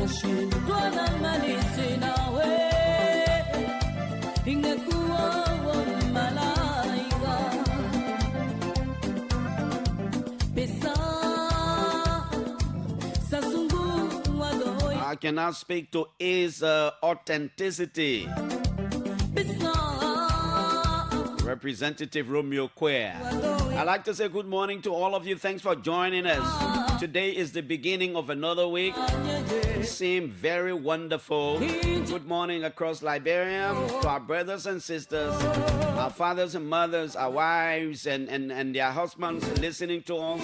I cannot speak to his authenticity. Representative Romeo Queer. I'd like to say good morning to all of you. Thanks for joining us. Today is the beginning of another week. It seemed very wonderful. Good morning across Liberia to our brothers and sisters, our fathers and mothers, our wives and their husbands listening to us.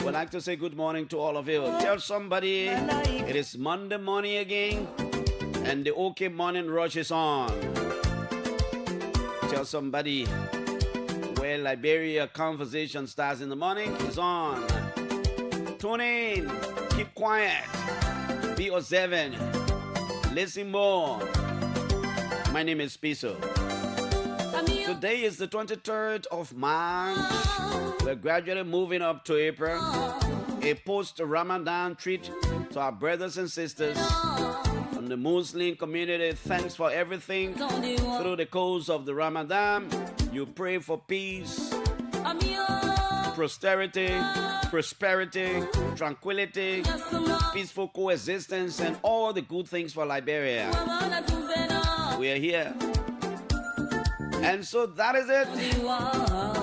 We'd like to say good morning to all of you. Tell somebody it is Monday morning again and the OK Morning Rush is on. Tell somebody where Liberia conversation starts in the morning is on. Tune in, keep quiet, PO7, listen more. My name is Piso. Today is the 23rd of March. We're gradually moving up to April. A post-Ramadan treat to our brothers and sisters from the Muslim community. Thanks for everything through the course of the Ramadan. You pray for peace, prosperity, tranquility, peaceful coexistence, and all the good things for Liberia. We are here. And so that is it.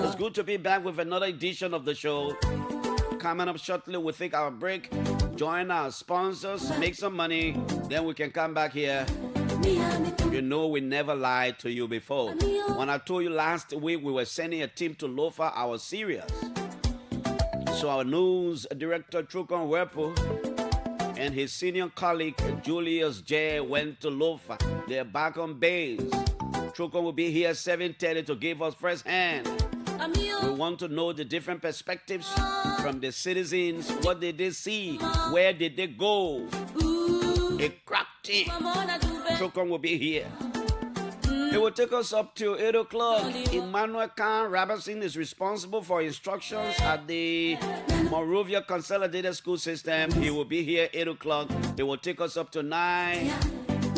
It's good to be back with another edition of the show. Coming up shortly, we'll take our break, join our sponsors, make some money, then we can come back here. You know we never lied to you before. When I told you last week we were sending a team to Lofa, I was serious. So our news director Trukon Wepo and his senior colleague Julius J went to Lofa. They're back on base. Trukon will be here 7:30 to give us first hand. We want to know the different perspectives from the citizens. What did they see? Where did they go? A crack team. Trukon will be here. It will take us up to 8 o'clock. Emmanuel Khan Robertson is responsible for instructions at the Monrovia Consolidated School System. He will be here 8 o'clock. It will take us up to 9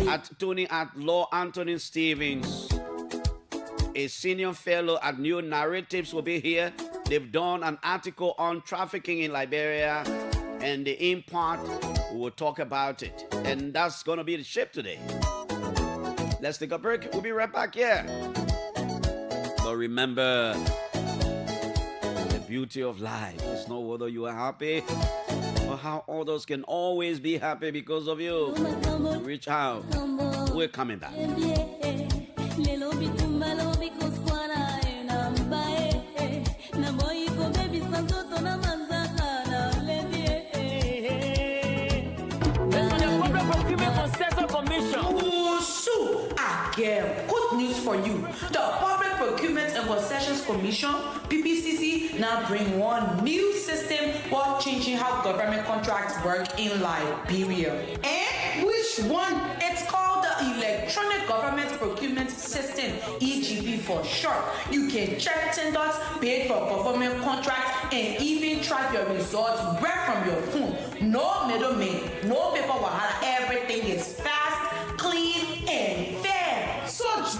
at Tony at Law Anthony Stevens. A senior fellow at New Narratives will be here. They've done an article on trafficking in Liberia and the import. We will talk about it. And that's going to be the shape today. Let's take a break. We'll be right back here. But remember, the beauty of life is not whether you are happy or how others can always be happy because of you. Reach out. We're coming back. Yeah, good news for you. The Public Procurement and Concessions Commission, PPCC, now bring one new system while changing how government contracts work in Liberia. And which one? It's called the Electronic Government Procurement System, EGP for short. You can check tenders, pay for government contracts, and even track your results right from your phone. No middleman, no paper wahala. Everything is fast, clean, and fair.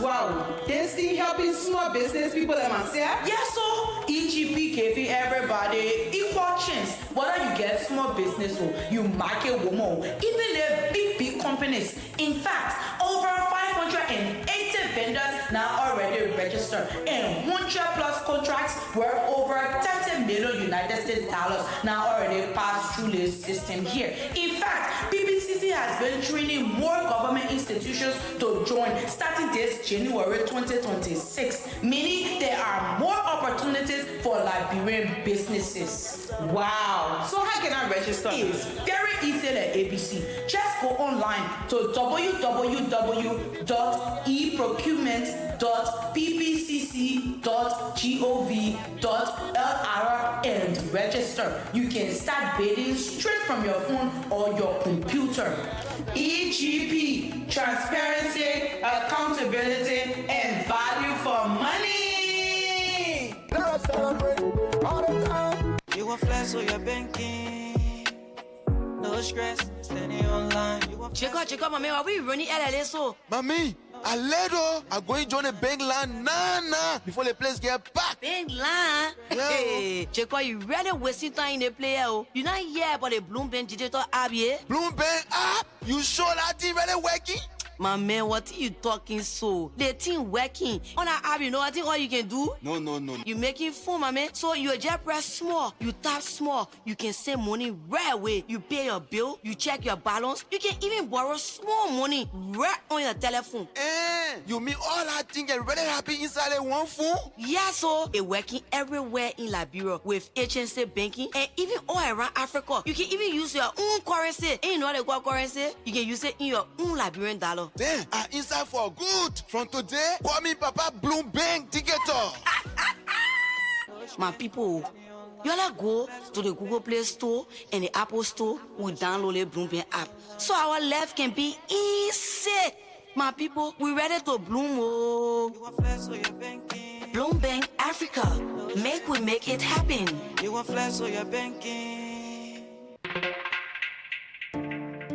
Wow, this thing helping small business people like myself? Yes, so EGP giving everybody equal chance. Whether you get small business or you market woman, even the big companies. In fact, over 580 vendors now already registered and 100 plus contracts worth over $30 million United States dollars now already passed through this system here. In fact, PPCC has been training more government institutions to join starting this January 2026, meaning there are more opportunities for Liberian businesses. Wow. So how can I register? It's very easy at ABC. Just go online to www.epprocurement.ppcc.gov.lr and register. You can start bidding straight from your phone or your computer. EGP, transparency, accountability, and value for money. Let's celebrate all the time. You want flash so you're banking. No stress, steady online. Jacob, mommy, are we running LLA so? Mommy, I later I going to join the bank line nah before the place get packed. Bank line? Yeah. Hey, Jacob, you really wasting time in the player. You not hear about the Bloomberg digital app yet? Bloomberg app? You sure that thing really working? My man, what are you talking so? The thing working. On that app, you know what all you can do? No. You making phone, my man. So you just press small. You tap small. You can send money right away. You pay your bill. You check your balance. You can even borrow small money right on your telephone. You mean all that thing can really happen inside the one phone? Yeah, so it working everywhere in Liberia with HNC banking and even all around Africa. You can even use your own currency. And you know what they call currency? You can use it in your own Liberian dollar. Then I inside for good. From today, call me Papa Bloomberg ticketer. My people, you all go to the Google Play Store and the Apple Store. We download the Bloomberg app so our life can be easy. My people, we ready to bloom. Oh. Bloomberg Africa, make it happen. You want flash so you're banking.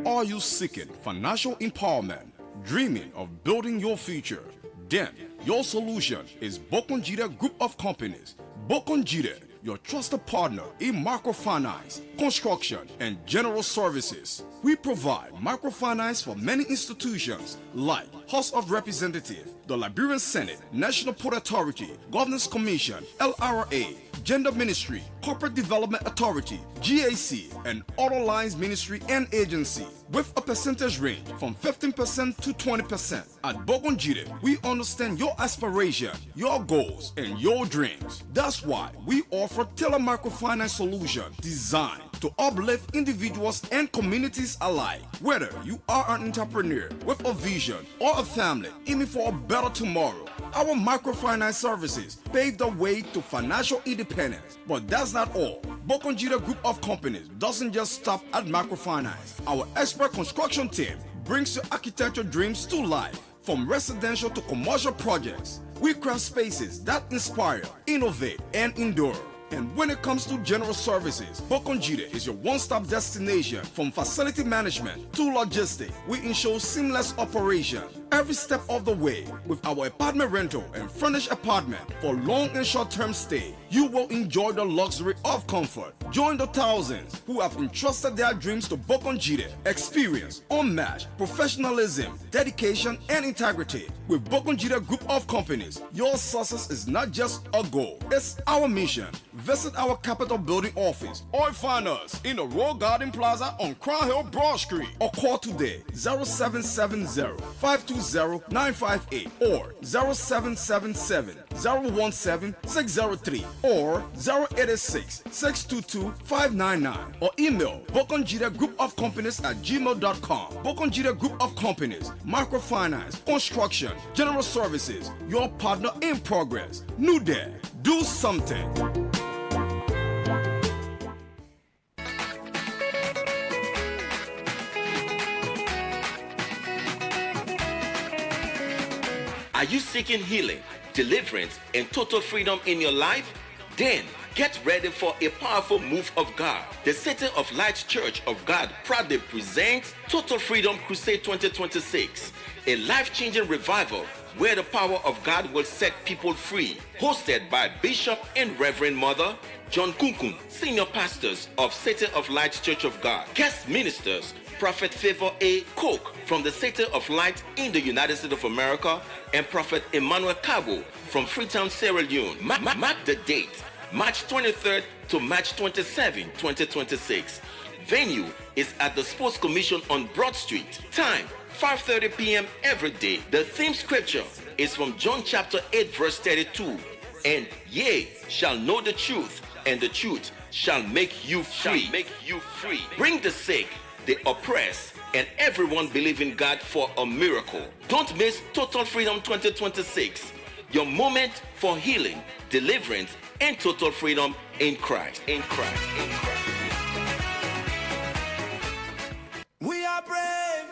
Are you seeking financial empowerment, dreaming of building your future? Then your solution is Boonja Group of Companies. Boonja, your trusted partner in microfinance, construction, and general services. We provide microfinance for many institutions like House of Representatives, the Liberian Senate, National Port Authority, Governance Commission, LRA, Gender Ministry, Corporate Development Authority, GAC, and Other Lines Ministry and Agency, with a percentage range from 15% to 20%. At Boonja, we understand your aspiration, your goals, and your dreams. That's why we offer tailored microfinance solutions designed to uplift individuals and communities alike. Whether you are an entrepreneur with a vision or a family aiming for a better tomorrow, our microfinance services pave the way to financial independence. But that's not all. Boonja Group of Companies doesn't just stop at microfinance. Our expert construction team brings your architecture dreams to life. From residential to commercial projects, we craft spaces that inspire, innovate, and endure. And when it comes to general services, Boonja is your one-stop destination. From facility management to logistics, we ensure seamless operation every step of the way. With our apartment rental and furnished apartment for long and short-term stay, you will enjoy the luxury of comfort. Join the thousands who have entrusted their dreams to Boonja. Experience unmatched professionalism, dedication, and integrity. With Boonja Group of Companies, your success is not just a goal, it's our mission. Visit our Capitol Building office or find us in the Royal Garden Plaza on Crown Hill Broad Street, or call today 0770-520-958 or 0777-017-603 or 0886-622-599 or email Boonja Group of Companies at gmail.com. Boonja Group of Companies, microfinance, construction, general services, your partner in progress. New day, do something. Are you seeking healing, deliverance, and total freedom in your life? Then get ready for a powerful move of God. The City of Light Church of God proudly presents Total Freedom Crusade 2026, a life-changing revival where the power of God will set people free. Hosted by Bishop and Reverend Mother John Kunkun, senior pastors of City of Light Church of God. Guest ministers, Prophet Favor A. Coke from the City of Light in the United States of America, and Prophet Emmanuel Cabo from Freetown, Sierra Leone. Mark the date, March 23rd to March 27, 2026. Venue is at the Sports Commission on Broad Street. Time, 5:30 p.m. every day. The theme scripture is from John chapter 8 verse 32. And ye shall know the truth, and the truth shall make you free. Bring the sick, the oppressed, and everyone believe in God for a miracle. Don't miss Total Freedom 2026. Your moment for healing, deliverance, and total freedom in Christ. We are brave.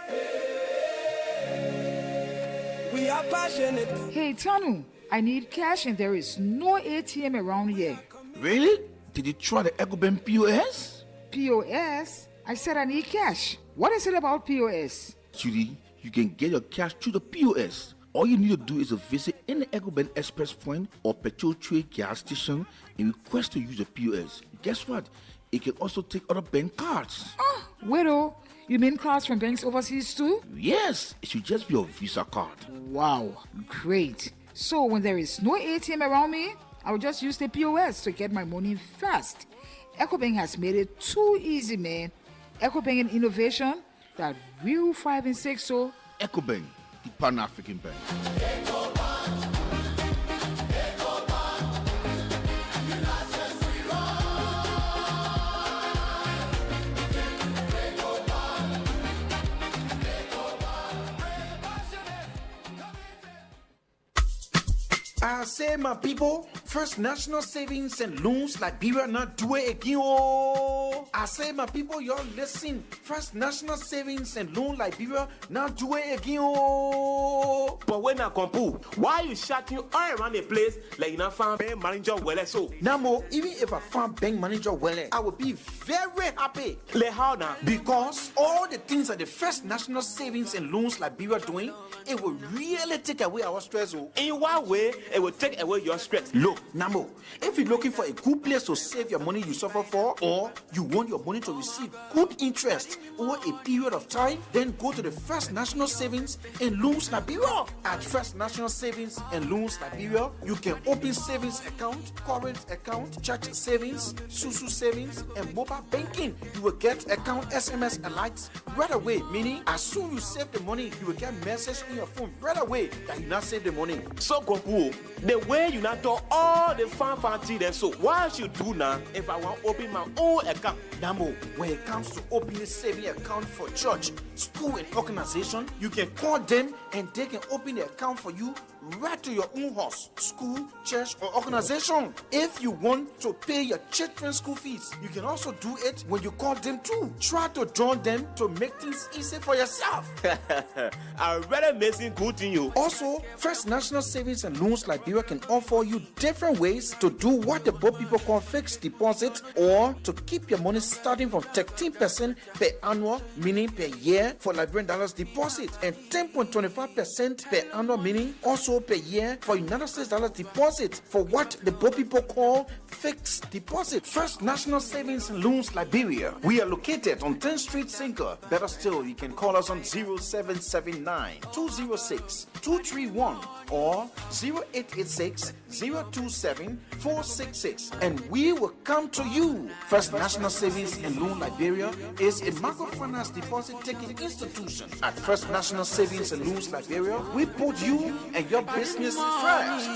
We are passionate. Hey, Tanu, I need cash and there is no ATM around here. Really? Did you try the Ecobank POS? POS? I said I need cash. What is it about POS? Judy, you can get your cash through the POS. All you need to do is to visit any Ecobank Express Point or petrol trade gas station and request to use the POS. Guess what? It can also take other bank cards. Oh, widow, you mean cards from banks overseas too? Yes, it should just be your Visa card. Wow, great. So when there is no ATM around me, I will just use the POS to get my money fast. Ecobank has made it too easy, man. Ecobank and innovation that will 5 and 6 so. Ecobank, the Pan-African Bank. I say, my people, First National Savings and Loans Liberia not do it again. Oh, I say, my people, y'all listen. First National Savings and Loan Liberia not do it again. Oh, but when I come, why you shouting all around the place like you not found bank manager well so? Namo, even if I found bank manager well, I would be very happy. Like how now? Because all the things that the First National Savings and Loans Liberia doing, it will really take away our stress. In what way? It will take away your stress. Look, Namo, if you're looking for a good place to save your money you suffer for, or you want your money to receive good interest over a period of time, then go to the First National Savings and Loans Liberia. At First National Savings and Loans Liberia, you can open savings account, current account, church savings, Susu savings, and mobile banking. You will get account SMS alerts right away, meaning as soon as you save the money, you will get message on your phone right away that you not save the money. So Goku, the way you not do all the fancy then so what should do now if I want to open my own account? Namo, when it comes to opening a saving account for church, school, and organization, you can call them and they can open the account for you right to your own house, school, church, or organization. If you want to pay your children's school fees, you can also do it when you call them too. Try to join them to make things easy for yourself. I really amazing good in you. Also, First National Savings and Loans Liberia can offer you different ways to do what the poor people call fixed deposit, or to keep your money starting from 13% per annual, meaning per year for Liberian dollars deposit, and 10.25% per annual, meaning also per year for United States dollars deposit for what the poor people call fixed deposit. First National Savings and Loans Liberia. We are located on 10th Street, Sinker. Better still, you can call us on 0779 206 231 or 0886 027 466, and we will come to you. First National Savings and Loan Liberia is a microfinance deposit taking institution. At First National Savings and Loans Liberia, we put you and your business first.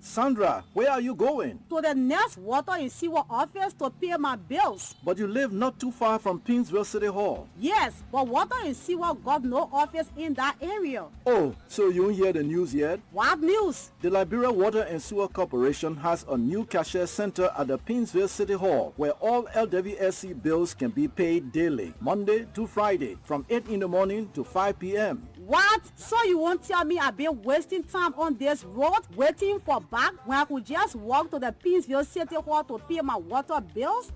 Sandra, where are you going? To the next water and sewer office to pay my bills. But you live not too far from Pinsville City Hall. Yes, but water and sewer got no office in that area. Oh, so you don't hear the news yet? What news? The Liberia Water and Sewer Corporation has a new cashier center at the Pinsville City Hall where all LWSC bills can be paid daily, Monday to Friday, from 8 in the morning to 5 p.m. What? So you won't tell me I've been wasting time on this road waiting for back when I could just walk to the Pinsville City Hall to pay my water bills?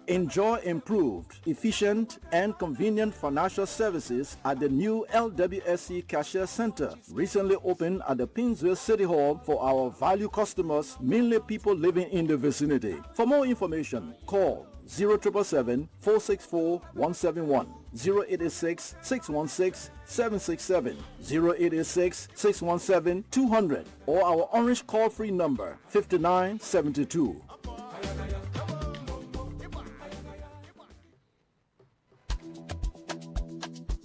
Enjoy improved, efficient, and convenient financial services at the new LWSC Cashier Center, recently opened at the Pinsville City Hall for our value customers, mainly people living in the vicinity. For more information, call 0777-464-171, 0886-616-767, 0886-617-200, or our orange call-free number, 5972.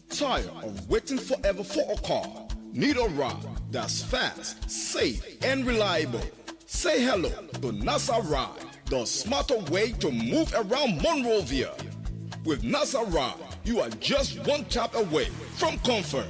Tired of waiting forever for a car? Need a ride that's fast, safe, and reliable? Say hello to NASA Ride, the smarter way to move around Monrovia. With NASA Ride, you are just one tap away from comfort.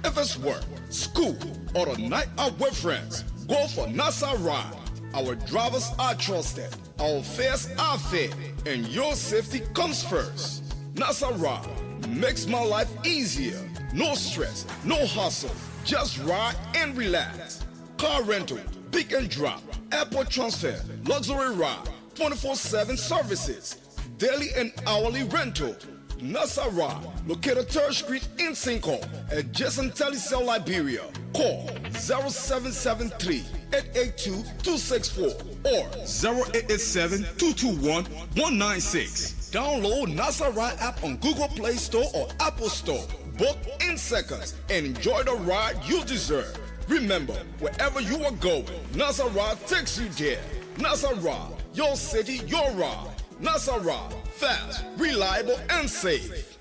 If it's work, school, or a night out with friends, go for NASA Ride. Our drivers are trusted, our fares are fair, and your safety comes first. NASA Ride makes my life easier. No stress, no hustle, just ride and relax. car rental, pick and drop, airport transfer, luxury ride, 24/7 services, daily and hourly rental. Nasara, located 3rd Street in Cinco, adjacent Telecel, Liberia. Call 0773-882-264 or 0887-221-196. Download Nasara app on Google Play Store or Apple Store. Book in seconds and enjoy the ride you deserve. Remember, wherever you are going, Nasara takes you there. Nasara, your city, your ride. Nasara, fast, reliable, and safe.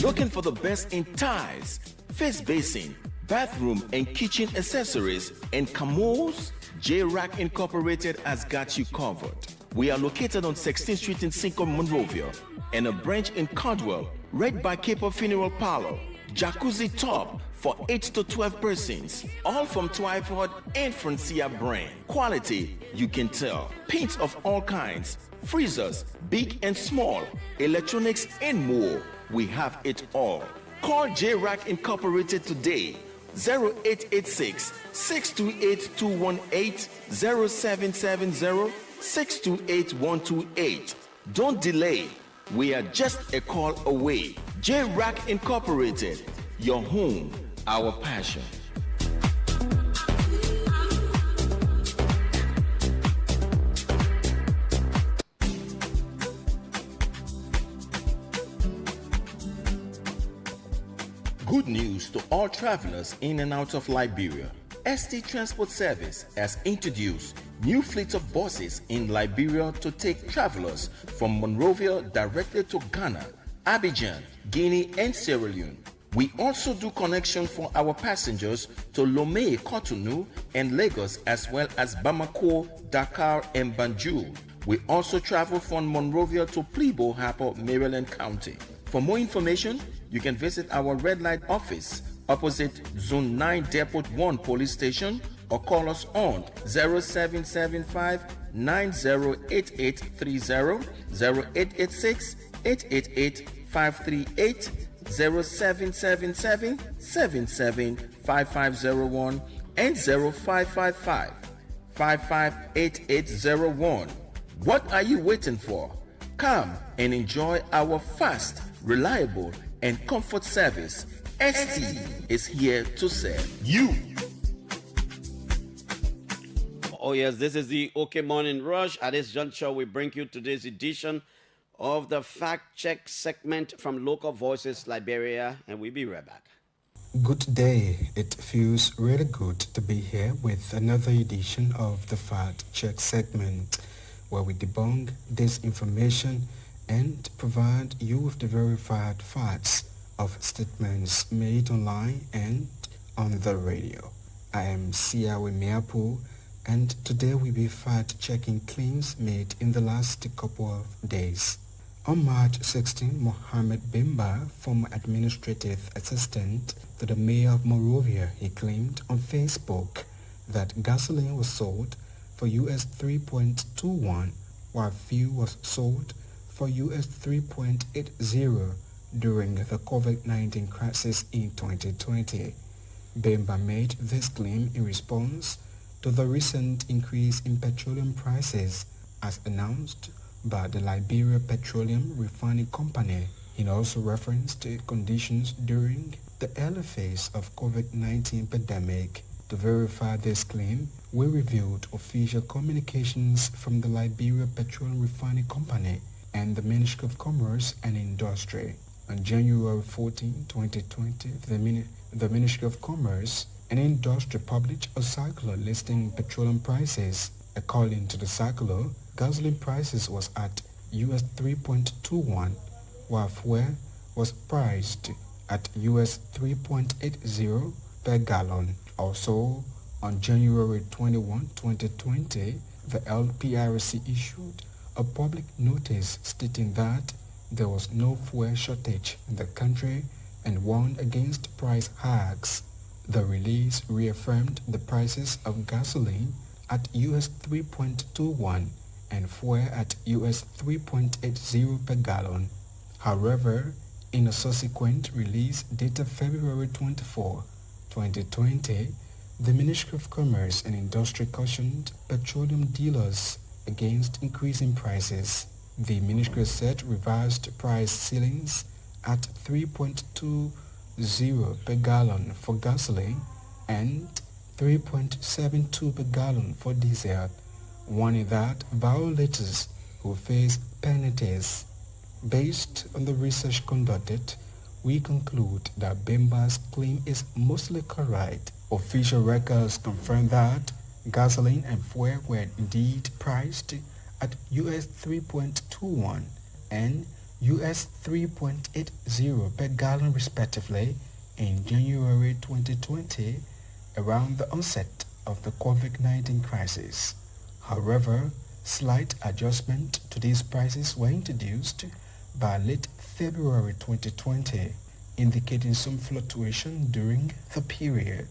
Looking for the best in tiles, face basin, bathroom and kitchen accessories, and camos? JRock Incorporated has got you covered. We are located on 16th Street in Cinco, Monrovia, and a branch in Caldwell, right by Cape of Funeral Parlor. Jacuzzi top for 8 to 12 persons, all from Twyford and Francia brand. Quality, you can tell. Paints of all kinds, freezers, big and small, electronics and more. We have it all. Call JRock Incorporated today. 0886-628-218, 0770-628-128. Don't delay. We are just a call away. JRock Incorporated, your home, our passion. Good news to all travelers in and out of Liberia. ST Transport Service has introduced new fleet of buses in Liberia to take travelers from Monrovia directly to Ghana, Abidjan, Guinea, and Sierra Leone. We also do connection for our passengers to Lomé, Cotonou, and Lagos, as well as Bamako, Dakar, and Banjul. We also travel from Monrovia to Plebo Harper, Maryland County. For more information, you can visit our red light office opposite Zone 9 Depot 1 Police Station or call us on 0775-908830, 0886-888-538, 0777-775501, and 0555-558801. What are you waiting for? Come and enjoy our fast, reliable, and comfort service. ST is here to serve you. Oh yes, this is the OK Morning Rush. At this juncture, we bring you today's edition of the Fact Check segment from Local Voices Liberia, and we'll be right back. Good day. It feels really good to be here with another edition of the Fact Check segment, where we debunk disinformation and provide you with the verified facts of statements made online and on the radio. I am Siawe Miapu, and today we'll be fact-checking claims made in the last couple of days. On March 16, Mohammed Bimba, former administrative assistant to the mayor of Monrovia, he claimed on Facebook that gasoline was sold for US 3.21 while fuel was sold for US 3.80 during the COVID-19 crisis in 2020. Bemba made this claim in response to the recent increase in petroleum prices as announced by the Liberia Petroleum Refining Company. He also referenced conditions during the early phase of COVID-19 pandemic. To verify this claim, we reviewed official communications from the Liberia Petroleum Refining Company and the Ministry of Commerce and Industry. On January 14, 2020, the Ministry of Commerce and Industry published a circular listing petroleum prices. According to the circular, gasoline prices was at US 3.21, while fuel was priced at US 3.80 per gallon. Also, on January 21, 2020, the LPRC issued a public notice stating that there was no fuel shortage in the country and warned against price hikes. The release reaffirmed the prices of gasoline at US 3.21 and fuel at US 3.80 per gallon. However, in a subsequent release dated February 24, 2020, the Ministry of Commerce and Industry cautioned petroleum dealers against increasing prices. The ministry set revised price ceilings at 3.20 per gallon for gasoline and 3.72 per gallon for diesel, warning that violators will face penalties. Based on the research conducted, we conclude that Bemba's claim is mostly correct. Official records confirm that gasoline and fuel were indeed priced at US 3.21 and US 3.80 per gallon respectively in January 2020, around the onset of the COVID-19 crisis. However, slight adjustment to these prices were introduced by late February 2020, indicating some fluctuation during the period.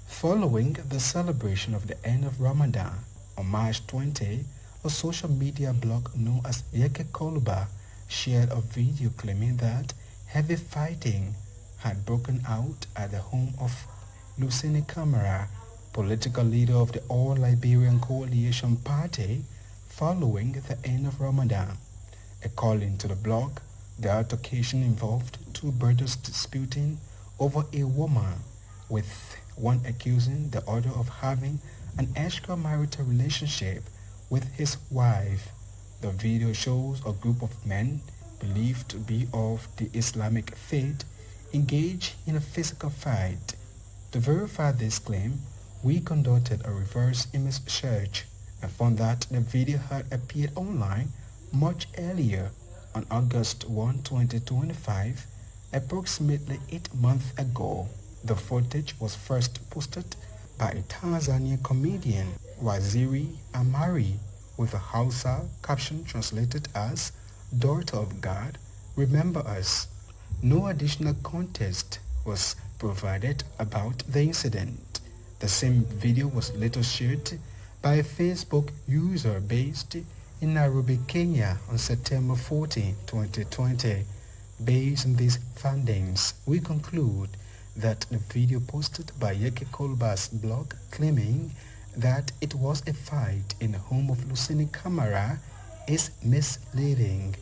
Following the celebration of the end of Ramadan on March 20, a social media blog known as Yeke Koluba shared a video claiming that heavy fighting had broken out at the home of Lucini Camara, political leader of the All Liberian Coalition Party, following the end of Ramadan. According to the blog, the altercation involved two brothers disputing over a woman, with one accusing the other of having an extramarital relationship with his wife. The video shows a group of men believed to be of the Islamic faith engaged in a physical fight. To verify this claim, we conducted a reverse image search and found that the video had appeared online much earlier, on August 1, 2025, approximately 8 months ago. The footage was first posted by a Tanzanian comedian, Waziri Amari, with a Hausa caption translated as "Daughter of God, remember us." No additional context was provided about the incident. The same video was later shared by a Facebook user based in Nairobi, Kenya on September 14, 2020. Based on these findings, we conclude that the video posted by Yeke Kolba's blog claiming that it was a fight in the home of Lucini Camara is misleading.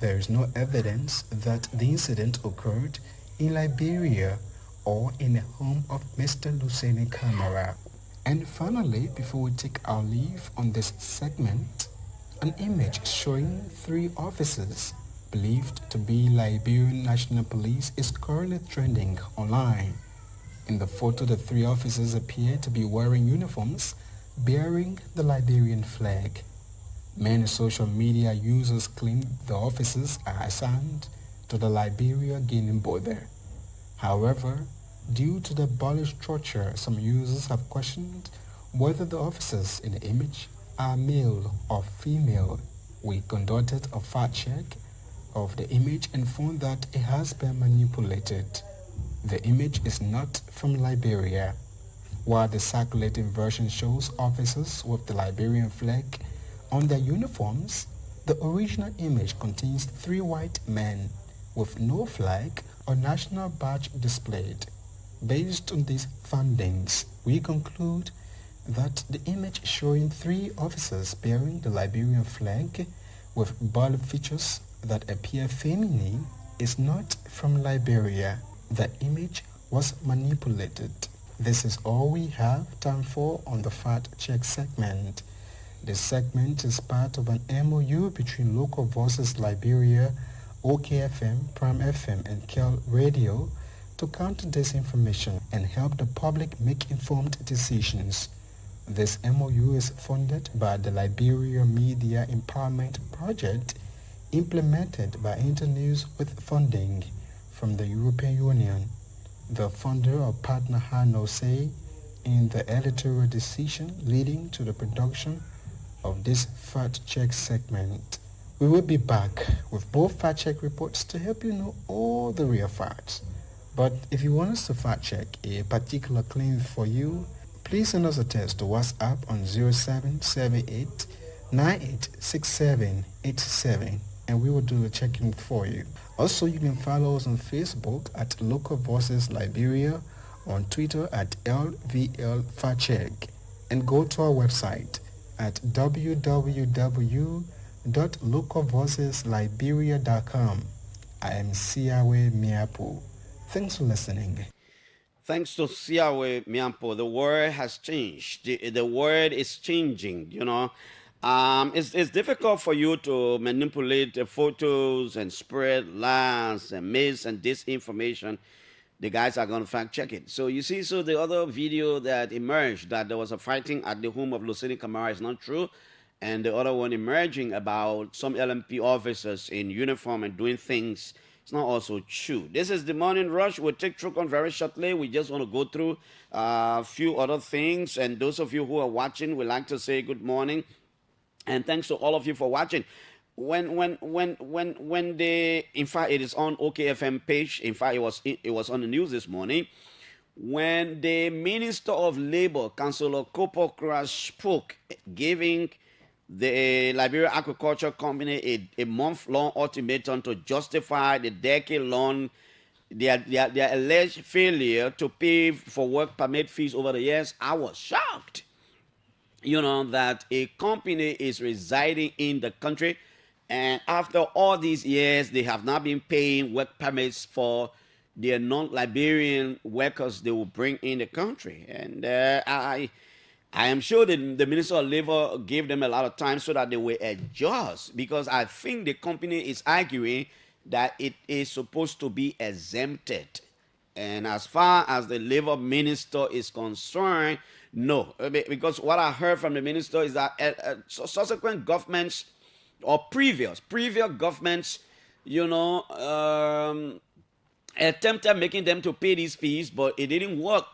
There is no evidence that the incident occurred in Liberia or in the home of Mr. Lucini Camara. And finally, before we take our leave on this segment, an image showing 3 officers believed to be Liberian National Police is currently trending online. In the photo, the 3 officers appear to be wearing uniforms bearing the Liberian flag. Many social media users claim the officers are assigned to the Liberia-Guinea border. However, due to the abolished structure, some users have questioned whether the officers in the image are male or female. We conducted a fact check of the image and found that it has been manipulated. The image is not from Liberia. While the circulating version shows officers with the Liberian flag on their uniforms, the original image contains 3 white men with no flag or national badge displayed. Based on these findings, we conclude that the image showing 3 officers bearing the Liberian flag with body features that appear feminine is not from Liberia. The image was manipulated. This is all we have time for on the Fact Check segment. This segment is part of an MOU between Local Voices Liberia, OKFM, Prime FM and Kel Radio to counter disinformation and help the public make informed decisions. This MOU is funded by the Liberia Media Empowerment Project, implemented by Internews with funding from the European Union. The funder or partner had no say in the editorial decision leading to the production of this Fact Check segment. We will be back with both Fact Check reports to help you know all the real facts. But if you want us to fact check a particular claim for you, please send us a text to WhatsApp on 0778 986787, and we will do a check-in for you. Also, you can follow us on Facebook at Local Voices Liberia, on Twitter at LVL Facheck, and go to our website at www.localvoicesliberia.com. I am Siawe Miapo. Thanks for listening. Thanks to Siawe Miampo, the word has changed. The word is changing, you know. It's difficult for you to manipulate the photos and spread lies and myths and disinformation. The guys are going to fact check it. So you see, so the other video that emerged that there was a fighting at the home of Lucini Camara is not true. And the other one emerging about some LMP officers in uniform and doing things, it's not also true. This is the morning rush. We'll take truck on very shortly. We just want to go through a few other things. And those of you who are watching, we like to say good morning. And thanks to all of you for watching. When they, in fact, it is on OKFM page. In fact, it was on the news this morning. When the Minister of Labor, Councillor Kopokra, spoke, giving the Liberia Agriculture Company a month-long ultimatum to justify the decade-long their alleged failure to pay for work permit fees over the years, I was shocked. You know, that a company is residing in the country, and after all these years, they have not been paying work permits for their non-Liberian workers they will bring in the country. And I am sure that the Minister of Labor gave them a lot of time so that they will adjust, because I think the company is arguing that it is supposed to be exempted. And as far as the Labor Minister is concerned, no. Because what I heard from the Minister is that subsequent governments or previous governments, you know, attempted making them to pay these fees, but it didn't work.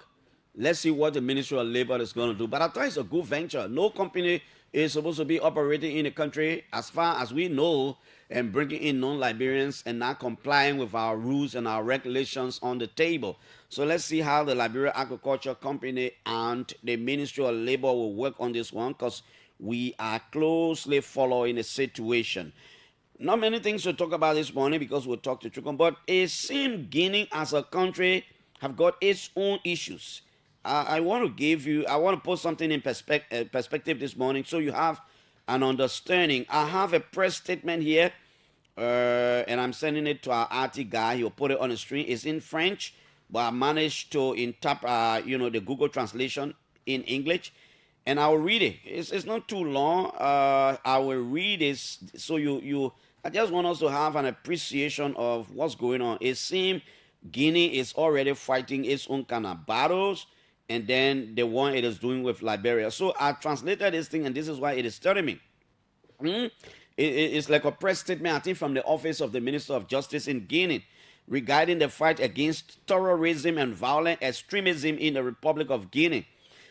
Let's see what the Ministry of Labor is going to do. But I thought it's a good venture. No company is supposed to be operating in the country, as far as we know, and bringing in non-Liberians and not complying with our rules and our regulations on the table. So let's see how the Liberia Agriculture Company and the Ministry of Labor will work on this one, because we are closely following the situation. Not many things to talk about this morning because we'll talk to Chukun, but it seems Guinea as a country have got its own issues. I want to put something in perspective this morning so you have an understanding. I have a press statement here, and I'm sending it to our RT guy. He'll put it on the screen. It's in French, but I managed to interpret, the Google translation in English, and I'll read it. It's not too long. I will read it so I just want us to have an appreciation of what's going on. It seems Guinea is already fighting its own kind of battles, and then the one it is doing with Liberia. So I translated this thing, and this is why it is stirring me. It's like a press statement, I think, from the Office of the Minister of Justice in Guinea regarding the fight against terrorism and violent extremism in the Republic of Guinea.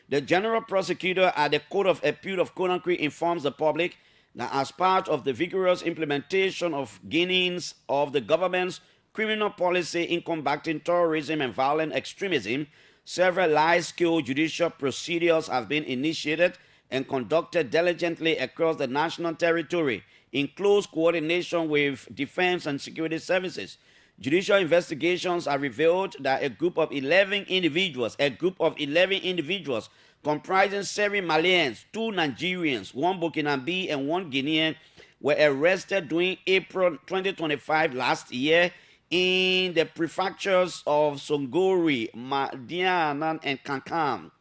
The General Prosecutor at the Court of Appeal of Conakry informs the public that as part of the vigorous implementation of the government's criminal policy in combating terrorism and violent extremism, several large-scale judicial procedures have been initiated and conducted diligently across the national territory in close coordination with defense and security services. Judicial investigations have revealed that a group of 11 individuals comprising 7 Malians, 2 Nigerians, 1 Burkinabe, and 1 Guinean were arrested during April 2025 last year in the prefectures of Songori, Madiana, and Kankan.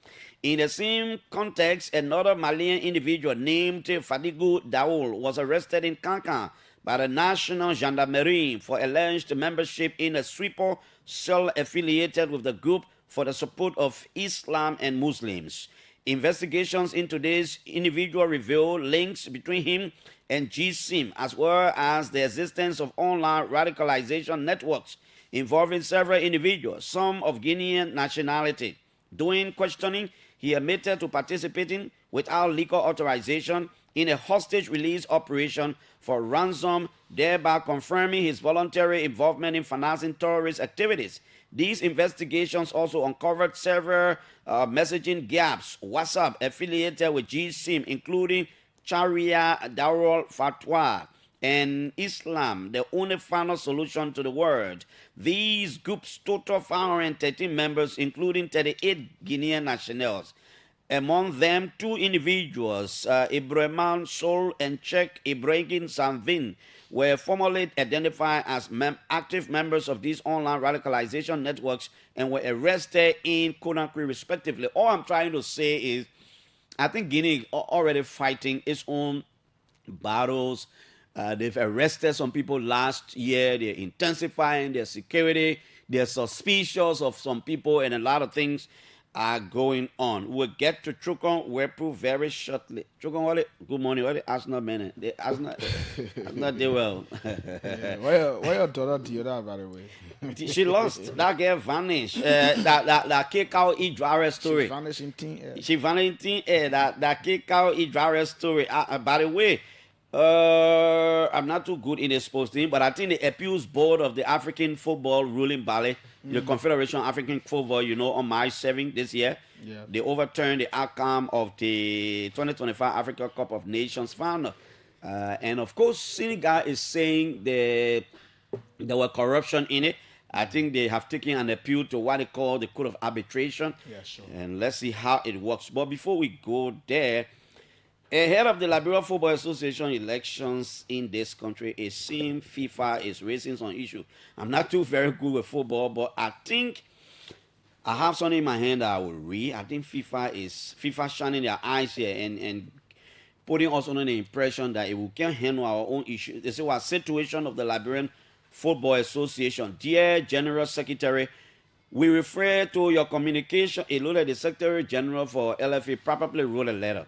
In the same context, another Malian individual named Fadigu Daoul was arrested in Kankan by the National Gendarmerie for alleged membership in a sweeper cell affiliated with the group for the support of Islam and Muslims. Investigations into this individual reveal links between him and GSIM, as well as the existence of online radicalization networks involving several individuals, some of Guinean nationality. During questioning, he admitted to participating without legal authorization in a hostage release operation for ransom, thereby confirming his voluntary involvement in financing terrorist activities. These investigations also uncovered several messaging gaps, WhatsApp affiliated with GSIM, including Sharia, Darul Fatwa, and Islam, the only final solution to the world. These groups total 513 members, including 38 Guinean nationals. Among them, 2 individuals, Ibrahim Sol and Sheikh Ibrahim Sanvin, were formally identified as active members of these online radicalization networks and were arrested in Conakry, respectively. All I'm trying to say is, I think Guinea is already fighting its own battles. They've arrested some people last year. They're intensifying their security. They're suspicious of some people, and a lot of things are going on. We'll get to Chukon Wepu very shortly. Chukon, good morning. What the Arsenal man? The Arsenal did well. Yeah, where your daughter Dioda, by the way? She lost. That girl vanished. That kick out Idwara story. She vanished in teen air. She vanished in air. That kick out Idwara story. By the way, I'm not too good in the sports team, but I think the appeals board of the African football ruling body, the Confederation of African Football, on March 7th this year, they overturned the outcome of the 2025 Africa Cup of Nations final. And of course, Senegal is saying there were corruption in it. I think they have taken an appeal to what they call the Code of Arbitration. Yeah, sure. And let's see how it works. But before we go there, ahead of the Liberia Football Association elections in this country, it seems FIFA is raising some issue. I'm not too very good with football, but I think I have something in my hand that I will read. I think FIFA shining their eyes here and putting us under the impression that it will can handle our own issues. They say, what situation of the Liberian Football Association. Dear General Secretary, we refer to your communication. The Secretary General for LFA probably wrote a letter.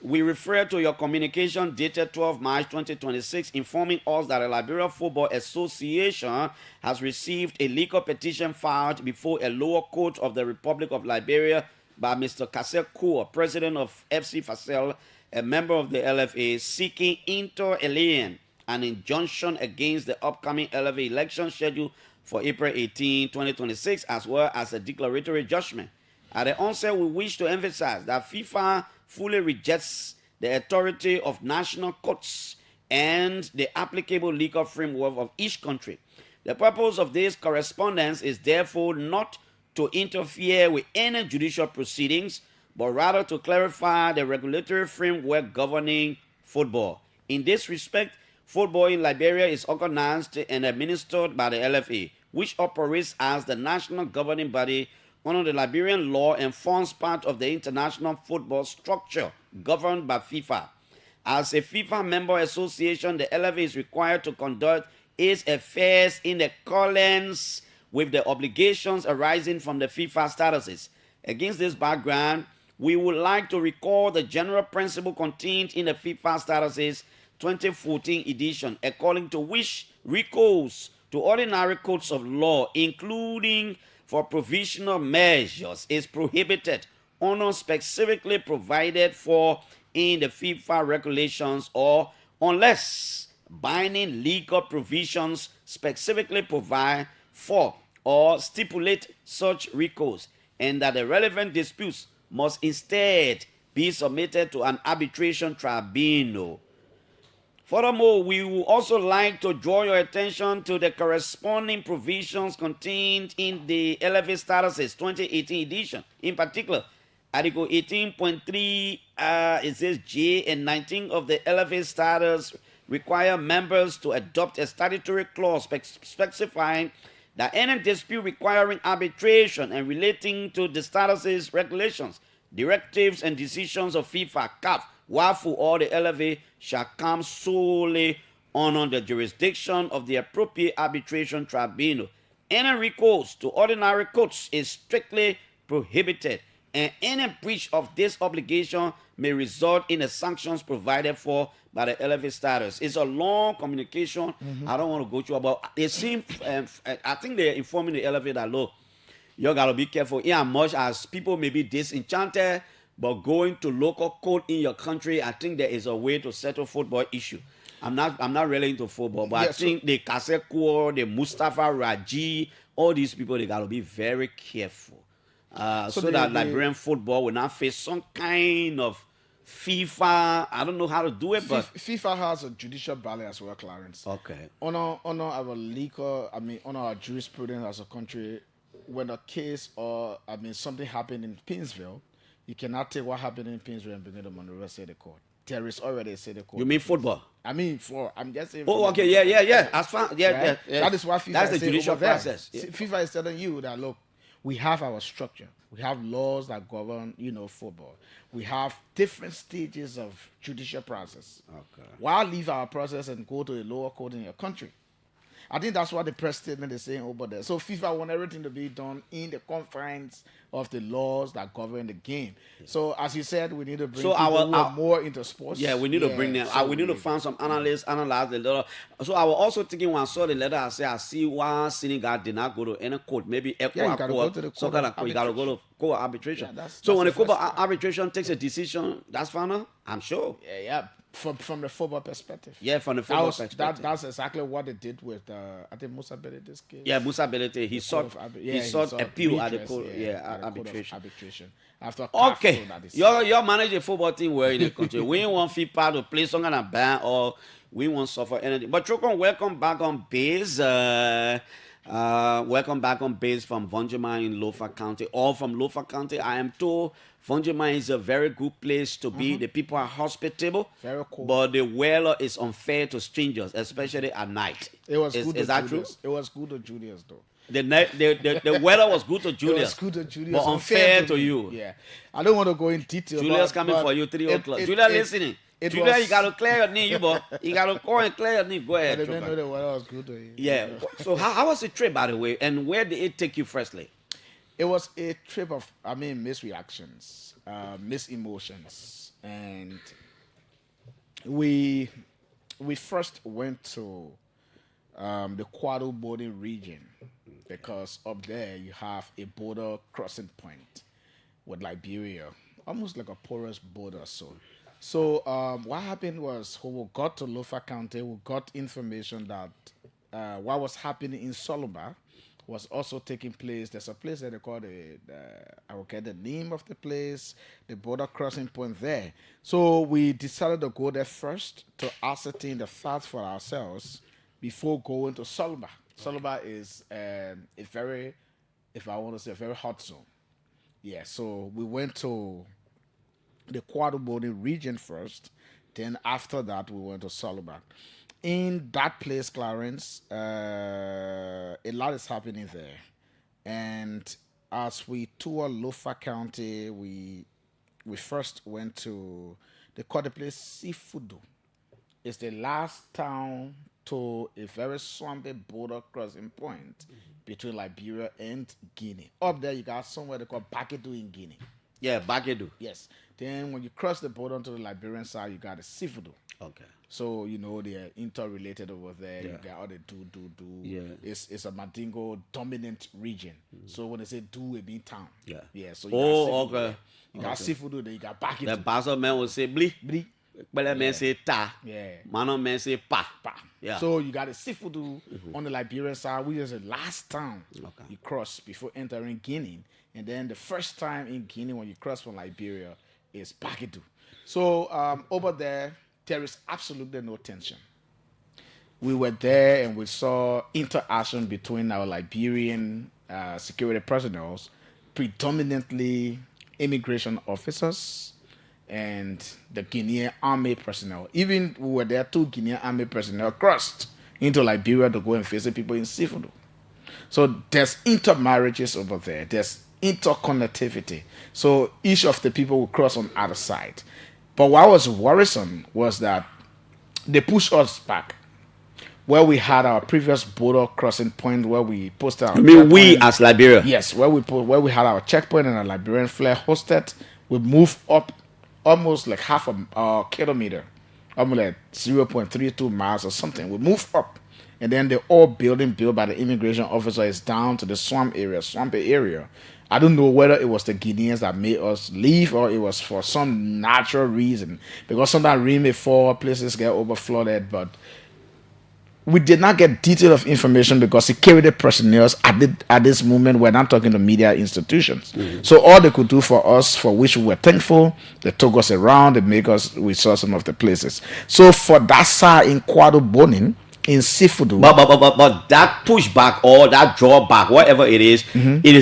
We refer to your communication dated 12 March 2026 informing us that the Liberia Football Association has received a legal petition filed before a lower court of the Republic of Liberia by Mr. Kasser Kou, president of FC Fasel, a member of the LFA, seeking inter alia an injunction against the upcoming LFA election scheduled for April 18, 2026, as well as a declaratory judgment. At the onset, we wish to emphasize that FIFA fully rejects the authority of national courts and the applicable legal framework of each country. The purpose of this correspondence is therefore not to interfere with any judicial proceedings, but rather to clarify the regulatory framework governing football. In this respect, football in Liberia is organized and administered by the LFA, which operates as the national governing body under the Liberian law and forms part of the international football structure governed by FIFA. As a FIFA member association, the LFA is required to conduct its affairs in accordance with the obligations arising from the FIFA statuses. Against this background, we would like to recall the general principle contained in the FIFA statuses 2014 edition, according to which recourse to ordinary courts of law, including for provisional measures, is prohibited unless specifically provided for in the FIFA regulations or unless binding legal provisions specifically provide for or stipulate such recourse, and that the relevant disputes must instead be submitted to an arbitration tribunal. Furthermore, we would also like to draw your attention to the corresponding provisions contained in the LFA statuses 2018 edition. In particular, Article 18.3, it says J and 19 of the LFA status require members to adopt a statutory clause specifying that any dispute requiring arbitration and relating to the statuses, regulations, directives, and decisions of FIFA, CAF, WAFU, or the LFA shall come solely under the jurisdiction of the appropriate arbitration tribunal. Any recourse to ordinary courts is strictly prohibited, and any breach of this obligation may result in the sanctions provided for by the LFA status. It's a long communication. I don't want to go through about it. Seems, I think they're informing the LFA that, look, you got to be careful. In as much as people may be disenchanted, but going to local court in your country, I think there is a way to settle football issue. I'm not really into football, but I think the Kaseko, the Mustafa Raji, all these people, they got to be very careful. So that Liberian football will not face some kind of FIFA. I don't know how to do it, but FIFA has a judicial balance as well, Clarence. Okay. On our legal, on our jurisprudence as a country, when a case or something happened in Pinsville, you cannot take what happened in Pinsville and bring it to Monrovia City Court. There is already a city court. You mean football? I'm just saying. Oh, okay, yeah. As far, yeah. That is what FIFA That's the is saying judicial over there. process. Yeah. FIFA is telling you that look, we have our structure. We have laws that govern, football. We have different stages of judicial process. Okay. Why leave our process and go to a lower court in your country? I think that's what the press statement is saying over there. So FIFA want everything to be done in the confines of the laws that govern the game. So as you said, we need to bring people who are more into sports. Yeah, we need to bring them. So we need to find some analysts, analyze the letter. So I was also thinking when I saw the letter, I see why Senegal did not go to any court. Maybe you gotta go to the court of you gotta go to court of arbitration. Yeah, so when the court of arbitration takes a decision, that's final, I'm sure. Yeah. From the football perspective. Yeah, from the football perspective. That's exactly what they did with I think Musa Belete's case. Yeah, Musa Belete. He sought appeal at the court. Arbitration. After okay, you're managing football team well in the country. We want FIFA to play some kind of ban or we won't suffer anything. But Chokon, welcome back on base. Welcome back on base from Boonja in Lofa County or from Lofa County. I am told Boonja is a very good place to be. The people are hospitable, very cool. But the weather is unfair to strangers, especially at night. It was good. Is that true? It was good to Julius though. The weather was good to Julius. It was good to Julius, but unfair to you. Yeah, I don't want to go in detail. Julius coming for you 3 o'clock. Julius listening. Julius, you gotta clear your name, you gotta call and clear your name. Go ahead. I didn't know the weather was good to you. Yeah. So how was the trip, by the way, and where did it take you firstly? It was a trip of, misreactions, misemotions, and we first went to the Kwado border region because up there you have a border crossing point with Liberia, almost like a porous border. So what happened was when we got to Lofa County, we got information that what was happening in Soluba was also taking place. There's a place that they call I will get the name of the place, the border crossing point there. So we decided to go there first to ascertain the facts for ourselves before going to Soluba. Soluba is a very hot zone. Yeah, so we went to the Kwado region first. Then after that, we went to Soluba. In that place, Clarence, a lot is happening there. And as we toured Lofa County, we first went to, they call the place Sifudu. It's the last town to a very swampy border crossing point between Liberia and Guinea. Up there, you got somewhere they call Bakedu in Guinea. Yeah, Bakedu. Yes. Then when you cross the border onto the Liberian side, you got the Sifudu. Okay. So, they are interrelated over there. Yeah. You got all the do. Yeah. It's a Mandingo dominant region. So when they say do, it means town. Yeah. Yeah. So okay. You got Sifudu, then you got Bakedu. The Basel man will say bli. But man say ta. Yeah. Mano man say pa. Yeah. So you got a Sifudu on the Liberian side, which is the last town you cross before entering Guinea. And then the first time in Guinea when you cross from Liberia is Bakedu. So over there is absolutely no tension. We were there and we saw interaction between our Liberian security personnel, predominantly immigration officers, and the Guinean army personnel. Even we were there, 2 Guinean army personnel crossed into Liberia to go and visit people in Sifudu. So there's intermarriages over there. There's interconnectivity. So each of the people will cross on either side. But what was worrisome was that they pushed us back. Where we had our previous border crossing point, where we posted our we as Liberia? Yes, where we had our checkpoint and our Liberian flag hosted, we moved up almost like half a kilometer, almost like 0.32 miles or something. We moved up. And then the old building built by the immigration officer is down to the swampy area. I don't know whether it was the Guineans that made us leave or it was for some natural reason. Because sometimes rain may fall, places get overflooded. But we did not get detail of information because security personnel at this moment were not talking to media institutions. So all they could do for us, for which we were thankful, they took us around, we saw some of the places. So for that side in Kwado Bonin, in Sifudu. But that pushback or that drawback, whatever it is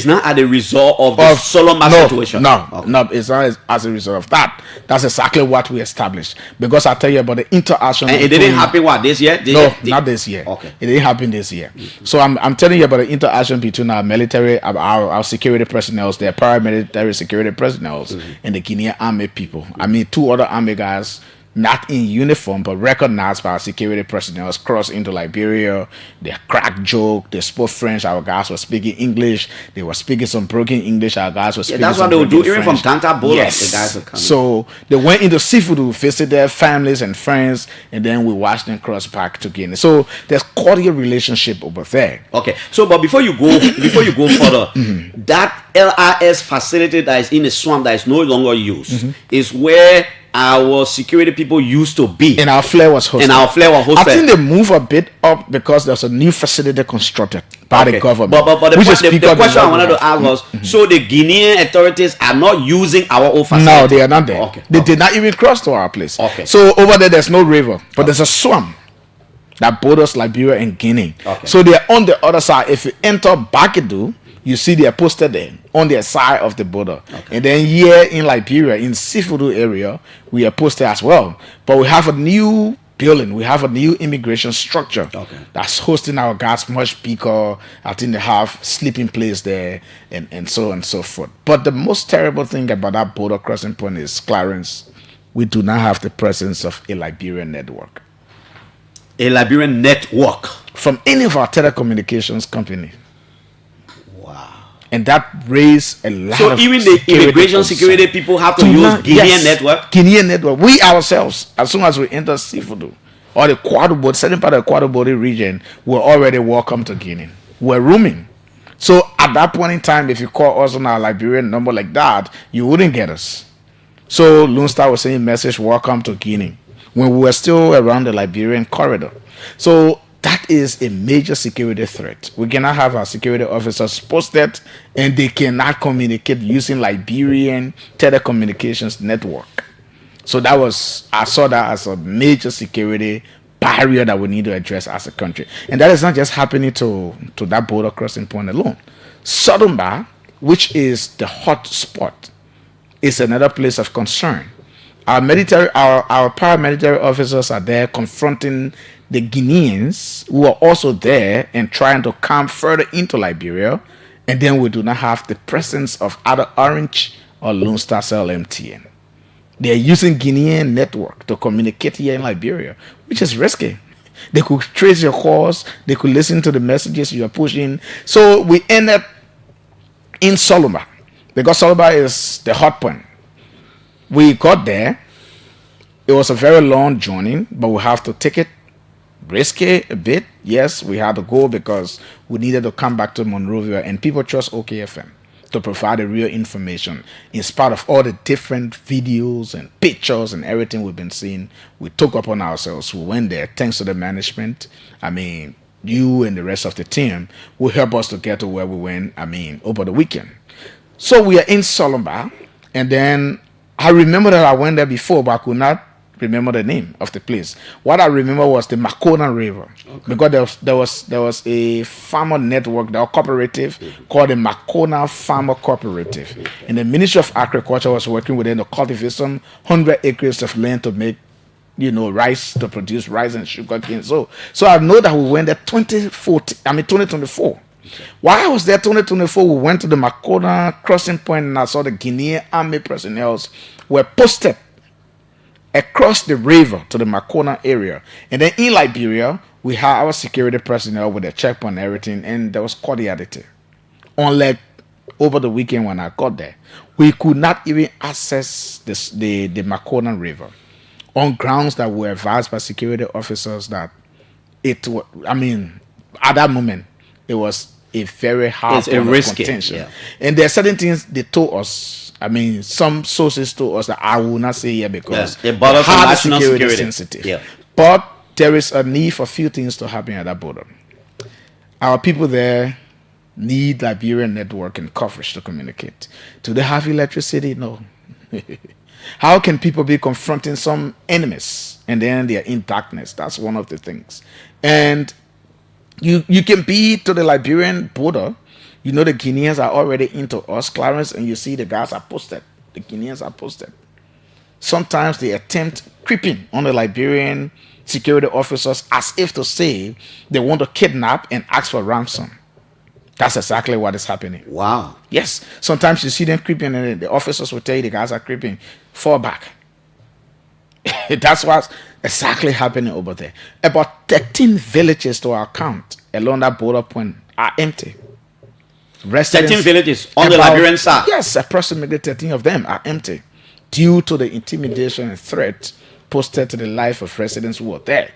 not as a result of the Solomon situation. No, it's not as a result of that. That's exactly what we established. Because I tell you about the interaction. And it didn't happen this year? Not this year. Okay. It didn't happen this year. So I'm telling you about the interaction between our military, our security personnel, their paramilitary security personnel, and the Guinean army people. I mean, 2 other army guys, not in uniform, but recognized by our security personnel, crossed into Liberia. They cracked joke. They spoke French. Our guys were speaking English. They were speaking some broken English. Our guys were speaking. That's what they would do. Even from Tanta Bola, the guys would come. So they went into Seafood to visit their families and friends, and then we watched them cross back to Guinea. So there's cordial relationship over there. Okay. So, but before you go further, that LRS facility that is in the swamp that is no longer used is where our security people used to be. And our flare was hosted. I think they moved a bit up because there's a new facility constructed by the government. But the question I wanted to ask was, so the Guinean authorities are not using our old facility? No, they are not there. Okay. They did not even cross to our place. Okay. So over there's no river, but there's a swamp that borders Liberia and Guinea. Okay. So they're on the other side. If you enter Bakidu, you see they are posted there on their side of the border. Okay. And then here in Liberia, in Sifudu area, we are posted as well. But we have a new building. We have a new immigration structure that's hosting our guys much bigger. I think they have sleeping place there and so on and so forth. But the most terrible thing about that border crossing point is, Clarence, we do not have the presence of a Liberian network. A Liberian network? From any of our telecommunications companies. And that raised a lot of. So even the immigration security people have to use Guinean network? Guinean network. We ourselves, as soon as we enter Sifudu or the Quadro, certain part of the Quadro region, we're already welcome to Guinea. We're roaming. So at that point in time, if you call us on our Liberian number like that, you wouldn't get us. So Lone Star was saying message, welcome to Guinea, when we were still around the Liberian corridor. So that is a major security threat. We cannot have our security officers posted and they cannot communicate using Liberian telecommunications network. So I saw that as a major security barrier that we need to address as a country. And that is not just happening to that border crossing point alone. Sodoma, which is the hot spot, is another place of concern. Our paramilitary officers are there confronting the Guineans who are also there and trying to come further into Liberia, and then we do not have the presence of either Orange or Lone Star Cell MTN. They are using Guinean network to communicate here in Liberia, which is risky. They could trace your calls, they could listen to the messages you are pushing. So we end up in Solomba, because Solomba is the hot point. We got there. It was a very long journey, but we have to take it risky a bit. Yes, we had to go because we needed to come back to Monrovia, and people trust OKFM to provide the real information. In spite of all the different videos and pictures and everything we've been seeing, we took upon ourselves. We went there thanks to the management. I mean, you and the rest of the team will help us to get to where we went, over the weekend. So we are in Solomba, and then I remember that I went there before, but I could not remember the name of the place. What I remember was the Makona River, because there was a farmer network, the cooperative called the Makona Farmer Cooperative, and the Ministry of Agriculture was working with them to cultivate some 100 acres of land to make, rice, to produce rice and sugar cane. So I know that we went there 2024. While I was there 2024, we went to the Makona crossing point, and I saw the Guinean army personnel were posted across the river to the Makona area. And then in Liberia, we had our security personnel with a checkpoint and everything, and there was cordiality. Unlike over the weekend when I got there, we could not even access the Makona River on grounds that were advised by security officers that at that moment, it was a very hard contention. Yeah. And there are certain things they told us. Some sources told us that I will not say here because it bothers highly national security. Sensitive. Yeah. But there is a need for a few things to happen at that border. Our people there need Liberian network and coverage to communicate. Do they have electricity? No. How can people be confronting some enemies and then they are in darkness? That's one of the things. And you can be to the Liberian border. You know the Guineans are already into us, Clarence, and you see the guys are posted. The Guineans are posted. Sometimes they attempt creeping on the Liberian security officers as if to say they want to kidnap and ask for ransom. That's exactly what is happening. Wow. Yes. Sometimes you see them creeping and the officers will tell you the guys are creeping. Fall back. That's what's exactly happening over there. About 13 villages to our count along that border point are empty. 13 villages on the Liberian side? Yes, approximately 13 of them are empty due to the intimidation and threat posted to the life of residents who were there.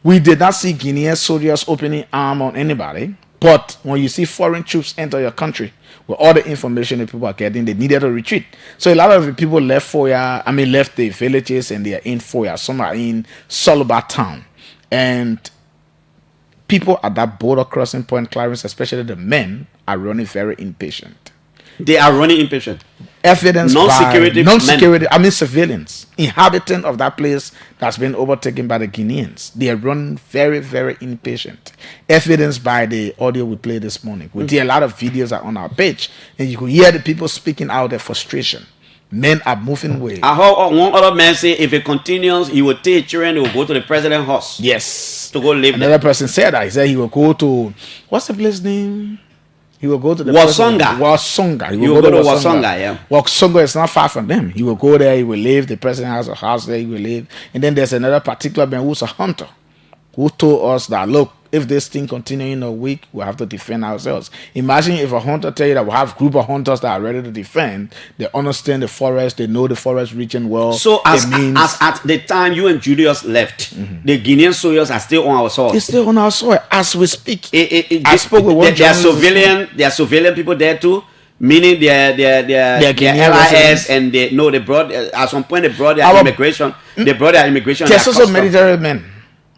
We did not see Guinean soldiers opening arms on anybody, but when you see foreign troops enter your country, with all the information that people are getting, they needed to retreat. So a lot of the people left the villages and they are in Foya. Some are in Soluba town. And people at that border crossing point, Clarence, especially the men, are running very impatient. They are running impatient. Evidence non-security, civilians, inhabitants of that place that's been overtaken by the Guineans. They are running very, very impatient. Evidence by the audio we played this morning. We did a lot of videos on our page, and you could hear the people speaking out their frustration. Men are moving away. I heard one other man say if it continues, he will take children, he will go to the president's house. Yes. To go live Another person said that. He said he will go to, what's the place name? He will go to the Wasonga. Wasonga. He will go to Wasonga, yeah. Wasonga is not far from them. He will go there, he will live. The president has a house there, he will live. And then there's another particular man who's a hunter who told us that, look, if this thing continues in a week, we'll have to defend ourselves. Imagine if a hunter tell you that we have a group of hunters that are ready to defend. They understand the forest, they know the forest region well. So as at the time you and Julius left, the Guinean soldiers are still on our soil. They're still on our soil as we speak. I spoke with one journalist. There are civilian people there too. Meaning their LIS and they brought at some point they brought their immigration. They brought their immigration. There's also military men.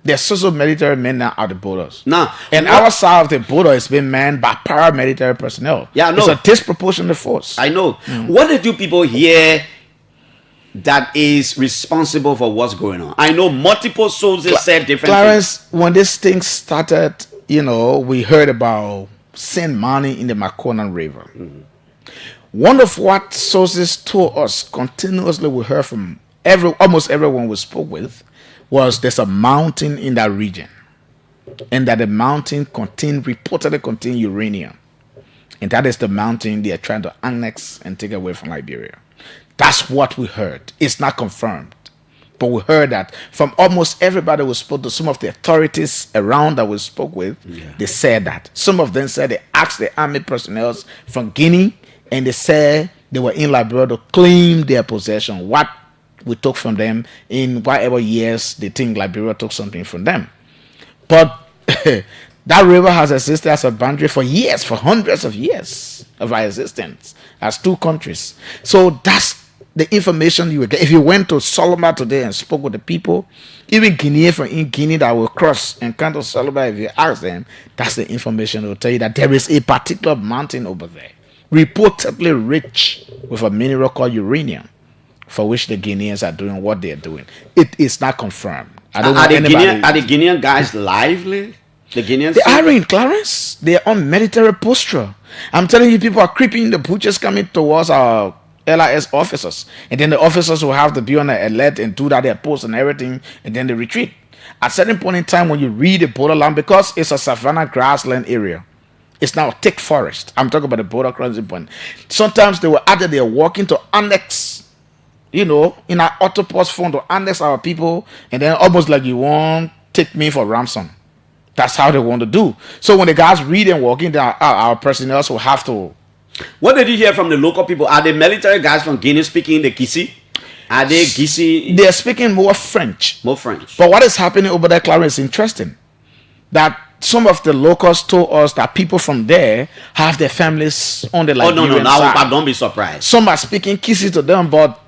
There's also military men now at the borders. Now, and our side of the border is being manned by paramilitary personnel. Yeah, I know. It's a disproportionate force. I know. What did you people hear that is responsible for what's going on? I know multiple sources said different Clarence, things. When this thing started, we heard about sand money in the Maconan River. One of what sources told us continuously, we heard from almost everyone we spoke with, was there's a mountain in that region, and that the mountain reportedly contained uranium, and that is the mountain they are trying to annex and take away from Liberia. That's what we heard. It's not confirmed, but we heard that from almost everybody we spoke to, some of the authorities around that we spoke with, they said that. Some of them said they asked the army personnel from Guinea, and they said they were in Liberia to claim their possession. What we took from them in whatever years they think Liberia took something from them. But that river has existed as a boundary for years, for hundreds of years of our existence as two countries. So that's the information you will get. If you went to Solomon today and spoke with the people, even Guinea from in Guinea that will cross and come to Solomon, if you ask them, that's the information they will tell you, that there is a particular mountain over there, reportedly rich with a mineral called uranium, for which the Guineans are doing what they are doing. It is not confirmed. Are the Guinean guys lively? The Guineans? They are in Clarence. They are on military posture. I'm telling you, people are creeping. The butchers coming towards our LIS officers. And then the officers will have to be on the alert and do that, their post and everything, and then they retreat. At a certain point in time, when you read the borderland, because it's a savanna grassland area, it's now a thick forest. I'm talking about the border crossing point. Sometimes they were either they're walking to annex, in our autopause phone to annex our people, and then almost like you won't take me for ransom. That's how they want to do. So when the guys read and walk in, our personnel will have to. What did you hear from the local people? Are the military guys from Guinea speaking the Kisi? Are they Kisi? They're speaking more French. More French. But what is happening over there, Clarence, is interesting. That some of the locals told us that people from there have their families on the Liberian side. Don't be surprised. Some are speaking Kisi to them, but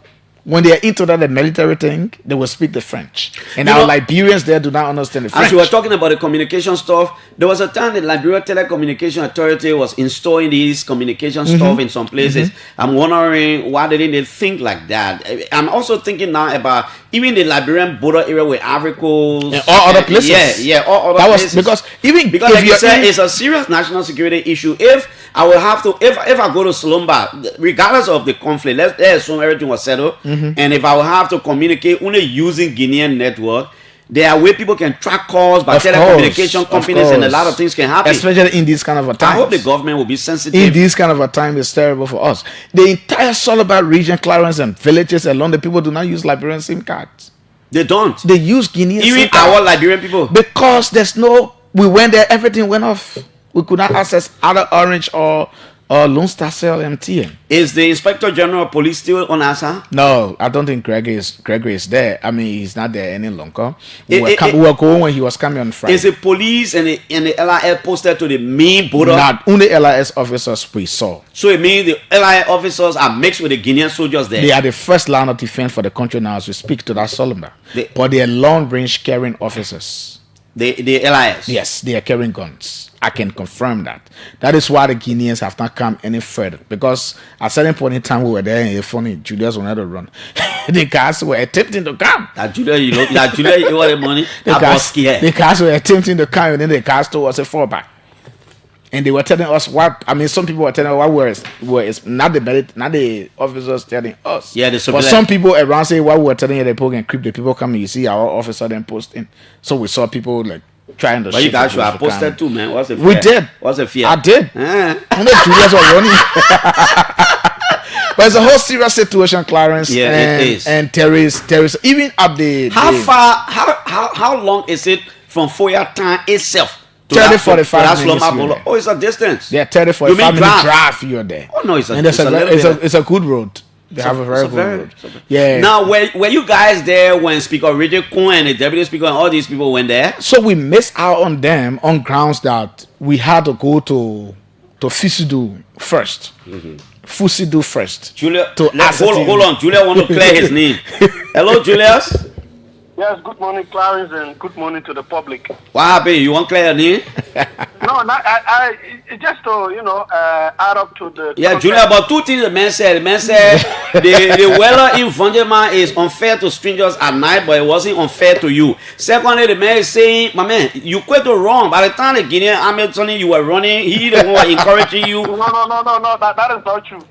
when they are into that the military thing, they will speak the French. And our Liberians there do not understand the French. As you were talking about the communication stuff, there was a time the Liberia Telecommunication Authority was installing these communication stuff in some places. I'm wondering why didn't they think like that? I'm also thinking now about even the Liberian border area with Ivory Coast and all other places. Yeah, all other places. Because like you said, it's a serious national security issue. If I will have to, if I go to Solomba, regardless of the conflict, let's assume everything was settled, and if I will have to communicate only using Guinean network, there are ways people can track calls by telecommunication companies, and a lot of things can happen. Especially in these kind of a time. I hope the government will be sensitive. In this kind of a time, it's terrible for us. The entire Solomba region, Clarence, and villages along the people do not use Liberian SIM cards. They don't. They use Guinean Even SIM cards. our Liberian people. Because we went there, everything went off. We could not access either Orange or Lone Star Cell MTN. Is the Inspector General of Police still on ASA? No, I don't think Gregory is there. I mean, he's not there any longer. We were going when he was coming on Friday. Is the police and the LIS posted to the main border? Not only LIS officers we saw. So it means the LIS officers are mixed with the Guinean soldiers there. They are the first line of defense for the country now as we speak to that Solomba. But they are long-range carrying officers. The LIS? Yes, they are carrying guns. I can confirm that. That is why the Guineans have not come any further. Because at a certain point in time, we were there and funny, Julius wanted to run. The cars were attempting to come. Julius, you want the money? The cars were attempting to come, and then the cars told us a fallback. And they were telling us some people were telling us what not the officers telling us. Yeah, but some people around say what we were telling you, the people can creep the people coming. You see our officer then posting. So we saw people like trying to. But you guys should have posted too, man. What's the fear? We did. What's the fear? I did. Only Julius was running. But it's a whole serious situation, Clarence. Yeah, it is. And terrorists, even at the how long is it from Foya Town itself? 30-45 minutes. Oh, it's a distance. Yeah, 30-45 minute drive. You're there. Oh no, it's a good road. They have a very good road. Yeah. Now, were you guys there when Speaker Richard Kuhn and the Deputy Speaker and all these people went there? So we missed out on them on grounds that we had to go to Fusidu first. Fusidu first. Julia, hold on. Julia want to clear his name. Hello, Julius. Yes, good morning, Clarence, and good morning to the public. What happened? You want to clear your name? No, I just to add up to the. Yeah, Julia, about two things the man said. The man said the weather in Vanjema is unfair to strangers at night, but it wasn't unfair to you. Secondly, the man is saying, my man, you quite wrong. By the time the Guinean army told you were running, he the one was encouraging you. No, that is not true.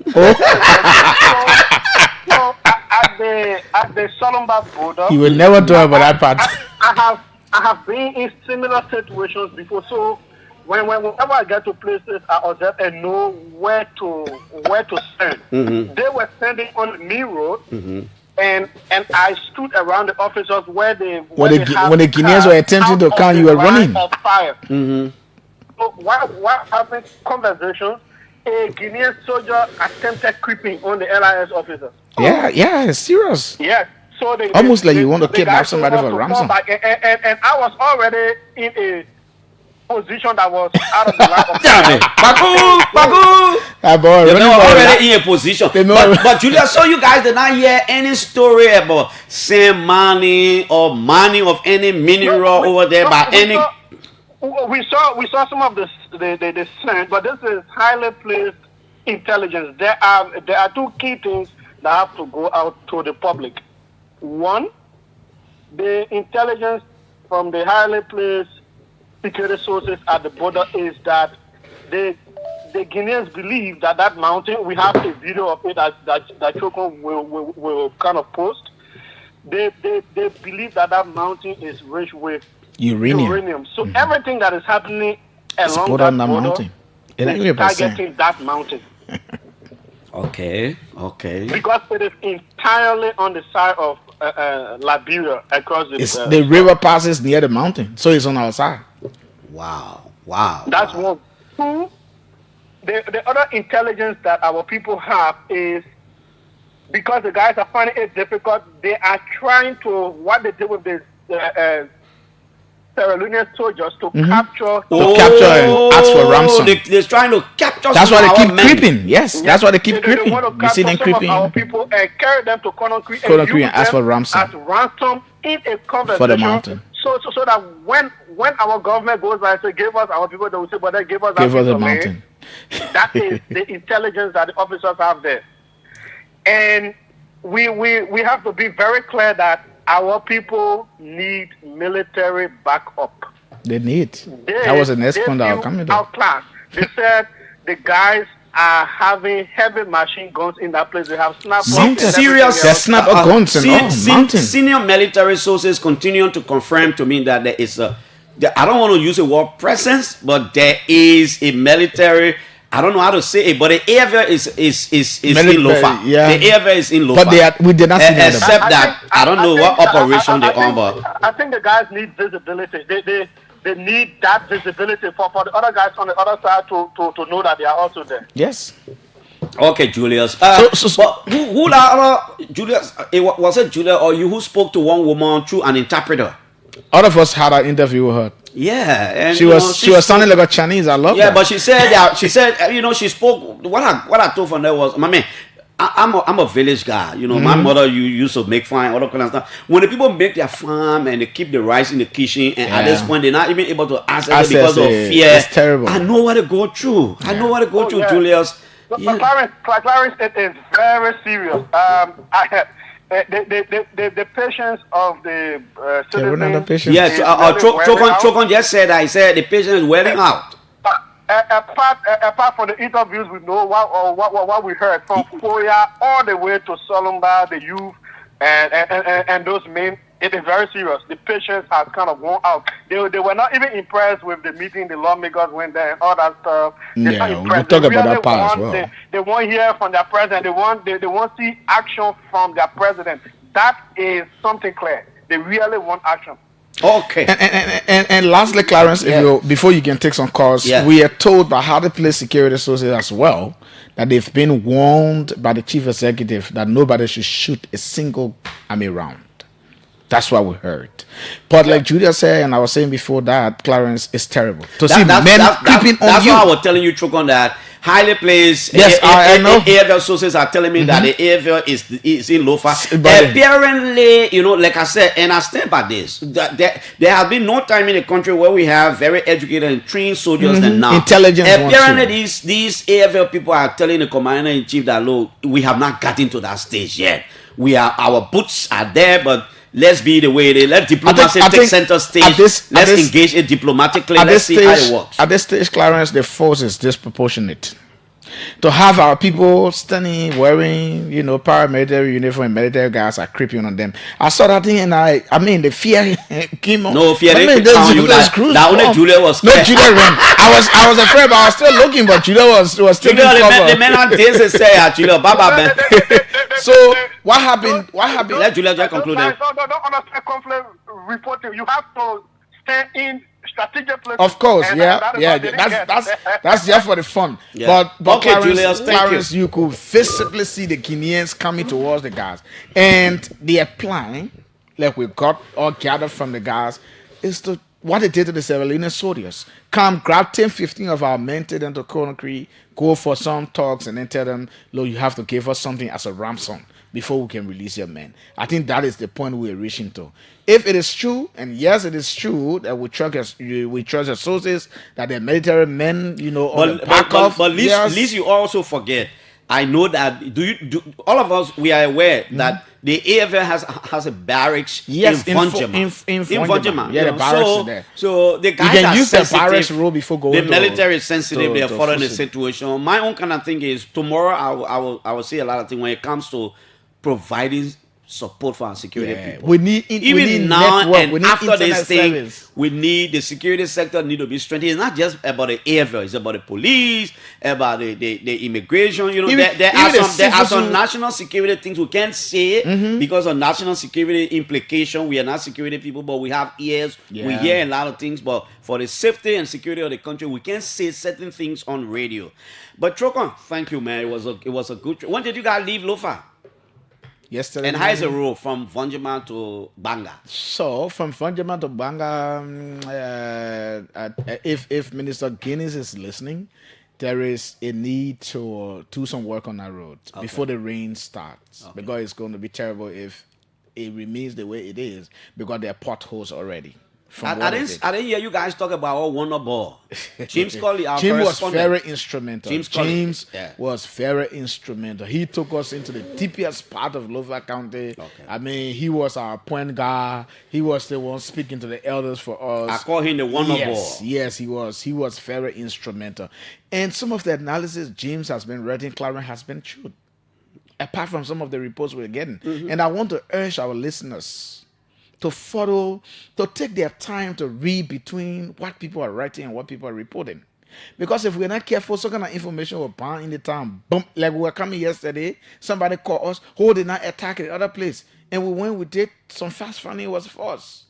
So at the Solomba border, you will never talk about that part. I have been in similar situations before. So whenever I get to places, I observe and know where to send. They were sending on the main road, and I stood around the officers when the Guineans were attempting to come, you were running. Of fire. So while having conversations, a Guinean soldier attempted creeping on the LIS officers. Yeah, it's serious. Yeah. So almost like you want to kidnap somebody for ransom. And I was already in a position that was out of the line of fire. Baku! They were already in a position. But Julia, so you guys did not hear any story about same money or money of any mineral over there by any. We saw some of the sand, but this is highly placed intelligence. There are two key things that have to go out to the public. One, the intelligence from the highly placed security sources at the border is that the Guineans believe that mountain, we have a video of it that Choko will kind of post. They believe that mountain is rich with uranium. So everything that is happening along that border is targeting that mountain. Okay. Because it is entirely on the side of Liberia across the... the river passes near the mountain, so it's on our side. Wow. That's one. Two, the other intelligence that our people have is because the guys are finding it difficult, they are trying to... What they do with this Sierra Leonean soldiers to Mhm. capture. To capture and ask for ransom. They're trying to capture. That's some why of they our keep men. creeping. Yes, that's why they keep They creeping. want to You see capture them some of our creeping people and carry them to Conakry Conakry use and ask them for ransom. as ransom in a conversation. For the mountain. So that when our government goes by and say, give us our people, they will say, but they give us Give our us the people, man." mountain. That is the intelligence that the officers have there. And we have to be very clear that our people need military backup. They need. That was the next point that was coming to. Outclass. They said the guys are having heavy machine guns in that place. They have snap Serious. They snap guns and all, mountain. Senior military sources continue to confirm to me that there is I don't want to use the word presence, but there is a military. I don't know how to say it, but the airfare is in Lofa. Yeah. The airfare is in Lofa. But we did not see that. Except that I don't know what operation they're on, but I think the guys need visibility. They need that visibility for the other guys on the other side to know that they are also there. Yes. Okay, Julius. But who the other Julius? Was it Julius or you who spoke to one woman through an interpreter? All of us had an interview with her. Yeah, and She was sounding like a Chinese. I love that. Yeah, but she said she spoke. What I told from there was, my man, I'm a village guy. My mother used to make farm, all that kind of stuff. When the people make their farm and they keep the rice in the kitchen, and at this point they're not even able to access it because of fear. It's terrible. I know what to go through. I know what to go through, yeah. Julius. But Clarence, it is very serious. The patience of the citizens. Yes, Chokon just said that. He said the patient is wearing out. Apart from the interviews, we know what we heard from Foya all the way to Solomba, the youth, and those men. It is very serious. The patience has kind of worn out. They were not even impressed with the meeting. The lawmakers went there and all that stuff. Yeah, we'll talk about that part as well. They won't hear from their president. They won't see action from their president. That is something clear. They really want action. Okay. And lastly, Clarence, before you can take some calls, we are told by how the place security sources as well that they've been warned by the chief executive that nobody should shoot a single army round. That's what we heard. But like Julia said, and I was saying before that, Clarence, is terrible. To see men creeping on you. That's why I was telling you, Chokon, that highly placed I know. AFL sources are telling me that the AFL is in Lofa. Apparently, like I said, and I stand by this, that there has been no time in the country where we have very educated and trained soldiers than now. Intelligence. Apparently, these AFL people are telling the commander in chief that, look, we have not gotten to that stage yet. Our boots are there, but let's be the way they let diplomacy take center stage. Let's engage it diplomatically. Let's see how it works. At this stage, Clarence, the force is disproportionate. To have our people standing wearing, paramilitary uniform and military guys are creeping on them. I saw that thing and I mean the fear came on. No fear. That only Julia was scared. No, Julia ran. I was afraid, but I was still looking. But Julia was taking cover. The men on this say, Julia, Baba man. So what happened? What happened? Let Julia just conclude. Don't understand conflict reporting. You have to stay in strategic places. Of course, that's just for the fun. Yeah. But okay, Clarence, you could physically see the Guineans coming towards the guys, and the applying, like we got all gathered from the guys, is to what they did to the Sierra Leonean soldiers. Come, grab 10, 15 of our men, take them to Conakry, go for some talks, and then tell them, look, you have to give us something as a ransom before we can release your men. I think that is the point we're reaching to. If it is true, and yes, it is true that we trust the sources, that they're military men, on the back of. But least you also forget. I know that all of us, we are aware that the AFL has a barracks in Boonja. In Boonja. Yeah, the barracks is there. So the guys you can are use sensitive. the barracks rule before going. The military is sensitive. They are following the Fusi. situation. My own kind of thing is tomorrow I will say a lot of things when it comes to providing support for our security people. We need now network. and we need after this thing, service. we need the security sector need to be strengthened. It's not just about the AFL, it's about the police, about the immigration. There are some national security things we can't say because of national security implication. We are not security people, but we have ears. We hear a lot of things, but for the safety and security of the country, we can't say certain things on radio. But Chokon, thank you, man. It was a good. When did you guys leave Lofa? yesterday. And how is the road from Vonjima to Banga? So from Vonjima to Banga, if Minister Guinness is listening, there is a need to do some work on that road before the rain starts, because it's going to be terrible if it remains the way it is, because there are potholes already. I didn't hear you guys talk about all Wonder Ball. James Colley, our Jim was correspondent. very instrumental. James was very instrumental. He took us into the deepest part of Lofa County. I mean, he was our point guard. He was the one speaking to the elders for us. I call him the Wonder Ball. Yes, he was. He was very instrumental. And some of the analysis James has been writing, Clarence has been true. Apart from some of the reports we're getting. And I want to urge our listeners to follow, to take their time to read between what people are writing and what people are reporting. Because if we're not careful, some kind of information will bound in the town. Boom, like we were coming yesterday, somebody called us, who did not attack the other place. And we did some fast funding, was false.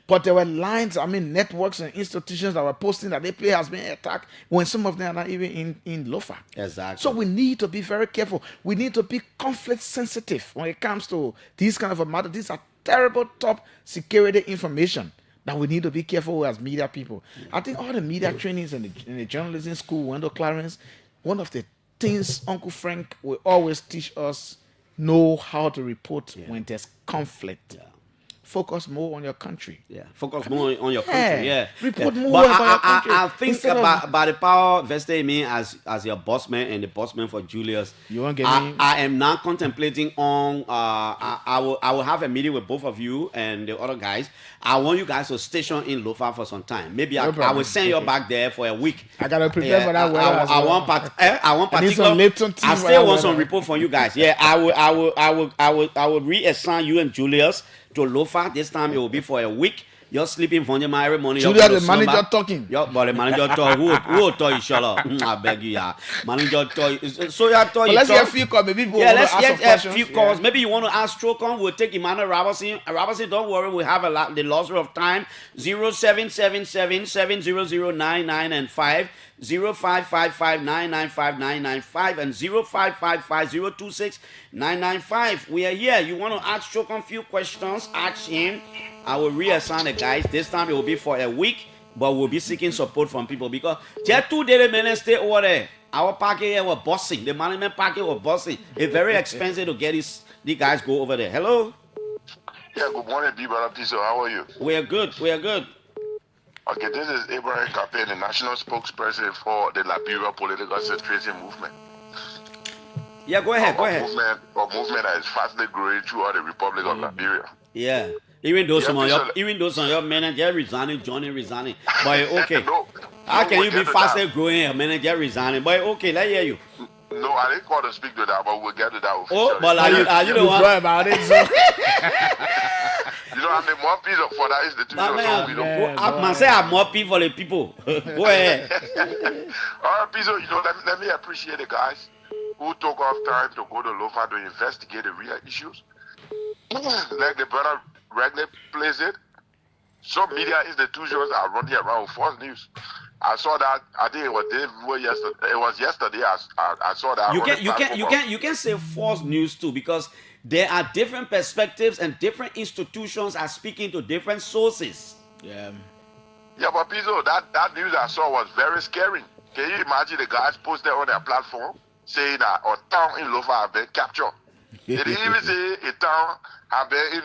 But there were lines, networks and institutions that were posting that their place has been attacked when some of them are not even in Lofa. Exactly. So we need to be very careful. We need to be conflict sensitive when it comes to these kind of a matter. These are terrible top security information that we need to be careful with as media people. I think all the media trainings in the journalism school went to Clarence. One of the things Uncle Frank will always teach us, know how to report when there's conflict. Focus more on your country. Focus more on your country. Report more but about your country. I think about the power vested in me as your boss man and the boss man for Julius. You won't get me. I am now contemplating on. I will have a meeting with both of you and the other guys. I want you guys to station in Lofa for some time. Maybe I will send you back there for a week. I gotta prepare for that. I want particular. I still want some report from you guys. I will reassign you and Julius to Lofa. This time it will be for a week. You're sleeping from your every morning. Julia, the manager talking. But the manager talk. Who will talk inshallah? I beg you, Manager talk. So you talk. Let's get a few calls. Maybe let's get a few calls. Maybe you want to ask Strocon. We'll take Emmanuel Robertson. Robertson, don't worry. We have the luxury of time. 0777-700-99 and 5. 0555-995-995 and 0555-026-995. We are here. You want to ask Strocon a few questions? Ask him. I will reassign the guys. This time it will be for a week, but we'll be seeking support from people because just 2 days the stay over there. Our package here was bossing. The management package was bossing. It's very expensive to get the guys go over there. Hello? Yeah, good morning, brother Piso. How are you? We are good. Okay, this is Abraham Campaign, the national spokesperson for the Liberia Political Situation Movement. Yeah, go ahead. A movement that is fastly growing throughout the Republic of Liberia. Yeah. Even though some of your manager resigning, Johnny resigning. But okay. How can you be faster growing a manager resigning? But okay, let's hear you. No, I didn't call to speak to that, but we'll get to that. Oh, but are you the one? About it, so. You know, I'm the more piece for that institution. I say I'm more people for the people. Go ahead. All right, Piso, let me appreciate the guys who took off time to go to Lofa to investigate the real issues. Like the brother regularly plays it. Some media institutions are running around with false news. I saw that. I think it was yesterday. It was yesterday. I saw that. You can say false news too, because there are different perspectives and different institutions are speaking to different sources. Yeah, but Piso, that news I saw was very scary. Can you imagine the guys posted on their platform saying that a town in Lofa have been captured? They didn't even say a town have been,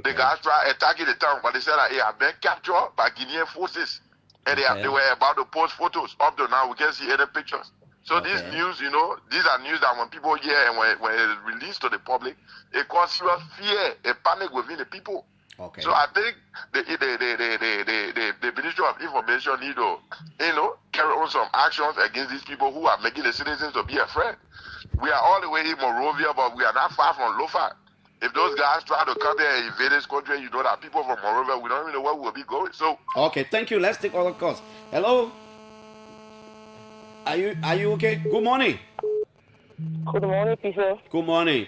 the guys try attacking the town, but they said that it have been captured by Guinean forces. And they were about to post photos. Up to now, we can't see any pictures. So these news, these are news that when people hear and when it's released to the public, it causes serious fear and panic within the people. Okay. So I think the Ministry of Information need to, carry on some actions against these people who are making the citizens to be afraid. We are all the way in Monrovia, but we are not far from Lofa. If those guys try to come here and invade this country, you know that people from Monrovia, we don't even know where we'll be going. So okay, thank you. Let's take other calls. Hello? Are you okay? Good morning. Good morning, Piso. Good morning.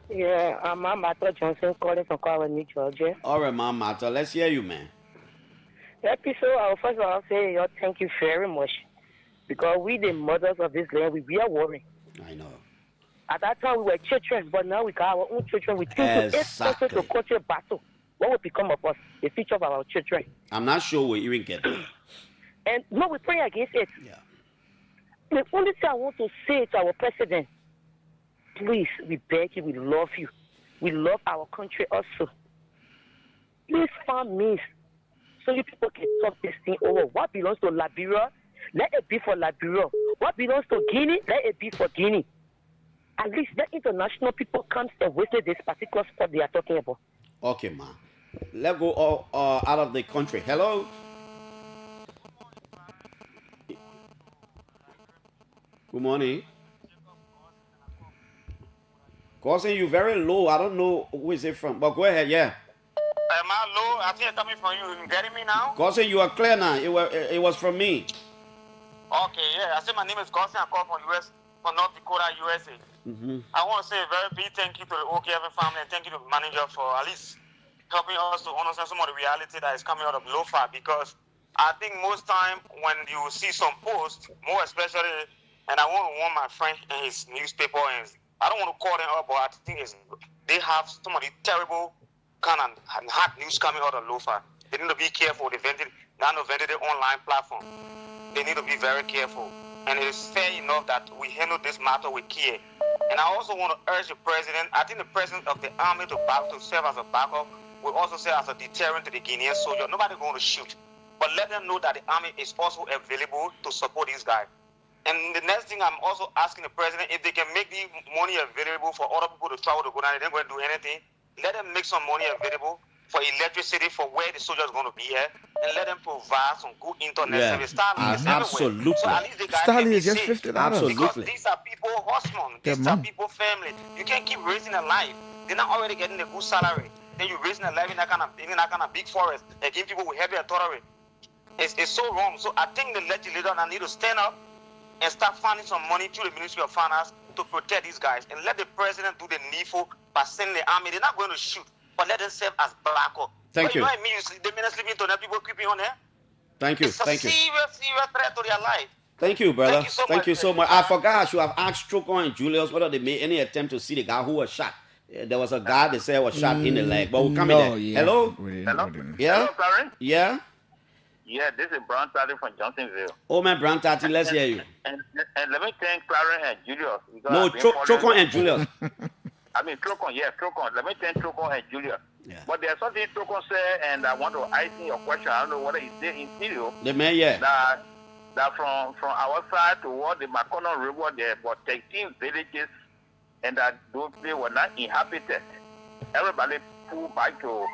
Yeah, I'm Martha Johnson calling from Carver, New Georgia. All right, Ma'am Martha. Let's hear you, man. Yeah, Piso, first of all, say thank you very much. Because we, the mothers of this land, we are worried. I know. At that time, we were children, but now we got our own children. We think Exactly. to culture battle. What will become of us? The future of our children. I'm not sure we even get there. And no, we pray against it. Yeah. The only thing I want to say to our president, please, we beg you, we love you. We love our country also. Please find means so you people can talk this thing over. What belongs to Liberia, let it be for Liberia. What belongs to Guinea, let it be for Guinea. At least the international people come and visit this particular spot they are talking about. Okay, ma. Let's go all, out of the country. Hello? Good morning. Cousin, you very low. I don't know who is it from, but go ahead, yeah. Am I low? I think it's coming from you. You getting me now? Cousin, you are clear now. It was from me. Okay, yeah. I say my name is Cousin. I call from US, from North Dakota, USA. I want to say a very big thank you to the OKF family and thank you to the manager for at least helping us to understand some of the reality that is coming out of Lofa, because I think most time when you see some posts, more especially, and I want to warn my friend and his newspaper, and I don't want to call them up, but I think they have some of the terrible kind of hot news coming out of Lofa. They need to be careful. They not invented the online platform. They need to be very careful. And it is fair enough that we handle this matter with care. And I also want to urge the president, I think the president of the army to serve as a backup will also serve as a deterrent to the Guinean soldier. Nobody going to shoot. But let them know that the army is also available to support these guys. And the next thing I'm also asking the president, if they can make the money available for other people to travel to go down, they don't going to do anything. Let them make some money available for electricity for where the soldiers are going to be at, and let them provide some good internet service. Starlink is absolutely. So at least the guys Starlink can be is just safe. $50. Because these are people husband, these are people family. You can't keep raising a life. They're not already getting a good salary. Then you're raising a life in that kind of big forest and give people with heavy authority. It's so wrong. So I think the legislators need to stand up and start finding some money through the Ministry of Finance to protect these guys, and let the president do the needful by sending the army. They're not going to shoot, but let them serve as backup. Thank you. You know what I mean? The men are sleeping to people creeping on there. Thank you. It's a serious threat to their life. Thank you, brother. Thank you so much. I forgot I should have asked Trocon and Julius whether they made any attempt to see the guy who was shot. There was a guy they said was shot in the leg, but we'll come in there. Yeah. Hello? Hello? Yeah? Hello, Clarence? Yeah? Yeah, this is Brown Tati from Johnsonville. Oh, man, Brown Tati, let's hear you. And let me thank Clarence and Julius. No, Trocon and Julius. I mean, Trocon, yeah, Trocon. Let me thank Trocon and Julius. Yeah. But there's something Trocon said, and I want to ask your question. I don't know whether it's there in studio. The man, yeah. That from our side toward the Macono River, there were 13 villages, and that those places were not inhabited. Everybody pulled back to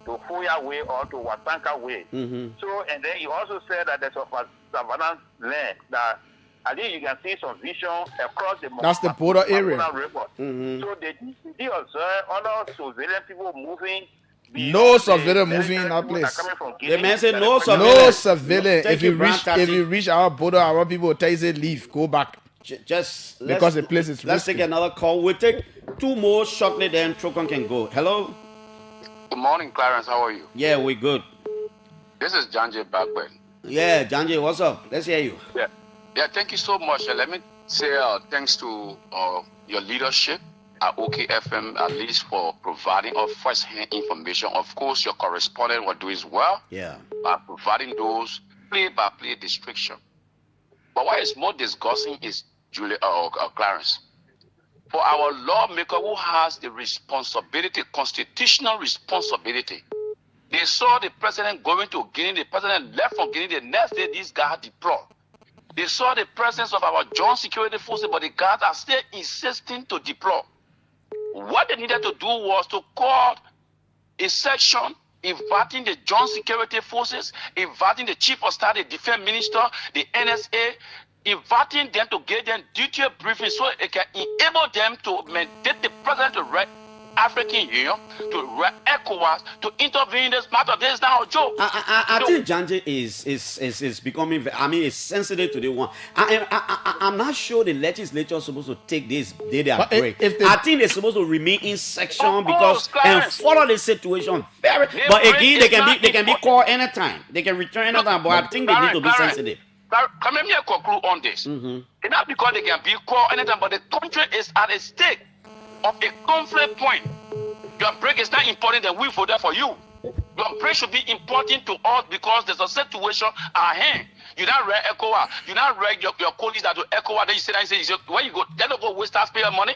Fuya Way or to Watanka Way. So, and then he also said that there's a savannah land that I think you can see some vision across the That's the border area. River. So they observe other civilian people moving. No civilian moving in that place. The man said no civilian. No civilian. If you reach our border, our people will tell you say leave, go back. Just because the place is Let's take another call. We'll take two more shortly, then Trocon can go. Hello? Good morning, Clarence. How are you? Yeah, we're good. This is Janje Bagben. Yeah, Janje, what's up? Let's hear you. Yeah, thank you so much. Let me say thanks to your leadership at OKFM, at least for providing us first-hand information. Of course, your correspondent will do as well. Yeah. By providing those play-by-play description. But what is more disgusting is Clarence. For our lawmaker who has the responsibility, constitutional responsibility, they saw the president going to Guinea, the president left from Guinea, the next day this guy deployed. They saw the presence of our joint security forces, but the guards are still insisting to deploy. What they needed to do was to call a section inviting the joint security forces, inviting the chief of staff, the defense minister, the NSA, inviting them to give them detailed briefing so it can enable them to mandate the president to African Union, to Ecowas, to intervene in this matter. This is not a joke. I think Janje is becoming, it's sensitive to the one. I'm not sure the legislature is supposed to take this day their break. I think they're supposed to remain in section because and follow the situation very. But again, they can be called anytime. They can return anytime. But I think they need to be sensitive. come here, conclude on this. It's not because they can be called anything, but the country is at a state of a conflict point. Your break is not important that we voted for you. Your break should be important to us because there's a situation at hand. You not read ECOWA. You not read your colleagues that do ECOWA. Then you sit down and say, where you go? They don't go waste taxpayer money.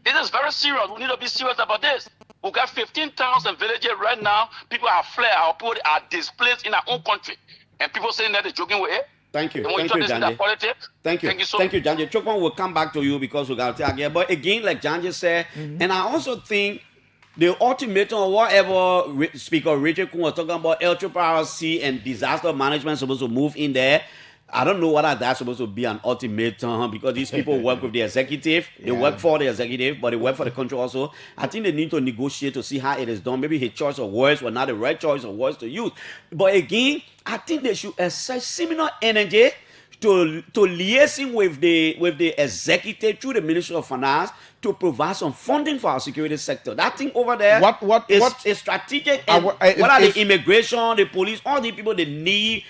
This is very serious. We need to be serious about this. We got 15,000 villages right now. People are fled. Our people are displaced in our own country. And people saying that they're joking with it. Thank you. Thank you, Janji. Thank you. Thank you, Janji. Chokwan will come back to you because we got to take again. But again, like Janji said, and I also think the ultimatum or whatever Speaker Richard Kun was talking about, LRC and disaster management supposed to move in there. I don't know whether that's supposed to be an ultimatum because these people work with the executive. They work for the executive, but they work for the country also. I think they need to negotiate to see how it is done. Maybe his choice of words were not the right choice of words to use. But again, I think they should exercise similar energy to liaising with the executive through the Ministry of Finance to provide some funding for our security sector. That thing over there is strategic. And what are the immigration, the police, all the people they need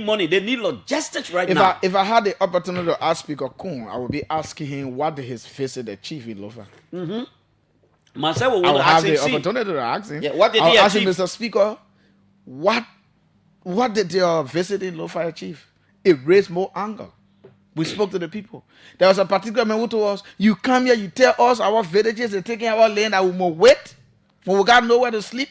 money, they need logistics now. If I had the opportunity to ask Speaker Kun, I would be asking him what did his visit achieve in Lofa. Myself will I would have the him. opportunity to ask him. Yeah, what did I'll he ask him, achieve? Mr. Speaker, what did your visit in Lofa achieve? It raised more anger. We spoke to the people. There was a particular man who told us, you come here, you tell us our villages are taking our land, I will more wait when we got nowhere to sleep.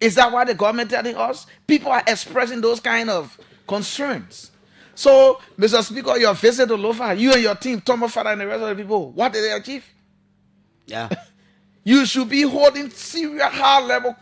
Is that why the government telling us? People are expressing those kind of concerns. So, Mr. Speaker, your visit to Lofa, you and your team, Thomas Father and the rest of the people, what did they achieve? Yeah. You should be holding serious high-level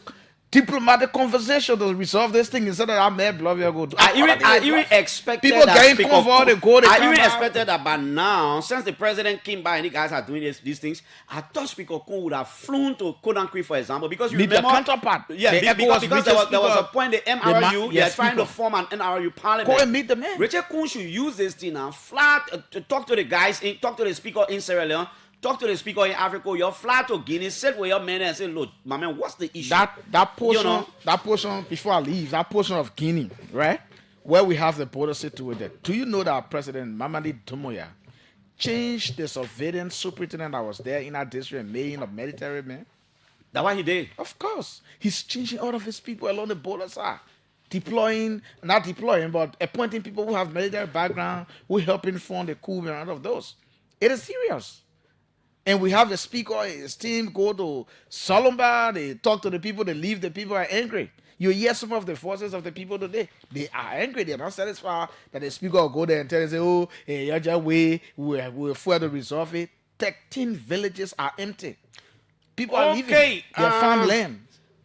diplomatic conversation to resolve this thing instead of that mad bluff you're going to do. I even expected people that getting convoy, they go, they I come even out. expected that by now, since the president came by and you guys are doing these things, I thought Speaker Kun would have flown to Conakry, for example, because you Meet remember the counterpart. Yeah, The because ECOWAS there was a speaker. point the MRU, Yes, they're trying to speaker. form an NRU parliament. Go and meet the man. Richard Kun should use this thing now, flat, to talk to the guys, talk to the speaker in Sierra Leone, talk to the speaker in Africa, you're flat to Guinea, sit with your man and say, look, my man, what's the issue? That portion, You know? that portion, before I leave, that portion of Guinea, right? Where we have the border situated. Do you know that President Mamadi Doumbouya changed the surveillance superintendent that was there in our district and made him a military man? That's what he did. Of course. He's changing all of his people along the border side. Not deploying, but appointing people who have military background, who helping fund the coup and all of those. It is serious. And we have a speaker and his team go to Solomba, they talk to the people, they leave, the people are angry. You hear some of the forces of the people today. They are angry, they're not satisfied that the speaker will go there and tell them, say, oh, hey, you're just way, we're afraid to resolve it. 13 villages are empty. People are leaving their farmland.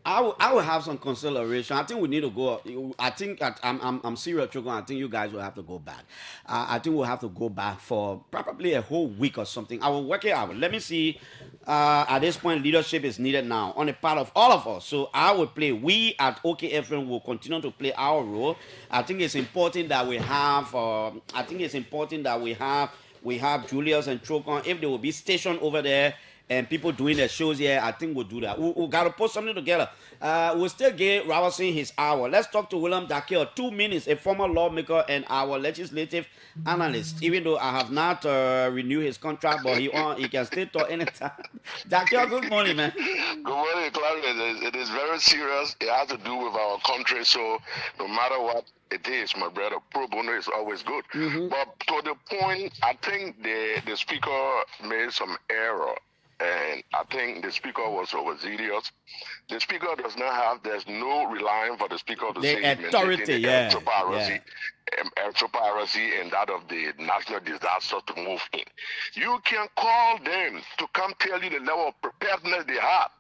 I will have some consideration. I think we need to go. I think I'm serious, Chogon. I think you guys will have to go back. I think we'll have to go back for probably a whole week or something. I will work it out. Let me see. At this point, leadership is needed now on the part of all of us. So I will play. We at OKFM will continue to play our role. I think it's important that we have. We have Julius and Chogon. If they will be stationed over there, and people doing their shows here, I think we'll do that. We got to put something together. We'll still give Robertson his hour. Let's talk to William Dakil. 2 minutes, a former lawmaker and our legislative analyst. Even though I have not renewed his contract, but he can still talk anytime. Dakil, good morning, man. Good morning, Clarence. It is very serious. It has to do with our country. So no matter what it is, my brother, pro bono is always good. But to the point, I think the speaker made some error. And I think the speaker was overzealous. The speaker does not have, there's no relying for the speaker to say authority, piracy and that of the national disaster to move in. You can call them to come tell you the level of preparedness they have,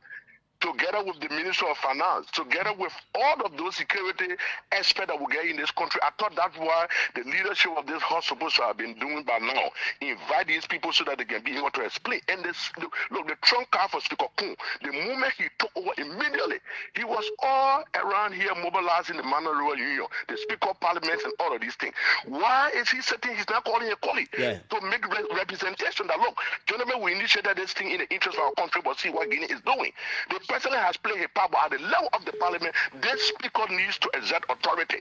together with the Minister of Finance, together with all of those security experts that we get in this country. I thought that's why the leadership of this house supposed to have been doing by now. Invite these people so that they can be able to explain. And look, the trunk card for Speaker Kun, the moment he took over immediately, he was all around here mobilizing the Manual Rural Union, the Speaker of Parliament and all of these things. Why is he sitting, he's not calling a colleague to make representation that, look, gentlemen, we initiated this thing in the interest of our country, but see what Guinea is doing. The president has played a part, but at the level of the parliament, this speaker needs to exert authority.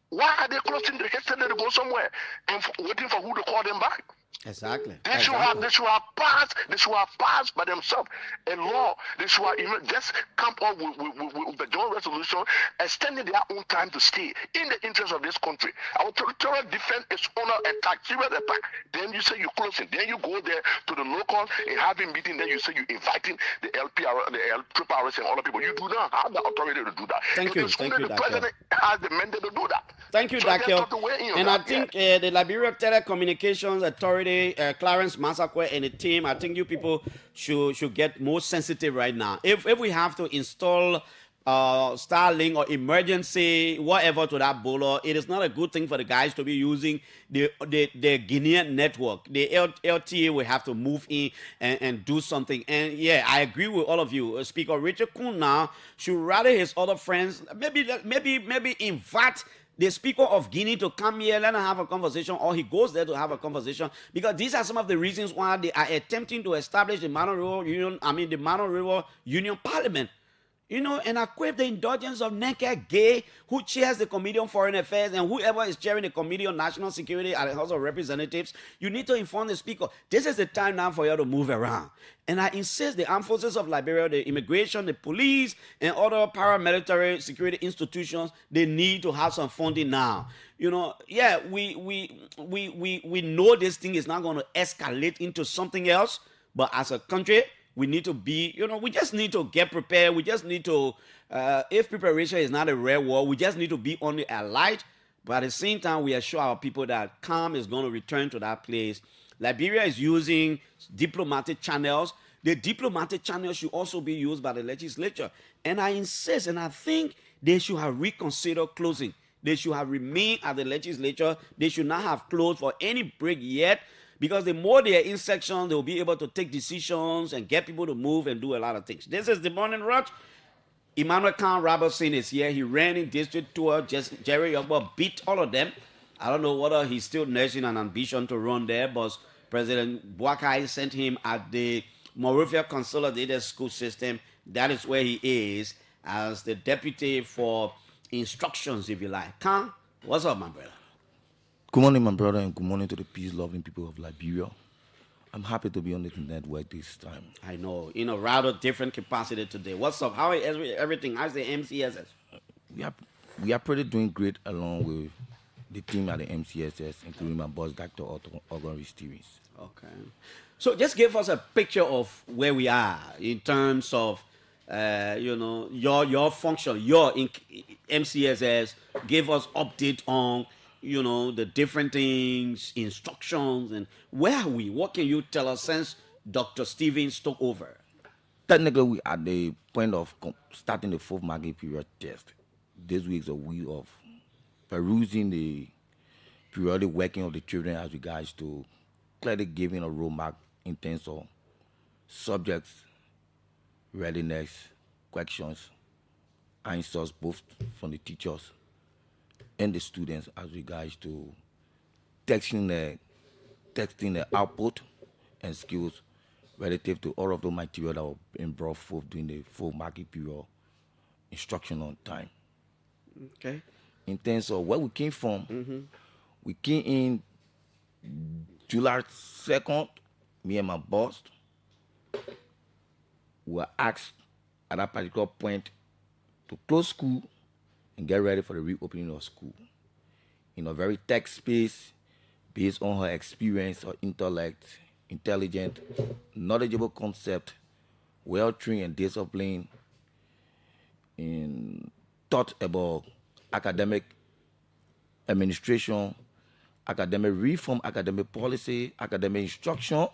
Why are they closing the headset to go somewhere and waiting for who to call them back? Exactly. They should have passed by themselves a law. They should have just come up with the joint resolution, extending their own time to stay in the interest of this country. Our territorial defense is under attack, serious attack. Then you say you're closing. Then you go there to the locals and having meeting. Then you say you're inviting the LPR, the LRRS, and all the people. You do not have the authority to do that. Thank you. The president has the mandate to do that. Thank you, So Dakio. and I think the Liberia Telecommunications Authority, Clarence Masakwe and the team, I think you people should get more sensitive right now. If we have to install Starlink or emergency whatever to that bowler, it is not a good thing for the guys to be using the Guinean network. The LTA will have to move in and do something. And yeah, I agree with all of you. Speaker Richard Kuhn now should rally his other friends. Maybe invite the Speaker of Guinea to come here, let him have a conversation, or he goes there to have a conversation, because these are some of the reasons why they are attempting to establish the Mano River Union Parliament. You know, and equip the indulgence of Neke Gay, who chairs the Committee on Foreign Affairs, and whoever is chairing the Committee on National Security at the House of Representatives. You need to inform the Speaker. This is the time now for you to move around. And I insist the armed forces of Liberia, the immigration, the police, and other paramilitary security institutions, they need to have some funding now. You know, yeah, we know this thing is not going to escalate into something else, but as a country, we need to be, we just need to get prepared. We just need to, if preparation is not a rare war, we just need to be on the alert. But at the same time, we assure our people that calm is going to return to that place. Liberia is using diplomatic channels. The diplomatic channels should also be used by the legislature. And I insist, and I think they should have reconsidered closing. They should have remained at the legislature. They should not have closed for any break yet. Because the more they are in section, they'll be able to take decisions and get people to move and do a lot of things. This is the Morning Rush. Emmanuel Khan Robertson is here. He ran in district tour. JRock beat all of them. I don't know whether he's still nursing an ambition to run there, but President Boakai sent him at the Monrovia Consolidated School System. That is where he is as the deputy for instructions, if you like. Khan, what's up, my brother? Good morning, my brother, and good morning to the peace-loving people of Liberia. I'm happy to be on this network this time. I know, in a rather different capacity today. What's up? How is everything? How's the MCSS? We are pretty doing great along with the team at the MCSS, including my boss, Dr. Ogon Stevens. Okay. So just give us a picture of where we are in terms of, your function, your MCSS. Give us update on the different things, instructions, and where are we? What can you tell us since Dr. Stevens took over? Technically, we are at the point of starting the 4th market period test. This week is a week of perusing the periodic working of the children as regards to clearly giving a roadmap in terms of subjects, readiness, questions, answers, both from the teachers and the students as regards to testing the output and skills relative to all of the material that were being brought forth during the 4th market period instruction on time. Okay. In terms of where we came from, we came in July 2nd, me and my boss were asked at that particular point to close school and get ready for the reopening of school. In a very tech space, based on her experience, her intellect, intelligent, knowledgeable concept, well-trained and disciplined, and thought about academic administration, academic reform, academic policy, academic instruction.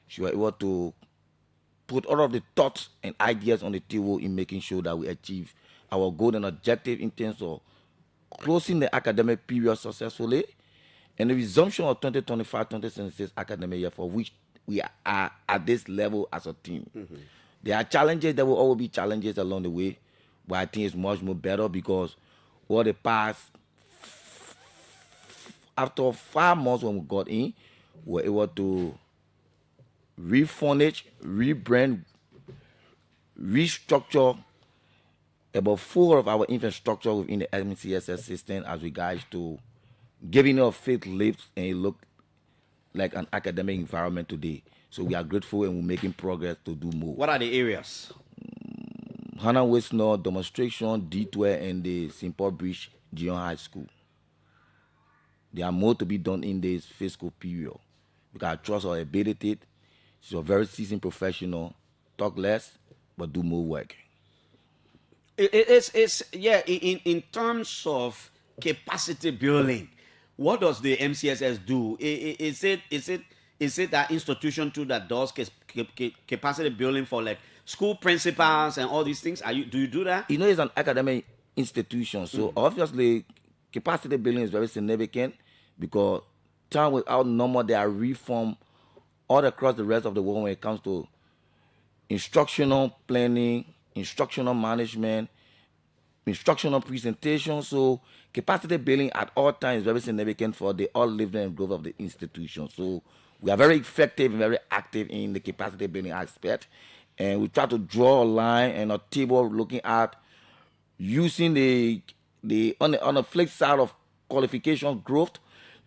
She was able to put all of the thoughts and ideas on the table in making sure that we achieve our goal and objective in terms of closing the academic period successfully and the resumption of 2025-2026 academic year, for which we are at this level as a team. There are challenges. There will always be challenges along the way, but I think it's much more better because over the past, after 5 months when we got in, we were able to refurnish, rebrand, restructure, about 4 of our infrastructure within the MCSS system as regards to giving us faith lifts, and it look like an academic environment today. So we are grateful and we're making progress to do more. What are the areas? Hannah West North, demonstration, D12, and the St. Paul Bridge Junior High School. There are more to be done in this fiscal period because I trust her ability. She's a very seasoned professional. Talk less, but do more work. It's in terms of capacity building, what does the MCSS do? Is it that institution too that does capacity building for like school principals and all these things? Do you do that? You know, it's an academic institution, so obviously capacity building is very significant because time without number there are reform all across the rest of the world when it comes to instructional planning, instructional management, instructional presentation. So capacity building at all times is very significant for the all living and growth of the institution. So we are very effective and very active in the capacity building aspect, and we try to draw a line and a table looking at using the on the flip side of qualification growth,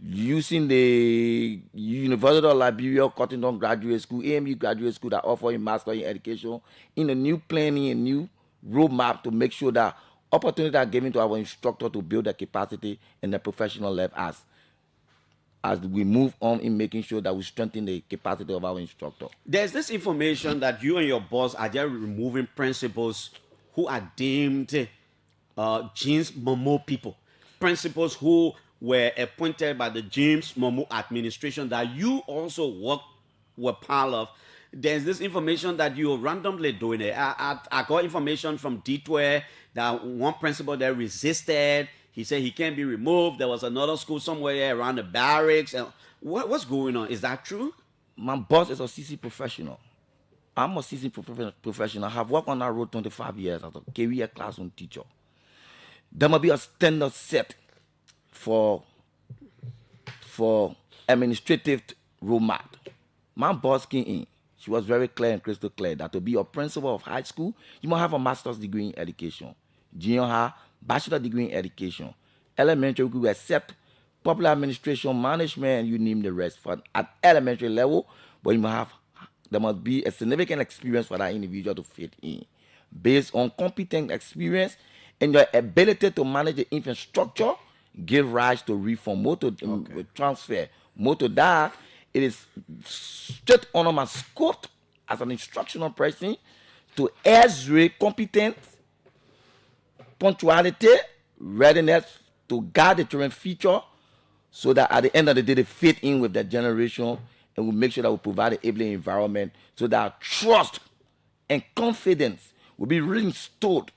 using the University of Liberia, Cottington Graduate School, AMU Graduate School that offer a master in education in a new planning and new roadmap to make sure that opportunities are given to our instructor to build their capacity and their professional level as we move on in making sure that we strengthen the capacity of our instructor. There's this information that you and your boss are just removing principals who are deemed James Momo people, principals who were appointed by the James Momo administration that you also were part of. There's this information that you're randomly doing it. I got information from D12 that one principal there resisted. He said he can't be removed. There was another school somewhere around the barracks. And what's going on? Is that true? My boss is a CC professional. I'm a CC professional. I have worked on that road 25 years as a career classroom teacher. There must be a standard set for administrative roadmap. My boss came in. She was very clear and crystal clear that to be a principal of high school, you must have a master's degree in education. Junior high, bachelor degree in education. Elementary, we accept public administration, management, you name the rest for at elementary level, but there must be a significant experience for that individual to fit in. Based on competent experience and your ability to manage the infrastructure, give rise to reform, transfer. Motor that it is straight under my scope as an instructional person to exert competence, punctuality, readiness to guide the children's future so that at the end of the day they fit in with their generation, and we make sure that we provide an enabling environment so that trust and confidence will be restored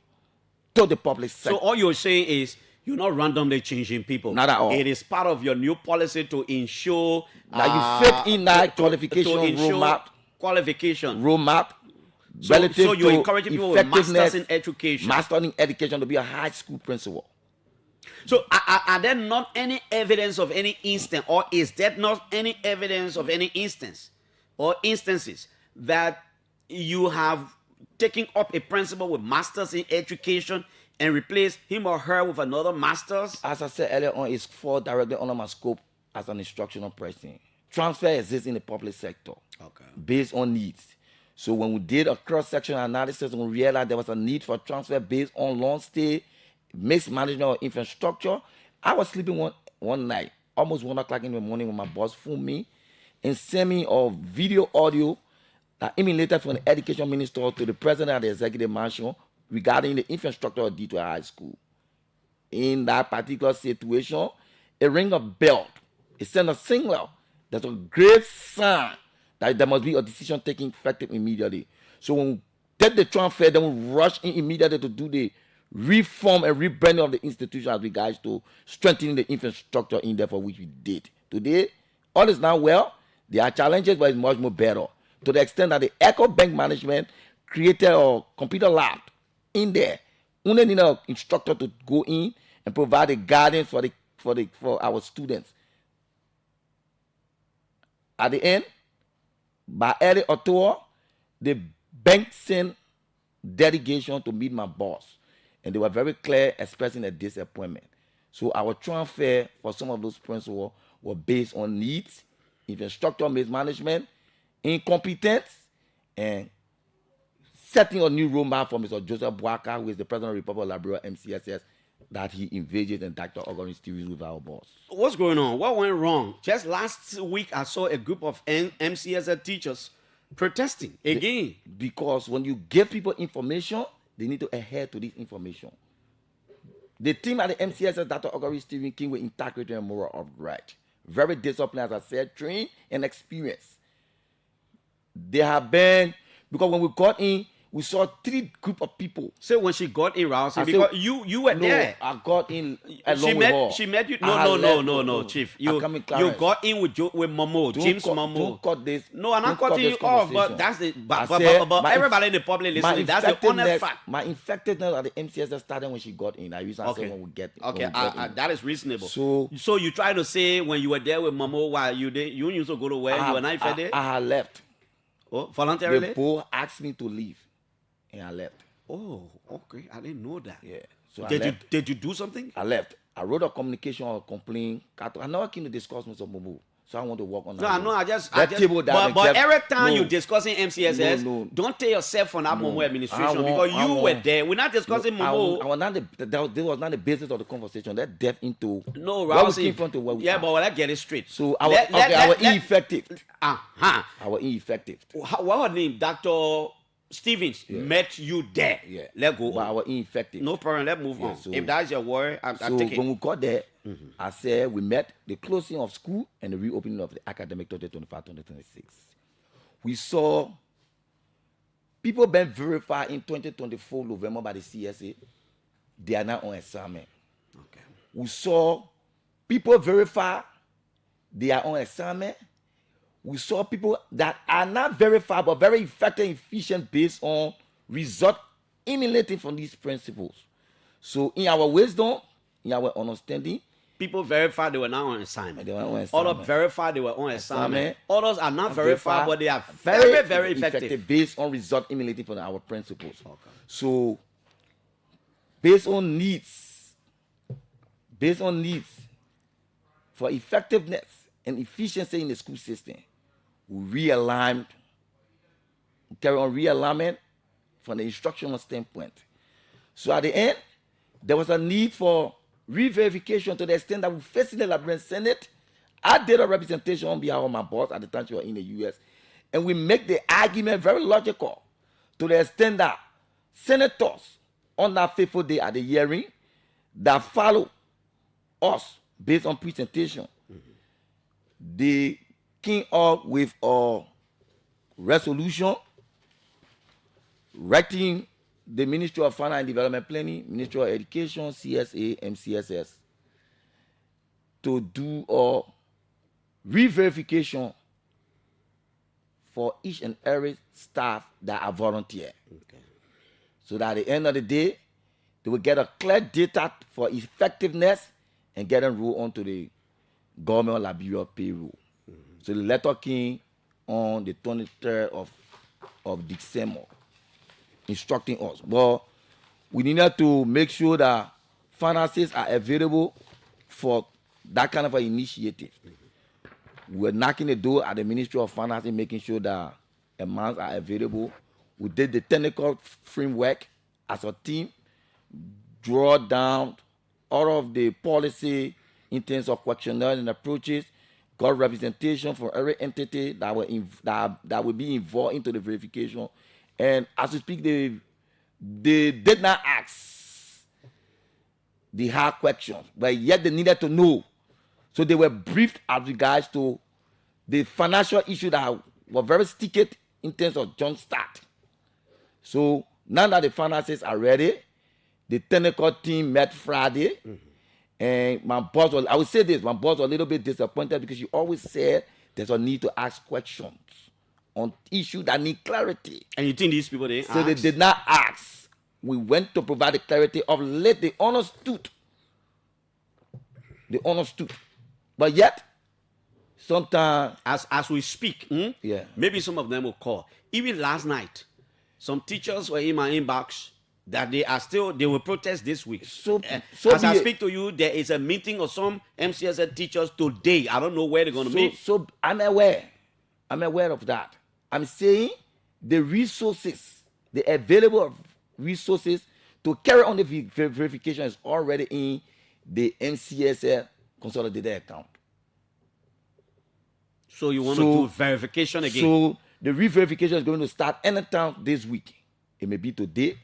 to the public sector. So all you're saying is you're not randomly changing people. Not at all. It is part of your new policy to ensure that you fit in that qualification roadmap. Qualification roadmap. So you're encouraging people with masters in education. Master in education to be a high school principal. So are there not any evidence of any instance, or is there not any evidence of any instance or instances that you have taken up a principal with masters in education and replace him or her with another master's? As I said earlier on, it's fall directly under my scope as an instructional person. Transfer exists in the public sector based on needs. So when we did a cross-sectional analysis, we realized there was a need for transfer based on long stay, mixed management of infrastructure. I was sleeping one night, almost 1 o'clock in the morning, when my boss phoned me and sent me a video audio that emanated from the education minister to the president of the executive mansion regarding the infrastructure of D2 High School. In that particular situation, it rang a bell. It sent a signal. That's a great sign that there must be a decision taken effective immediately. So when we take the transfer, then we rush in immediately to do the reform and rebranding of the institution as regards to strengthening the infrastructure in there, for which we did. Today, all is now well. There are challenges, but it's much more better. To the extent that the Ecobank management created a computer lab in there. Only need an instructor to go in and provide the guidance for our students. At the end, by early October, the bank sent delegation to meet my boss. And they were very clear expressing a disappointment. So our transfer for some of those principles were based on needs, infrastructure mismanagement, incompetence, and setting a new roadmap for Mr. Joseph Boaka, who is the President of the Republic of Liberia, MCSS, that he invaded and Dr. Ogorin Steries with our boss. What's going on? What went wrong? Just last week, I saw a group of MCSS teachers protesting again. Because when you give people information, they need to adhere to this information. The team at the MCSS, Dr. Ogorin Stephen King, with integrity and moral upright. Very disciplined, as I said, trained and experienced. They have been, because when we got in, we saw 3 group of people. So when she got in, Rousey, because you were there. I got in along with her. She met you. No, Chief. You got in with Momo, James Momo. Don't cut this. No, I'm not cutting you off, but that's the. But everybody in the public listening, that's the honest fact. My infectedness at the MCSS started when she got in. I used to say when we get. Okay, that is reasonable. So you try to say when you were there with Momo, why you used to go to where you and I fed there? I had left. Oh, voluntarily? The board asked me to leave. And I left. Oh, okay. I didn't know that. Yeah. So did you do something? I left. I wrote a communication or complaint. I never came to discuss Mr. Momo. So I want to work on that. No, I know. But every time you're discussing MCSS, don't take yourself from that Momo administration because you were there. We're not discussing Momo. This was not the basis of the conversation. That depth into where we came from to where we but let's get it straight. So I was ineffective. I was ineffective. What her name? Dr. Stevens met you there. Yeah. Let go. But I was ineffective. No problem. Let's move on. So, if that's your word, I'm taking. When we got there, I said we met the closing of school and the reopening of the academic 2025-2026. We saw people being verified in 2024 November by the CSA. They are now on assignment. Okay. We saw people verified. They are on assignment. We saw people that are not verified but very effective and efficient based on result emanating from these principles. So in our wisdom, in our understanding, people verified they were not on assignment. They were on assignment. Others verified they were on assignment. Others are not verified, but they are very effective based on result emanating from our principles. Okay. So based on needs for effectiveness and efficiency in the school system, we realigned, carry on realignment from the instructional standpoint. So at the end, there was a need for re-verification to the extent that we faced the Liberian Senate. I did a representation on behalf of my boss at the time she was in the U.S. And we make the argument very logical to the extent that senators on that fateful day at the hearing that follow us based on presentation, they came up with a resolution writing the Ministry of Finance and Development Planning, Ministry of Education, CSA, MCSS, to do a re-verification for each and every staff that are volunteer. Okay. So that at the end of the day, they will get a clear data for effectiveness and get enrolled onto the government of Liberia payroll. So the letter came on the 23rd of December, instructing us. But we needed to make sure that finances are available for that kind of an initiative. We were knocking the door at the Ministry of Finance and making sure that amounts are available. We did the technical framework as a team, draw down all of the policy in terms of questionnaire and approaches, got representation from every entity that will be involved into the verification. And as we speak, they did not ask the hard questions, but yet they needed to know. So they were briefed as regards to the financial issue that were very sticky in terms of jump start. So now that the finances are ready, the technical team met Friday. And my boss was, I would say this, my boss was a little bit disappointed because she always said there's a need to ask questions on issues that need clarity. And you think these people didn't ask? They did not ask. We went to provide the clarity of let the understood. They understood. But yet, sometimes as we speak, maybe some of them will call. Even last night, some teachers were in my inbox that they will protest this week. So as I speak to you, there is a meeting of some MCSS teachers today. I don't know where they're going to meet. So I'm aware of that. I'm saying the resources, the available resources to carry on the verification is already in the MCSS consolidated account. So you want to do verification again? So the re-verification is going to start anytime this week. It may be today,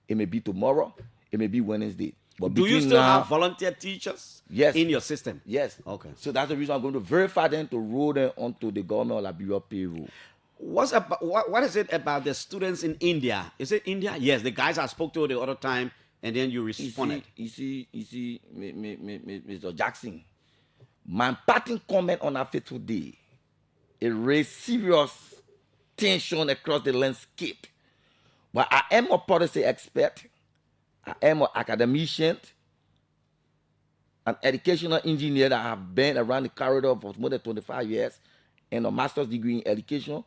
it may be tomorrow, it may be Wednesday. But do you still have volunteer teachers in your system? Yes. Okay. So that's the reason I'm going to verify them to roll them onto the government of Liberia payroll. What is it about the students in India? Is it India? Yes, the guys I spoke to the other time, and then you responded. You see, Mr. Jackson, my parting comment on that fateful day, it raised serious tension across the landscape. But I am a policy expert. I am an academician, an educational engineer that have been around the corridor for more than 25 years, and a master's degree in education.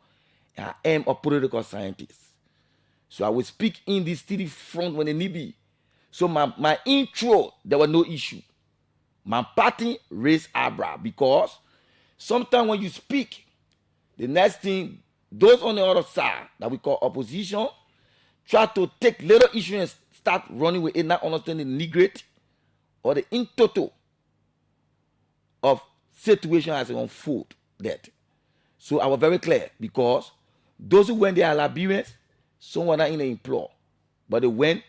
And I am a political scientist. So I will speak in this steady front when it need be. So my intro, there was no issue. My party raised eyebrow because sometimes when you speak, the next thing, those on the other side that we call opposition, try to take little issue and start running with it, not understanding the nitty or the in total of situation as it unfold. That. So I was very clear because those who went there are Liberians, some were not in the employ, but they went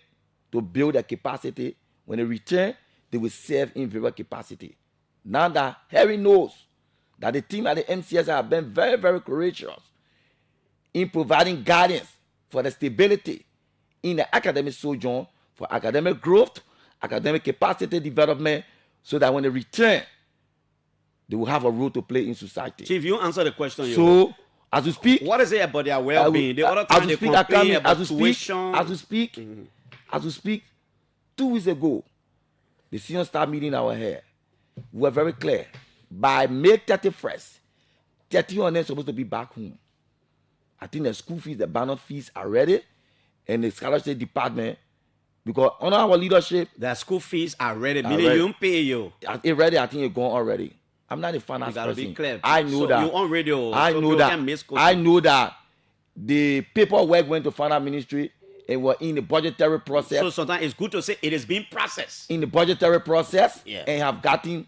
to build their capacity. When they return, they will serve in various capacity. Now that Harry knows that the team at the MCSS have been very, very courageous in providing guidance for the stability in the academic sojourn, for academic growth, academic capacity development, so that when they return, they will have a role to play in society. Chief, you answer the question. So, as you speak, what is it about their well-being? The other time they complain about tuition. As we speak, 2 weeks ago, the senior staff meeting our hair, we were very clear. By May 31st, 30 of them are supposed to be back home. I think the school fees, the banner fees are ready, and the scholarship department, because under our leadership, the school fees are ready. Meaning you don't pay you. It's ready. I think it's gone already. I'm not a finance person. Be clear. I know that. You're on radio. I know that the paperwork went to finance ministry and we're in the budgetary process. So sometimes it's good to say it is being processed. In the budgetary process, and have gotten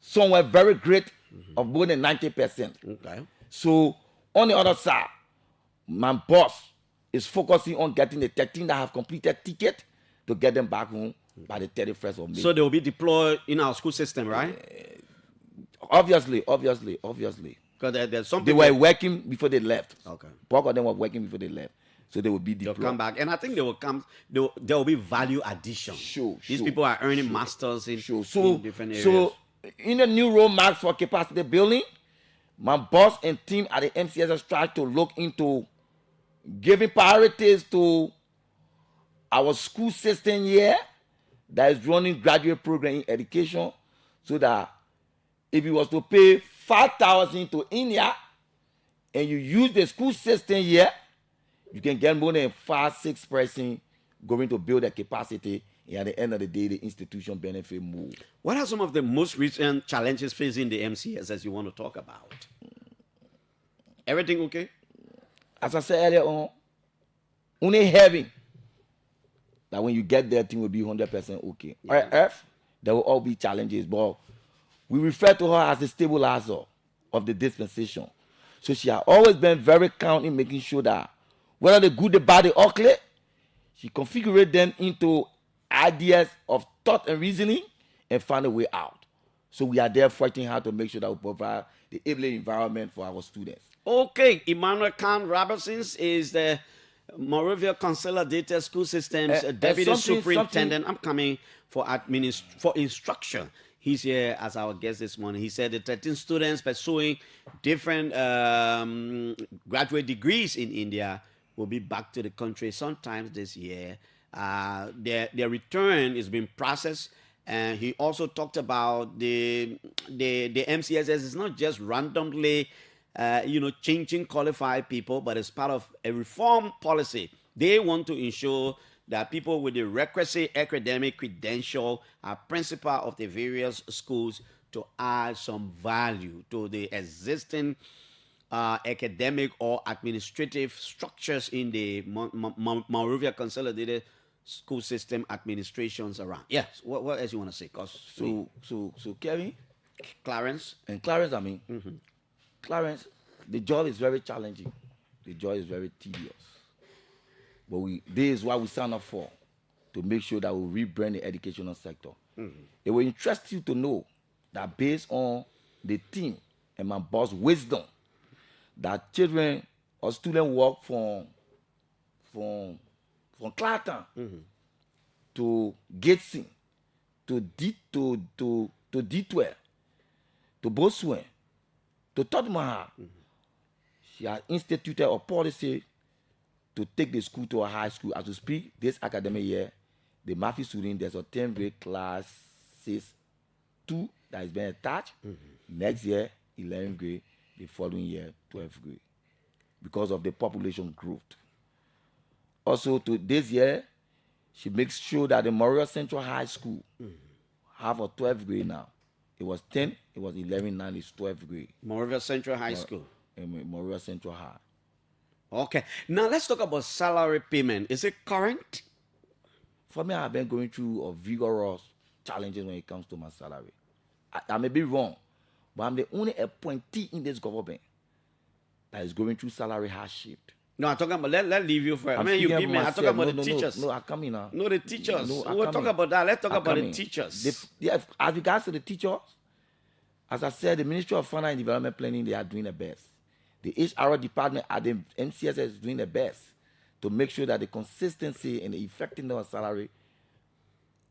somewhere very great of more than 90%. Okay. So on the other side, my boss is focusing on getting the 13 that have completed ticket to get them back home by the 31st of May. So they will be deployed in our school system, right? Obviously. Because there's some they were working before they left. Okay. Both of them were working before they left. So they will be deployed. They'll come back. And I think they will come, there will be value addition. These people are earning masters in different areas. So in the new roadmap for capacity building, my boss and team at the MCSS tried to look into giving priorities to our school system here that is running graduate program in education, so that if you was to pay 5,000 to India and you use the school system here, you can get more than 5-6 person going to build a capacity, and at the end of the day, the institution benefit more. What are some of the most recent challenges facing the MCSS you want to talk about? Everything okay? As I said earlier on, only heaven that when you get there, thing will be 100% okay. Yeah. On earth, there will all be challenges, but we refer to her as the stabilizer of the dispensation. So she has always been very calm in making sure that whether the good, the bad, the ugly, she configures them into ideas of thought and reasoning and find a way out. So we are there fighting hard to make sure that we provide the enabling environment for our students. Okay, Emmanuel Khan Robertson is the Moravia Consolidated School Systems Deputy Superintendent. I'm coming for instruction. He's here as our guest this morning. He said the 13 students pursuing different graduate degrees in India will be back to the country sometime this year. Their return is being processed. And he also talked about the MCSS is not just randomly changing qualified people, but it's part of a reform policy. They want to ensure that people with the requisite academic credential are principal of the various schools to add some value to the existing academic or administrative structures in the Monrovia Consolidated School System administrations around. Yes, what else you want to say? So Kevin, Clarence, I mean, Clarence, the job is very challenging. The job is very tedious. But this is what we sign up for, to make sure that we rebrand the educational sector. It will interest you to know that based on the team and my boss' wisdom, that children or students walk from Clarence to Gatesin to D12 to Boswen to Tottenham. She has instituted a policy to take the school to a high school. As we speak, this academic year, the Murphy student, there's a 10th grade class 6-2 that is being attached. Next year, 11th grade, the following year, 12th grade, because of the population growth. Also, to this year, she makes sure that the Memorial Central High School have a 12th grade now. It was 10, it was 11, now it's 12th grade. Memorial Central High School. Memorial Central High. Okay. Now let's talk about salary payment. Is it current? For me, I've been going through a vigorous challenges when it comes to my salary. I may be wrong, but I'm the only appointee in this government that is going through salary hardship. No, I'm talking about, let's leave you for a minute. You beat me. I'm talking about the teachers. No, I come in now. No, the teachers. We'll talk about that. Let's talk about the teachers. As regards to the teachers, as I said, the Ministry of Finance and Development Planning, they are doing the best. The HR department at the MCSS is doing the best to make sure that the consistency and the effectiveness of salary,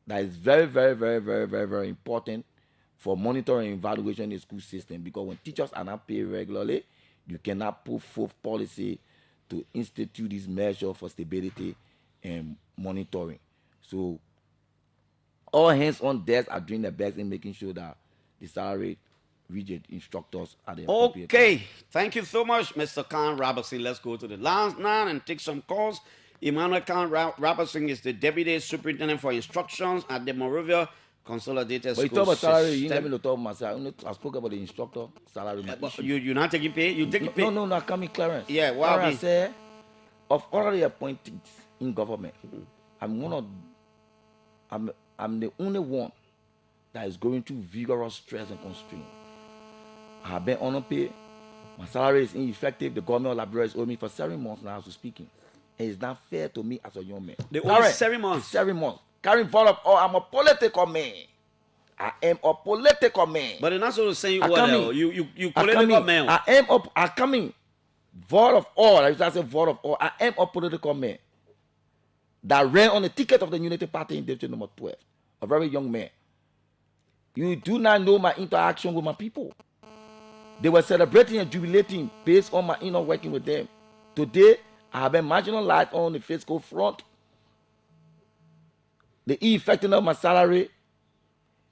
that is very, very, very, very, very, very important for monitoring and evaluation in the school system. Because when teachers are not paid regularly, you cannot put forth policy to institute this measure for stability and monitoring. So all hands on deck are doing the best in making sure that the salary rigid instructors are the appropriate. Okay, thank you so much, Mr. Khan Robertson. Let's go to the last line and take some calls. Emmanuel Khan Robertson is the Deputy Superintendent for Instructions at the Monrovia Consolidated School System. But you talk about salary, you System. let me talk about myself. I spoke about the instructor salary. You're not taking pay? You taking pay? No, I come in Clarence. Yeah, what Clarence I said, of all the appointees in government, I'm the only one that is going through vigorous stress and constraint. I have been on pay. My salary is ineffective. The government of Liberia is owing me for 7 months now, as we're speaking. And it's not fair to me as a young man. They owe you 7 months? 7 months. Carrying vote of all, I'm a political man. I am a political man. But they're not supposed to say what you political man. I come in. Vote of all. I say vote of all. I am a political man that ran on the ticket of the Unity Party in district number 12. A very young man. You do not know my interaction with my people. They were celebrating and jubilating based on my inner working with them. Today, I have been marginalized on the fiscal front. The effectiveness of my salary,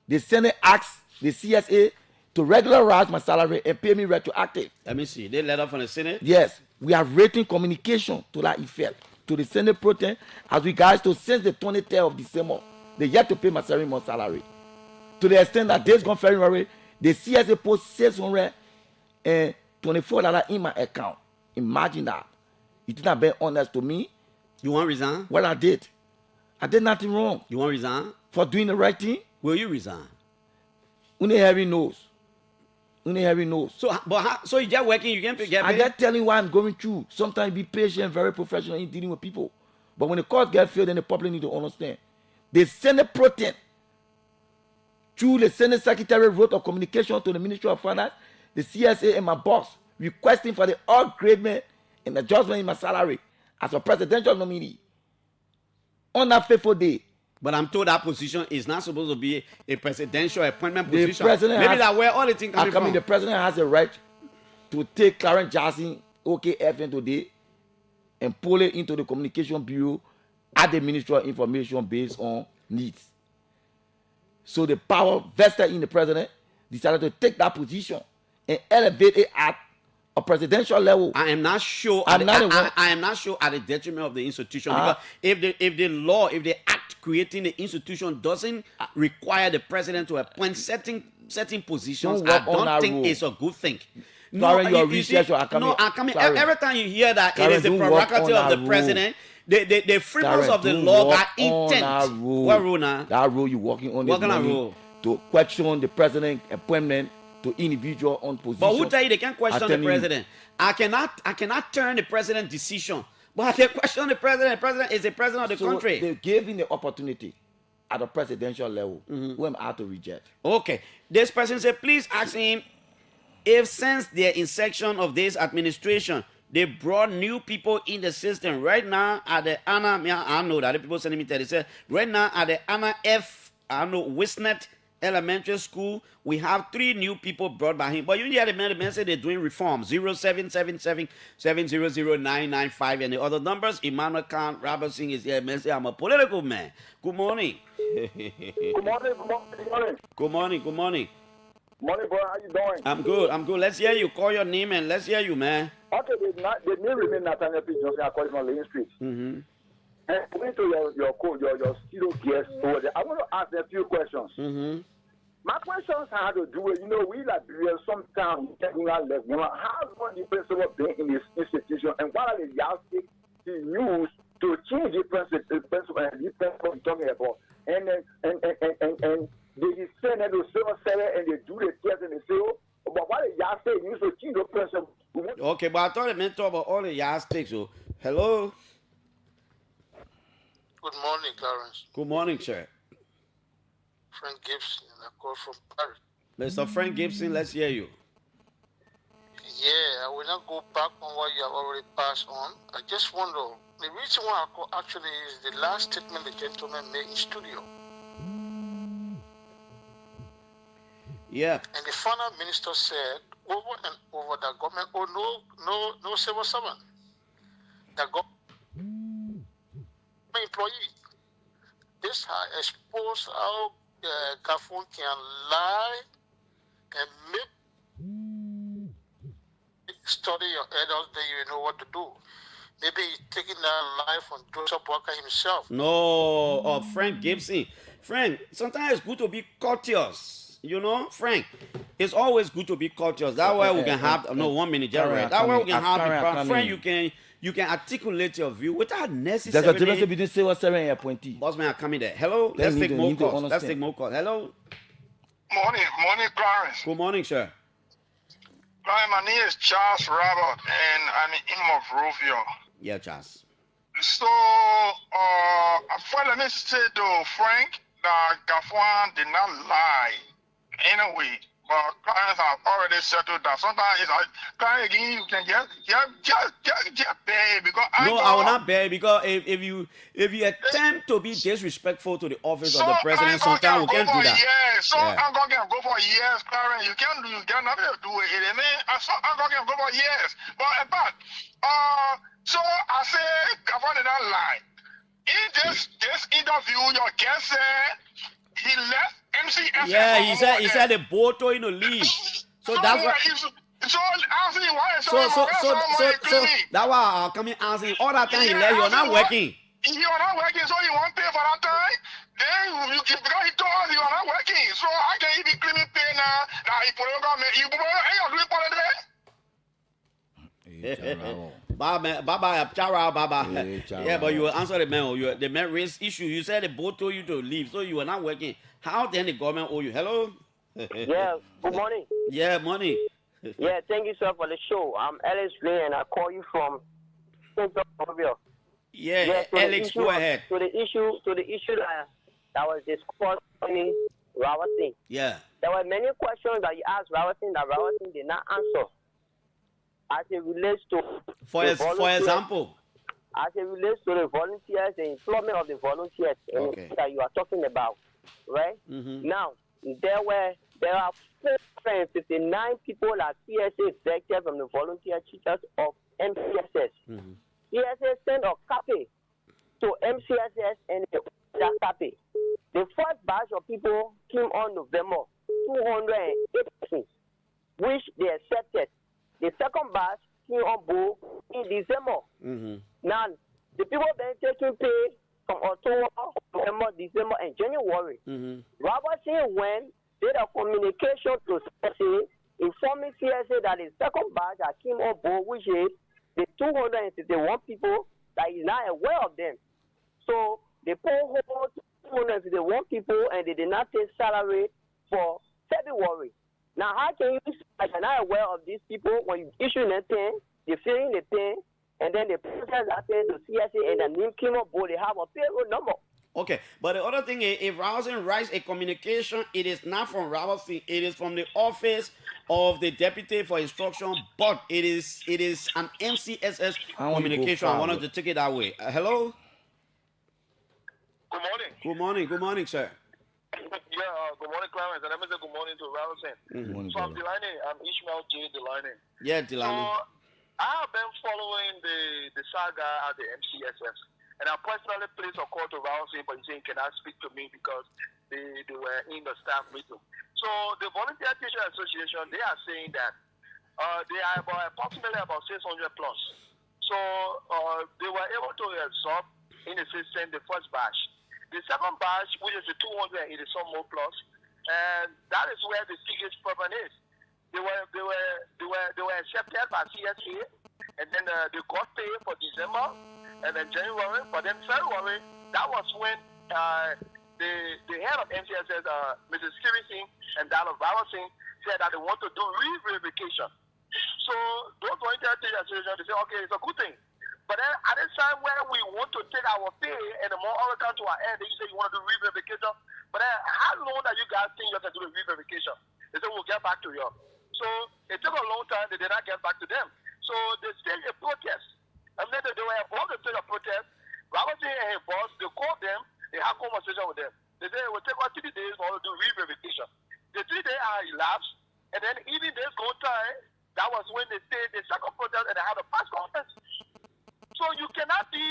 the Senate asked the CSA to regularize my salary and pay me retroactive. Let me see. They let up from the Senate? Yes. We are written communication to that effect to the Senate protem as regards to since the 23rd of December, they yet to pay my 7 month salary. To the extent that days gone February, the CSA put $624 in my account. Imagine that. It did not be honest to me. You want to resign? Well, I did. I did nothing wrong. You want to resign? For doing the right thing? Will you resign? Only heavy knows. Only heavy knows. So you just working, you can't get paid? I'm just telling you what I'm going through. Sometimes be patient, very professional in dealing with people. But when the court gets filled, then the public need to understand. The Senate protem, through the Senate Secretary, wrote a communication to the Ministry of Finance, the CSA, and my boss, requesting for the upgradement and adjustment in my salary as a presidential nominee on that fateful day. But I'm told that position is not supposed to be a presidential appointment position. Maybe that's where all the things coming from. The president has a right to take Clarence Jackson, OKFN today, and pull it into the communication bureau at the Ministry of Information based on needs. So the power vested in the president decided to take that position and elevate it up a presidential level. I am not sure. I am not sure at the detriment of the institution, because if the act creating the institution doesn't require the president to appoint certain positions, I don't think it's a good thing. No, every time you hear that it is the prerogative of the president, the frivolous of the law got intent. What rule now? That rule you're working on to question the president appointment to individual on position. But who tell you they can't question the president? I cannot turn the president's decision, but I can question the president. The president is the president of the country. They gave him the opportunity at the presidential level, who am I to reject? Okay. This person said, please ask him if since the inception of this administration, they brought new people in the system. Right now at the Anna, I know that the people sending me that they said, right now at the Anna Wisnet Elementary School, we have 3 new people brought by him. But you hear the man say they're doing reforms. 0777-700-995 and the other numbers. Emmanuel Khan Robertson is here. Man say I'm a political man. Good morning. Good morning. Good morning. Morning, bro. How you doing? I'm good. Let's hear you. Call your name and let's hear you, man. Okay, the name remain Nathaniel P. Johnson. I call it from Lane Street. Mm-hmm. And going to your studio guest over there, I want to ask a few questions. Mm-hmm. My questions have to do with, we Liberians sometimes left. How long the principal been in this institution, and what are the yardsticks he used to change the principle we're talking about? And they send them to civil service and they do the test and they say, but what the yardsticks used to change the principle? Okay, but I thought it meant talk about all the yardsticks. So, hello. Good morning, Clarence. Good morning, sir. Frank Gibson, I call from Paris. Mr. Frank Gibson, let's hear you. Yeah, I will not go back on what you have already passed on. I just wonder, the reason why I call actually is the last statement the gentleman made in studio. Yeah. And the final minister said, over and over, that government, no civil servant. The government employee. This has exposed how Gafon can lie and make study your adults, then you know what to do. Maybe he's taking that lie from Joseph Walker himself. No, Frank Gibson. Frank, sometimes it's good to be courteous. Frank, it's always good to be courteous. That way we can have 1 minute, JRock. That way we can have Frank, you can articulate your view without necessarily. There's a difference between civil servant and appointee. Bossman are coming there. Hello, let's take more calls. Hello. Morning, Clarence. Good morning, sir. Clarence, my name is Charles Robert, and I'm in of Rufio. Yeah, Charles. So, let me say to Frank that Gafwan did not lie. Anyway, but clients have already settled that. Sometimes it's like, client again, you can just pay because I will not pay because if you attempt to be disrespectful to the office of the president, sometimes we can't do that. I'm going to go for years, Clarence. You can't nothing to do with it. I'm going to go for years. But so I say, Gafwan did not lie. In this interview, your guest said he left MCSS. Yeah, he said the boat told him to leave. So that's what. So that's why I come in asking. All that time he left, you're not working. You're not working, so you want pay for that time? Then because he told us you are not working, so how can he be claiming pay now? Now he put on me. You doing Baba. Yeah, but you will answer the man. The man raised issue. You said the boat told you to leave, so you were not working. How then the government owe you? Hello? Yeah, good morning. Yeah, morning. Yeah, thank you, sir, for the show. I'm Alex Ray, and I call you from Central Mobile. Yeah, Alex, go ahead. To the issue that was discussed in Robertson. Yeah. There were many questions that you asked Robertson that Robertson did not answer. As it relates to for example, as it relates to the volunteers, the employment of the volunteers that you are talking about, right? Mm-hmm. Now there are 459 people as PSA executives from the volunteer teachers of MCSS. Mm-hmm. PSA sent a copy to MCSS and that copy. The first batch of people came on November, 208 persons, which they accepted. The second batch came on board in December. Now, the people been taking pay from October, November, December, and January. Robertson went, did a communication to CSA, informing CSA that the second batch that came on board, which is the 261 people, that is not aware of them. So they put hold 261 people and they did not take salary for February. Now, how can you say that you're not aware of these people when you issue the thing, they're feeling the thing, and then they process that thing to CSA and the name came up board, they have a payroll number. Okay, but the other thing is, if Robertson writes a communication, it is not from Robertson, it is from the office of the deputy for instruction, but it is an MCSS communication. I wanted to take it that way. Hello? Good morning. Good morning, sir. Good morning, Clarence. And let me say good morning to Robertson. So I'm Delaney. I'm Ishmael J. Delaney. Yeah, Delaney. So I have been following the saga at the MCSS. And I personally placed a call to Robertson, but he said he cannot speak to me because they were in the staff meeting. So the Volunteer Teacher Association, they are saying that they are approximately about 600 plus. So they were able to absorb in the system the first batch. The second batch, which is the 280 some more plus, and that is where the biggest problem is. They were accepted by CSA, and then they got paid for December, and then January, but then February, that was when the head of MCSS, Mrs. Stevenson and Donald Robertson, said that they want to do re-verification. So those volunteer teacher associations, they say, okay, it's a good thing. But then at this time where we want to take our pay and the more other come to our end, they say you want to do re-verification. But then how long that you guys think you can do the re-verification? They say, we'll get back to you. So it took a long time, they did not get back to them. So they staged a protest. And then they were about to stage a protest. Robertson and his boss, they called them, they had conversation with them. They said it will take about 3 days for us to do re-verification. The 3 days are elapsed, and then even days go time, that was when they staged the second protest and they had a press conference. So you cannot be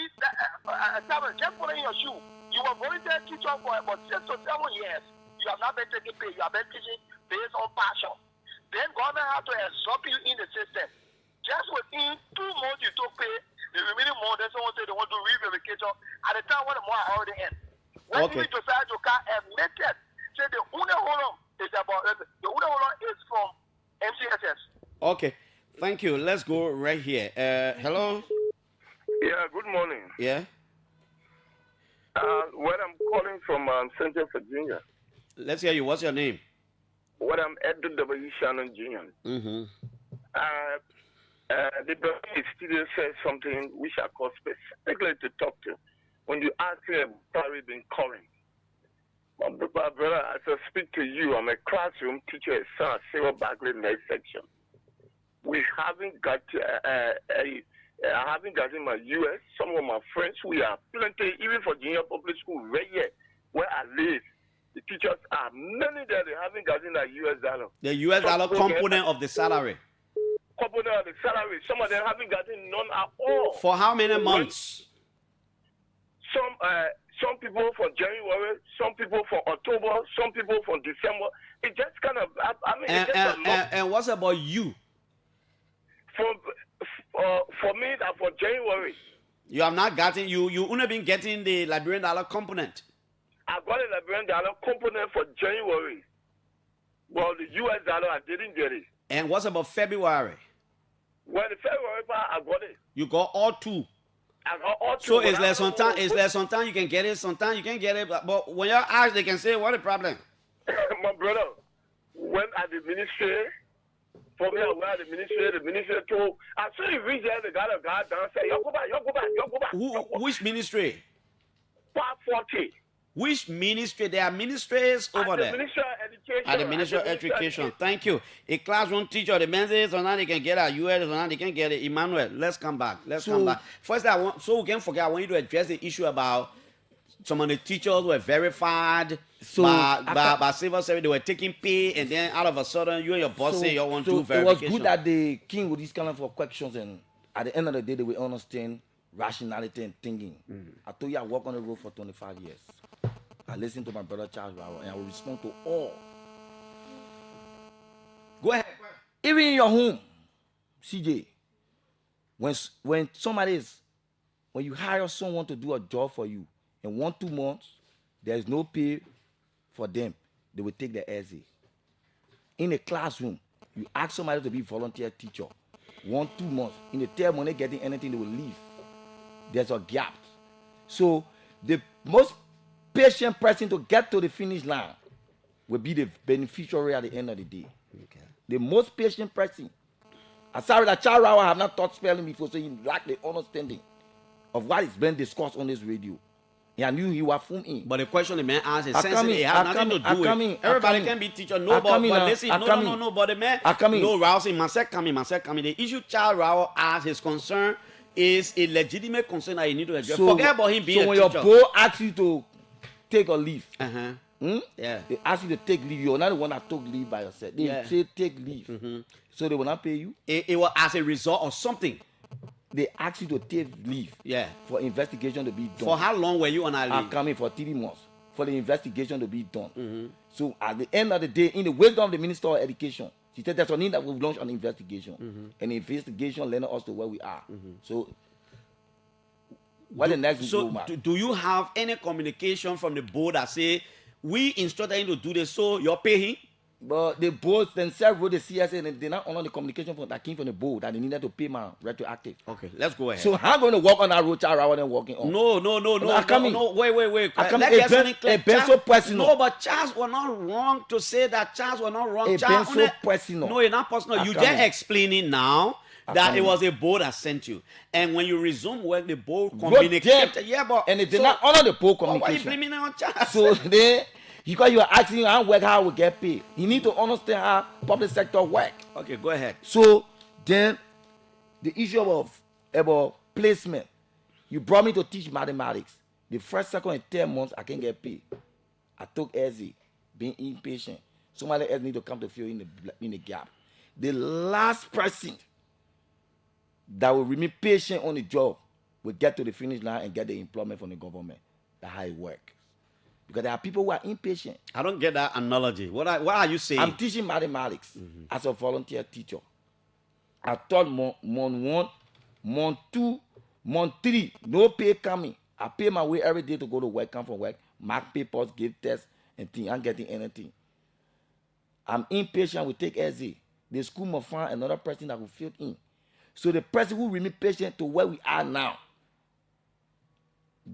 just put in your shoe. You were volunteer teacher for about 6 to 7 years. You have not been taking pay. You have been teaching based on passion. Then government have to absorb you in the system. Just within 2 months you took pay, the remaining month, then someone said they want to do re-verification at the time when the month already ends. When you decide to admitted, say the only hold is about the only hold is from MCSS. Okay, thank you. Let's go right here. Hello. Yeah, good morning. Yeah. Where I'm calling from Central Virginia. Let's hear you. What's your name? Where I'm Edward W. Shannon Jr. The studio says something which I call specifically to talk to. When you ask him, probably been calling. My brother, as I speak to you, I'm a classroom teacher at San Sarah Bagley Med Section. We haven't got I haven't gotten my US. Some of my friends, we are plenty, even for junior public school, right here where I live. The teachers are many there, they haven't gotten a US dollar. The US dollar component of the salary. Component of the salary. Some of them haven't gotten none at all. For how many months? Some people for January, some people for October, some people for December. It just kind of, I mean, it's just a lot. And what's about you? For me, that for January. You have not gotten, you only been getting the Liberian dollar component. I got a Liberian dollar component for January. Well, the US dollar, I didn't get it. And what's about February? Well, the February part, I got it. You got all 2. I got all 2. So it's less sometimes, you can get it, sometimes you can get it. But when you ask, they can say, what the problem? My brother, when at the ministry, for me, I went at the ministry told, as soon as you reach there, the guy down say, yo, go back. Which ministry? Part 40. Which ministry? There are ministries over there. At the Ministry of Education. At the Ministry of Education. Thank you. A classroom teacher, the men's or not, they can get a US or not, they can get it. Emmanuel, let's come back. Come back. First, so we can forget, I want you to address the issue about some of the teachers were verified by civil service. They were taking pay, and then out of a sudden, you and your boss say you want to do verification. It was good that they came with these kind of questions, and at the end of the day, they will understand rationality and thinking. I told you I work on the road for 25 years. I listen to my brother Charles Rao, and I will respond to all. Go ahead. Even in your home, CJ, when you hire someone to do a job for you, in 1-2 months, there is no pay for them, they will take the essay. In a classroom, you ask somebody to be volunteer teacher, 1-2 months, in the third month, getting anything, they will leave. There's a gap. So the most patient person to get to the finish line will be the beneficiary at the end of the day. Okay. The most patient person. I'm sorry that JRock have not taught spelling before, so he lack the understanding of what is being discussed on this radio. I knew he was from in. But the question the man asked is sensitive. It has nothing to do with everybody can be teacher. No, but listen, no. But the man, no, Rousing, myself coming. The issue JRock as his concern is a legitimate concern that you need to address. Forget about him being a teacher. So when your boss asks you to take a leave, yeah, they ask you to take leave. You're not the one that took leave by yourself. They say take leave. So they will not pay you. It was as a result of something. They ask you to take leave. Yeah. For investigation to be done. For how long were you on our leave? I'm coming for 3 months for the investigation to be done. So at the end of the day, in the wisdom of the Minister of Education, she said there's a need that we've launched an investigation. And the investigation led us to where we are. So what the next do you have any communication from the board that say we instructed him to do this, so you're paying? But the board themselves wrote the CSA and they not honor the communication that came from the board that they needed to pay my retroactive. Okay, let's go ahead. So I'm going to work on that road rather than working on. No. Wait. Let's get something clear. No, but Charles was not wrong to say that Charles was not wrong. Personal. No, it's not personal. You just explaining now that it was a board that sent you. And when you resume work, the board communicated. Yeah, but and they did not honor the board communication. Why are you blaming it on Charles? So because you are asking how work, how we get paid. You need to understand how public sector work. Okay, go ahead. So then the issue of about placement. You brought me to teach mathematics. The first, second, and third months I can't get paid. I took SE, being impatient. Somebody else need to come to fill in the gap. The last person that will remain patient on the job will get to the finish line and get the employment from the government. That's how it works. Because there are people who are impatient. I don't get that analogy. What are you saying? I'm teaching mathematics as a volunteer teacher. I taught month 1, month 2, month 3, no pay coming. I pay my way every day to go to work, come from work, mark papers, give tests, and things. I'm getting anything. I'm impatient, we take SE. The school must find another person that will fill in. So the person who remain patient to where we are now,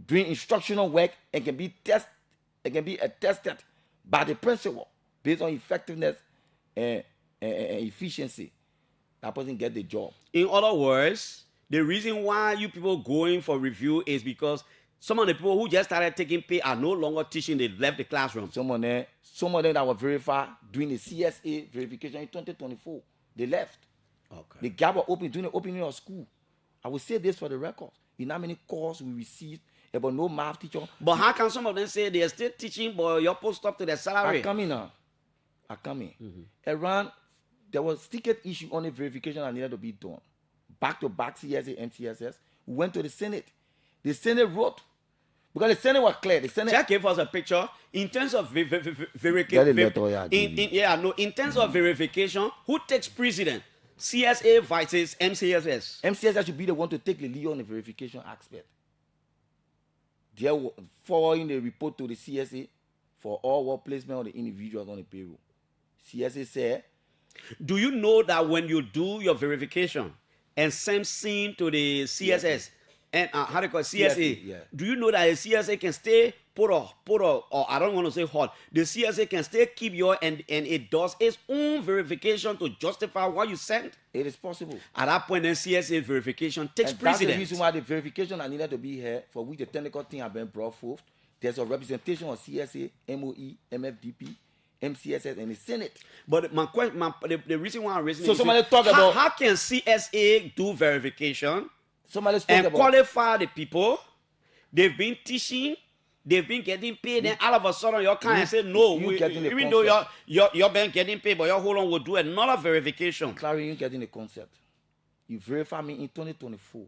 doing instructional work, and can be tested. It can be attested by the principal based on effectiveness and efficiency. That person get the job. In other words, the reason why you people going for review is because some of the people who just started taking pay are no longer teaching. They left the classroom. Some of them that were verified doing the CSA verification in 2024, they left. Okay. The gap was open during the opening of school. I will say this for the record. You know how many calls we received about no math teacher. But how can some of them say they are still teaching, but you're post up to their salary? I come in. Around, there was ticket issue on the verification that needed to be done. Back-to-back CSA, MCSS. We went to the Senate. The Senate wrote. Because the Senate was clear. The Senate Jack gave us a picture in terms of verification. In terms of verification, who takes precedent? CSA versus MCSS. MCSS should be the one to take the lead on the verification aspect. They were forwarding the report to the CSA for all work placement of the individuals on the payroll. CSA said, do you know that when you do your verification and send SIM to the CSS and how do you call it, CSA? Do you know that the CSA can stay put or I don't want to say hot. The CSA can still keep your and it does its own verification to justify what you sent. It is possible. At that point, then CSA verification takes precedence. That's the reason why the verification that needed to be here, for which the technical team have been brought forth. There's a representation of CSA, MOE, MFDP, MCSS, and the Senate. But the reason why I'm raising so somebody talk about how can CSA do verification and qualify the people? They've been teaching. They've been getting paid, then all of a sudden you can't say no. Even though you're been getting paid, but your hold on will do another verification. Clarence, you getting the concept. You verify me in 2024.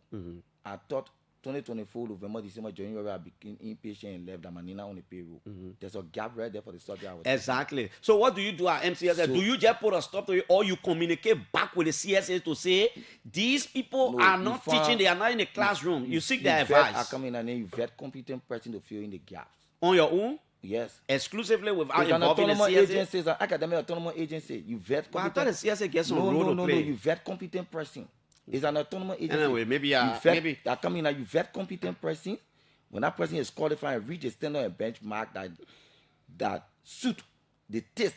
I thought 2024, November, December, January, I became inpatient and left. I'm not on the payroll. There's a gap right there for the subject. Exactly. So what do you do at MCSS? Do you just put a stop to it, or you communicate back with the CSA to say these people are not teaching, they are not in the classroom? You seek their advice. I come in and then you vet competent person to fill in the gaps. On your own? Yes. Exclusively without it's involving the CSA? Agency, it's an academic autonomous agency. You vet competent. But I thought the CSA gets some role to play. You vet competent person. It's an autonomous agency. Anyway, maybe I come in and you vet competent person. When that person is qualified and reach a standard and benchmark that suit the taste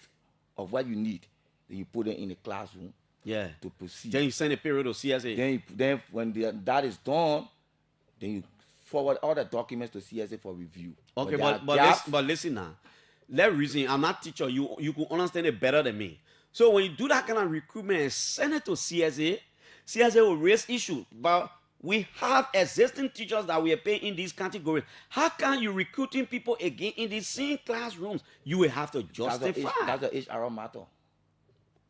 of what you need, then you put it in the classroom. Yeah. To proceed. Then you send a period of CSA. Then when that is done, then you forward all the documents to CSA for review. Okay, but listen now. Let reason. I'm not teacher. You can understand it better than me. So when you do that kind of recruitment and send it to CSA, CSA will raise issues. But we have existing teachers that we are paying in these categories. How can you recruiting people again in the same classrooms? You will have to justify. That's a HR matter.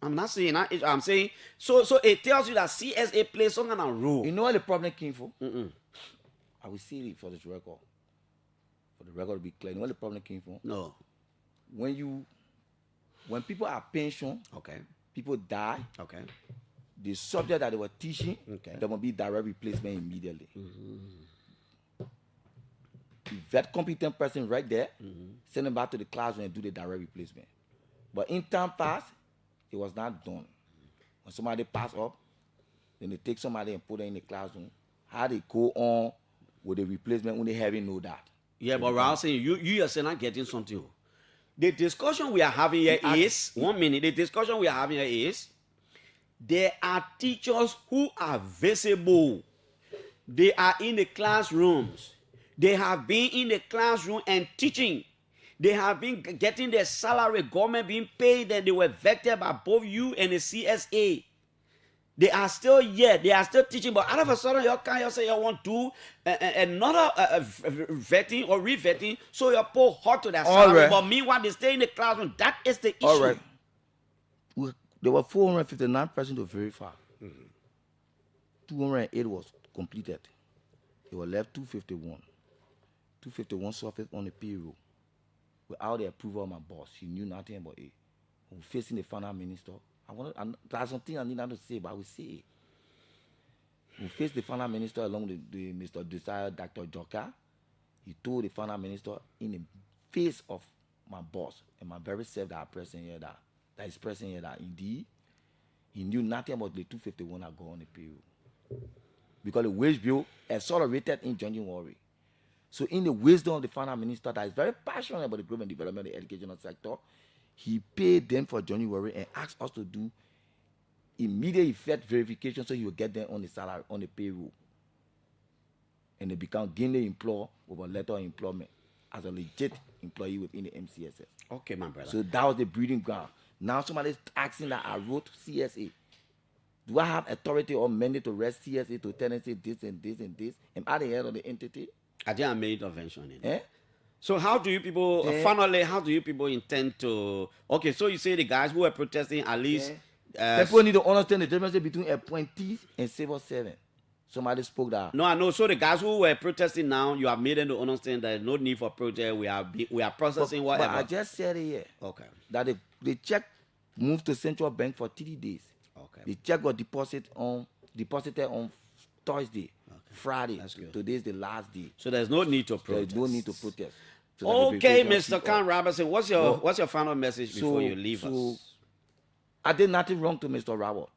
I'm not saying that. I'm saying so it tells you that CSA plays some kind of role. You know where the problem came from? I will see it for this record. For the record to be clear. You know where the problem came from? No. When people are pension, okay, people die, okay, the subject that they were teaching, there will be direct replacement immediately. You vet competent person right there, send them back to the classroom and do the direct replacement. But in time past, it was not done. When somebody pass up, then they take somebody and put them in the classroom. How they go on with the replacement when they haven't know that. Yeah, but Raul saying you yourself not getting something. The discussion we are having here is 1 minute. The discussion we are having here is there are teachers who are visible. They are in the classrooms. They have been in the classroom and teaching. They have been getting their salary, government being paid, and they were vetted by both you and the CSA. They are still here. They are still teaching, but all of a sudden, you say you want to do another vetting or revetting, so you pull hot to that salary. Right. But meanwhile, they stay in the classroom. That is the issue. All right. There were 459 persons to verify. 208 was completed. They were left 251. 251 surfaced on the payroll without the approval of my boss. He knew nothing about it. When facing the finance minister, there's something I need not to say, but I will say it. We faced the finance minister along with the Mr. Desire, Dr. Joka. He told the finance minister in the face of my boss and my very self that is present here that indeed he knew nothing about the 251 that go on the payroll. Because the wage bill accelerated in January. So in the wisdom of the finance minister that is very passionate about the growth and development of the educational sector, he paid them for January and asked us to do immediate effect verification so he will get them on the salary, on the payroll. And they become gainfully employed with a letter of employment as a legit employee within the MCSS. Okay, my brother. So that was the breeding ground. Now somebody's asking that I wrote CSA. Do I have authority or mandate to arrest CSA to tell them say this and this and this? Am I the head of the entity? I think I made intervention in it. So how do you people, finally, how do you people intend to, okay, so you say the guys who are protesting at least. People need to understand the difference between appointees and civil servants. Somebody spoke that. No, I know. So the guys who were protesting now, you have made them to understand that there's no need for protest. We are processing whatever. But I just said it here. Okay. That the check moved to central bank for 3 days. Okay. The check got deposited on Thursday, Friday. Today's the last day. So there's no need to protest. There's no need to protest. So okay, Mr. Khan Robertson, what's your final message before you leave us? I did nothing wrong to Mr. Robert.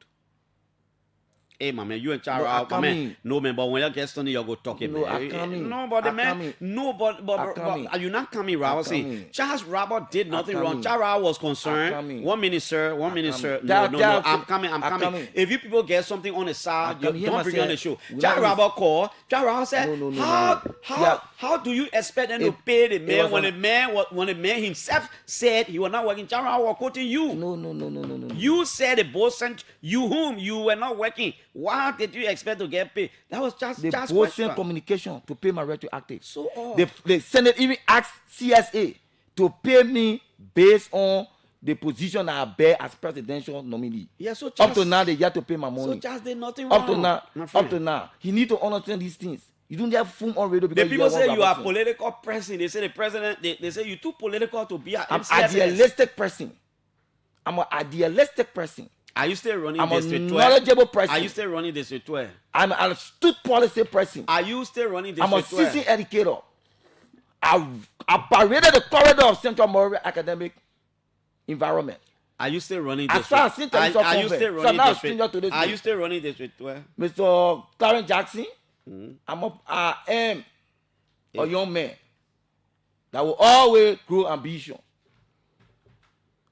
Hey, my man, you and Charles, no, man, but when you get Stoney, you go talking, man. I come in. No, but the man, no, but are you not coming, Robert? Saying Charles Robert did nothing wrong. Charles was concerned. 1 minute, sir. 1 minute, sir. No, I'm coming. If you people get something on the side, don't bring it on the show. Charles Robert called. Charles said, how do you expect them to pay the man when the man himself said he was not working? Charles was quoting you. No. You said the boss sent you whom you were not working. Why did you expect to get paid? That was just the boss sent communication to pay my retroactive. So the Senate even asked CSA to pay me based on the position I bear as presidential nominee. Yeah, so up to now they yet to pay my money. So just did nothing wrong. Up to now, he need to understand these things. You don't have film on radio The because people say you are person. political person. They say the president, they say you too political to be an I'm MCSS. idealistic person. I'm an idealistic person. Are you still running I'm this a with knowledgeable person. Are you still running this with 12? I'm an astute policy person. Are you still running this I'm a with 12? seasoned educator. I paraded the corridor of Central Moral academic environment. Are you still running this? As far as Are you still running this with? Are you still running this with 12? Mr. Clarence Jackson, I am a young man that will always grow ambition.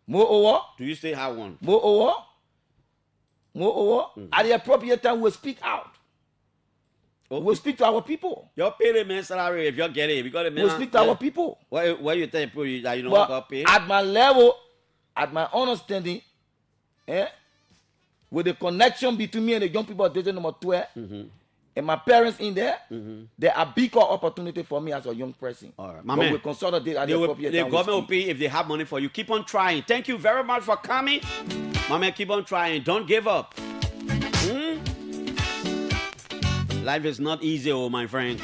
Moreover, do you still have one? Moreover, at the appropriate time, we'll speak out. Okay. We'll speak to our people. You're paying the man salary if you're getting it. Because We'll speak to our people. What you tell people that you know But what pay? at my level, at my understanding, with the connection between me and the young people of district number 12, and my parents in there, there are bigger opportunity for me as a young person. All right, but man. we consolidate at the appropriate The time. government will pay if they have money for you. Keep on trying. Thank you very much for coming. My man, keep on trying. Don't give up. Life is not easy, oh my friend.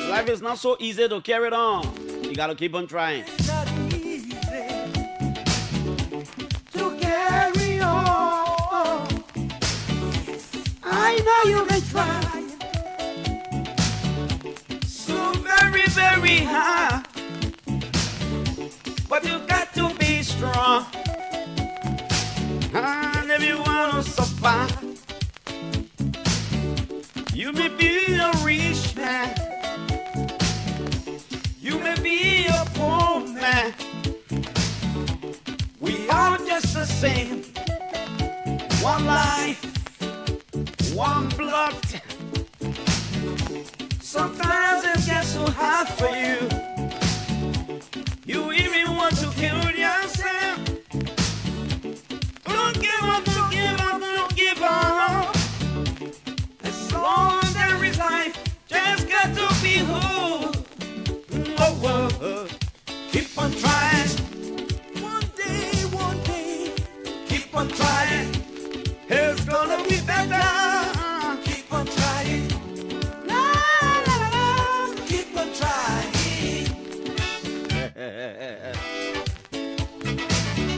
Life is not so easy to carry it on. You gotta keep on trying. To carry on. I know you can try. So very, very hard. But you got to be strong. And if you want to survive, you may be a rich man. You may be a poor man. We are just the same. One life, one blood. Sometimes it gets so hard for you. You even want to kill yourself. Don't give up, don't give up, don't give up. As long as there is life, just got to be whole. Keep on trying. One day, keep on trying. It's gonna be better. Keep on trying. La, la, la, la. Keep on trying.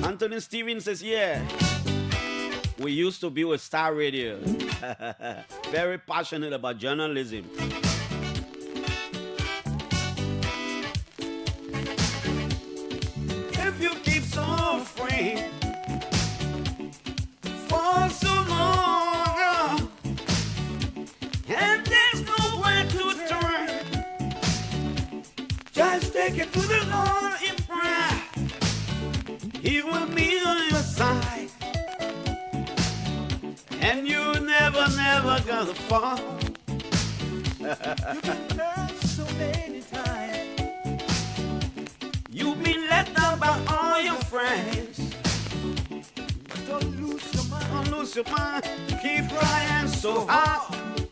Anthony Stevens says, yeah. We used to be with Star Radio. Very passionate about journalism. If you keep suffering for so long, and there's nowhere to turn, just take it to the Lord in prayer. He will be on your side, and you never gonna fall. You've been hurt so many times. You've been let down by all your friends. Don't lose your mind. Don't lose your mind. Keep trying so hard.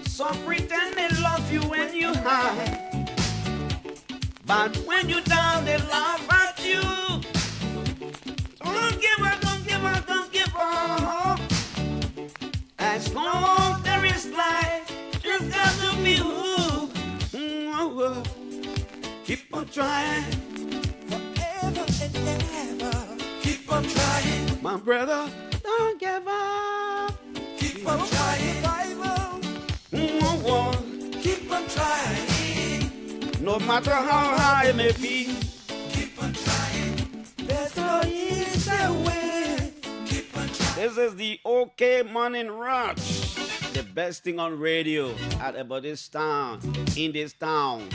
Some pretend they love you when you hide, but when you're down, they laugh at you. Don't give up, don't give up, don't give up. As long as there is life, just got to be who. Keep on trying. Forever and ever. Keep on trying. My brother, Don't give up. Keep on trying. Keep on trying. no matter how high it may be. Keep on trying. There's no easy way. Keep on trying. This is the OK Morning Rush. The best thing on radio about this town, in this town.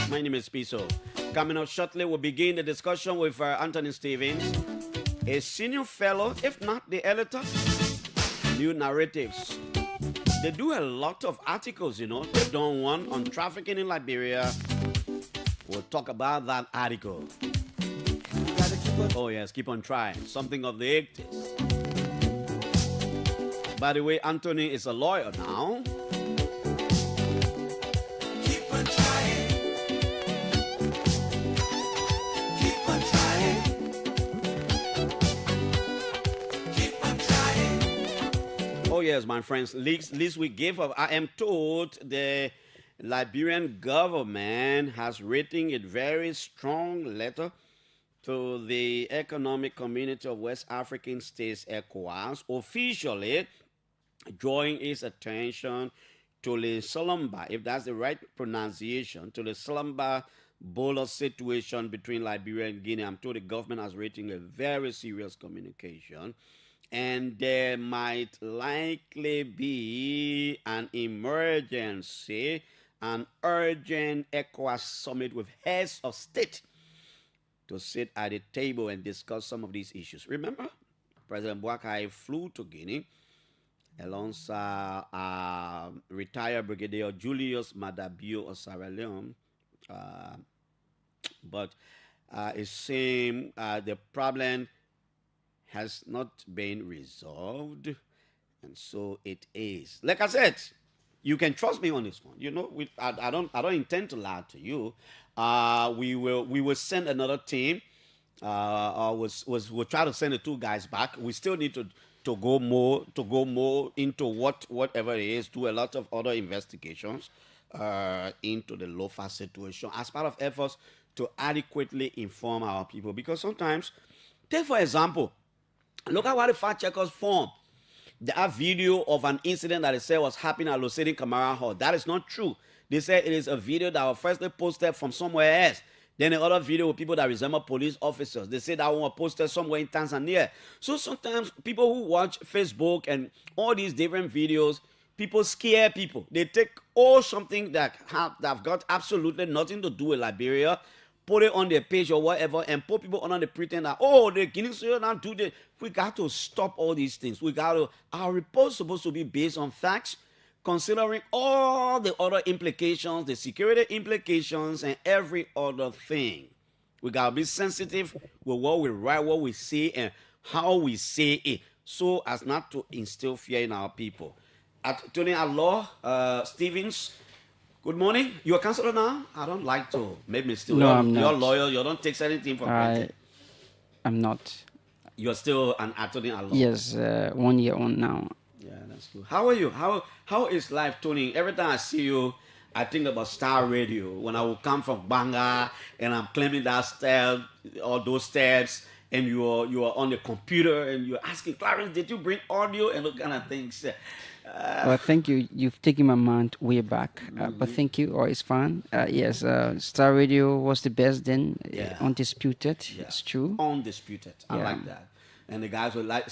My name is Piso. Coming up shortly, we'll begin the discussion with Anthony Stevens, a senior fellow, if not the editor, New Narratives. They do a lot of articles, you know. They've done one on trafficking in Liberia. We'll talk about that article. Oh yes, keep on trying. Something of the 80s. By the way, Anthony is a lawyer now. Keep on trying. Keep on trying. Keep on trying. Oh yes, my friends. Least we give up. I am told the Liberian government has written a very strong letter to the Economic Community of West African States, ECOWAS, officially drawing its attention to the slumber, if that's the right pronunciation, to the slumber bowler situation between Liberia and Guinea. I'm told the government has written a very serious communication, and there might likely be an emergency, an urgent ECOWAS summit with heads of state to sit at the table and discuss some of these issues. Remember, President Boakai flew to Guinea alongside retired Brigadier Julius Madabio of Sierra Leone. But it seems the problem has not been resolved, and so it is. Like I said, you can trust me on this one. You know, I don't intend to lie to you. We will send another team. We'll try to send the two guys back. We still need to go more into whatever it is, do a lot of other investigations into the Lofa situation as part of efforts to adequately inform our people. Because sometimes, take for example, look at what the fact checkers form. There are video of an incident that they say was happening at Losedi Kamara Hall. That is not true. They say it is a video that was firstly posted from somewhere else. Then the other video with people that resemble police officers. They say that one was posted somewhere in Tanzania. So sometimes people who watch Facebook and all these different videos, people scare people. They take something that have got absolutely nothing to do with Liberia, put it on their page or whatever, and put people under the pretense that, the Guineans now do this. We got to stop all these things. Our report is supposed to be based on facts, considering all the other implications, the security implications, and every other thing. We got to be sensitive with what we write, what we say, and how we say it, so as not to instill fear in our people. Attorney at Law, Stevens, good morning. You're a counselor now? I don't like to make mistakes. No, I'm not. You're a lawyer. You don't take anything for granted. I'm not. You're still an attorney at law? Yes, 1 year on now. Yeah, that's good. How are you? How is life, Tony? Every time I see you, I think about Star Radio. When I will come from Banga and I'm climbing that step, all those steps, and you are on the computer and you're asking, Clarence, did you bring audio and those kind of things? Well, thank you. You've taken my mind way back. But thank you. It's fun. Yes, Star Radio was the best then. Undisputed. Yeah. It's true. Undisputed. I like that. And the guys were like,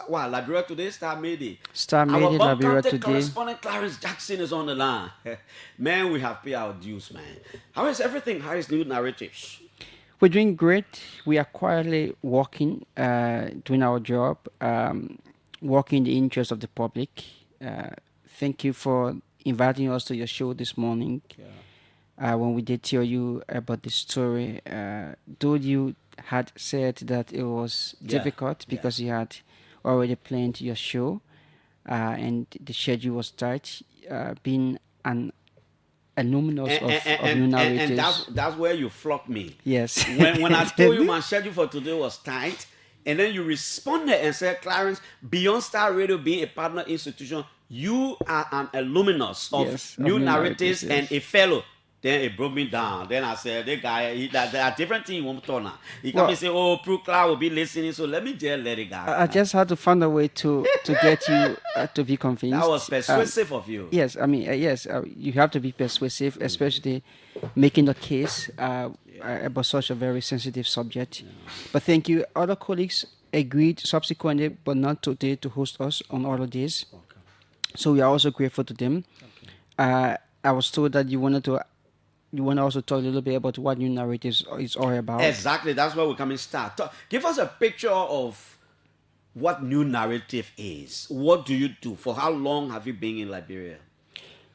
Liberia Today, Star Media. Star Media, Liberia Today. Correspondent Clarence Jackson is on the line. Man, we have paid our dues, man. How is everything? How is New Narratives? We're doing great. We are quietly working, doing our job, working in the interest of the public. Thank you for inviting us to your show this morning. When we did tell you about the story, though you had said that it was difficult because you had already planned your show and the schedule was tight, being an alumnus of New Narratives. And that's where you flocked me. Yes. When I told you my schedule for today was tight, and then you responded and said, Clarence, beyond Star Radio being a partner institution, you are an alumnus of New Narratives and a fellow. Then it broke me down. Then I said, the guy, there are different things he won't turn on. He come and say, Procla will be listening, so let me just let it go. I just had to find a way to get you to be convinced. That was persuasive of you. Yes, I mean, you have to be persuasive, especially making the case about such a very sensitive subject. But thank you. Other colleagues agreed subsequently, but not today, to host us on all of this. Okay. So we are also grateful to them. Okay. I was told that you want to also talk a little bit about what New Narratives is all about. Exactly. That's where we're coming start. Give us a picture of what New Narrative is. What do you do? For how long have you been in Liberia?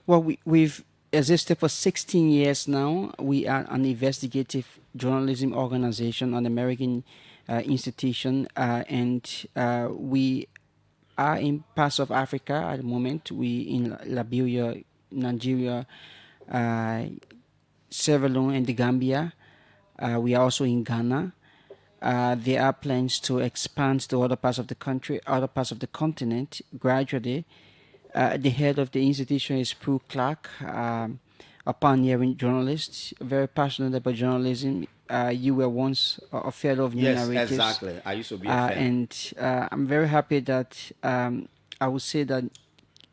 Well, we've existed for 16 years now. We are an investigative journalism organization, an American institution, and we are in parts of Africa at the moment. We in Liberia, Nigeria, Sierra Leone, and the Gambia. We are also in Ghana. There are plans to expand to other parts of the country, other parts of the continent gradually. The head of the institution is Prue Clark, a pioneering journalist, very passionate about journalism. You were once a fellow of New Yes, Narratives. exactly. I used to be a fan. And I'm very happy that I would say that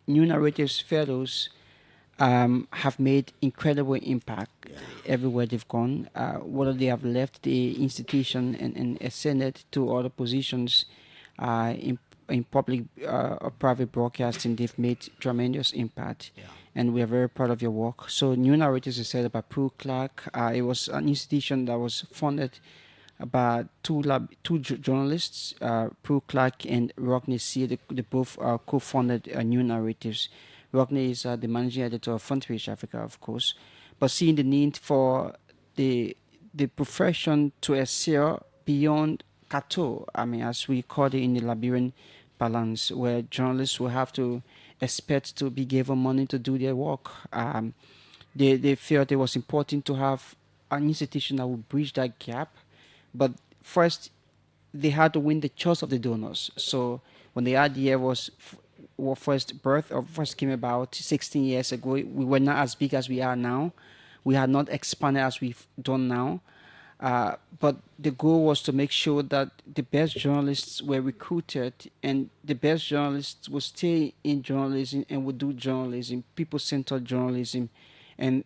New Narratives Fellows have made incredible impact everywhere they've gone. Whether they have left the institution and ascended to other positions in public or private broadcasting, they've made tremendous impact. And we are very proud of your work. So New Narratives is set by Prue Clark. It was an institution that was funded by two journalists, Prue Clark and Rodney C. They both co-founded New Narratives. Rodney is the managing editor of Frontpage Africa, of course. But seeing the need for the profession to excel beyond Kato, I mean, as we call it in the Liberian balance, where journalists will have to expect to be given money to do their work. They felt it was important to have an institution that would bridge that gap. But first, they had to win the trust of the donors. So when the idea was first birth or first came about 16 years ago, we were not as big as we are now. We had not expanded as we've done now. But the goal was to make sure that the best journalists were recruited and the best journalists would stay in journalism and would do journalism, people-centered journalism, and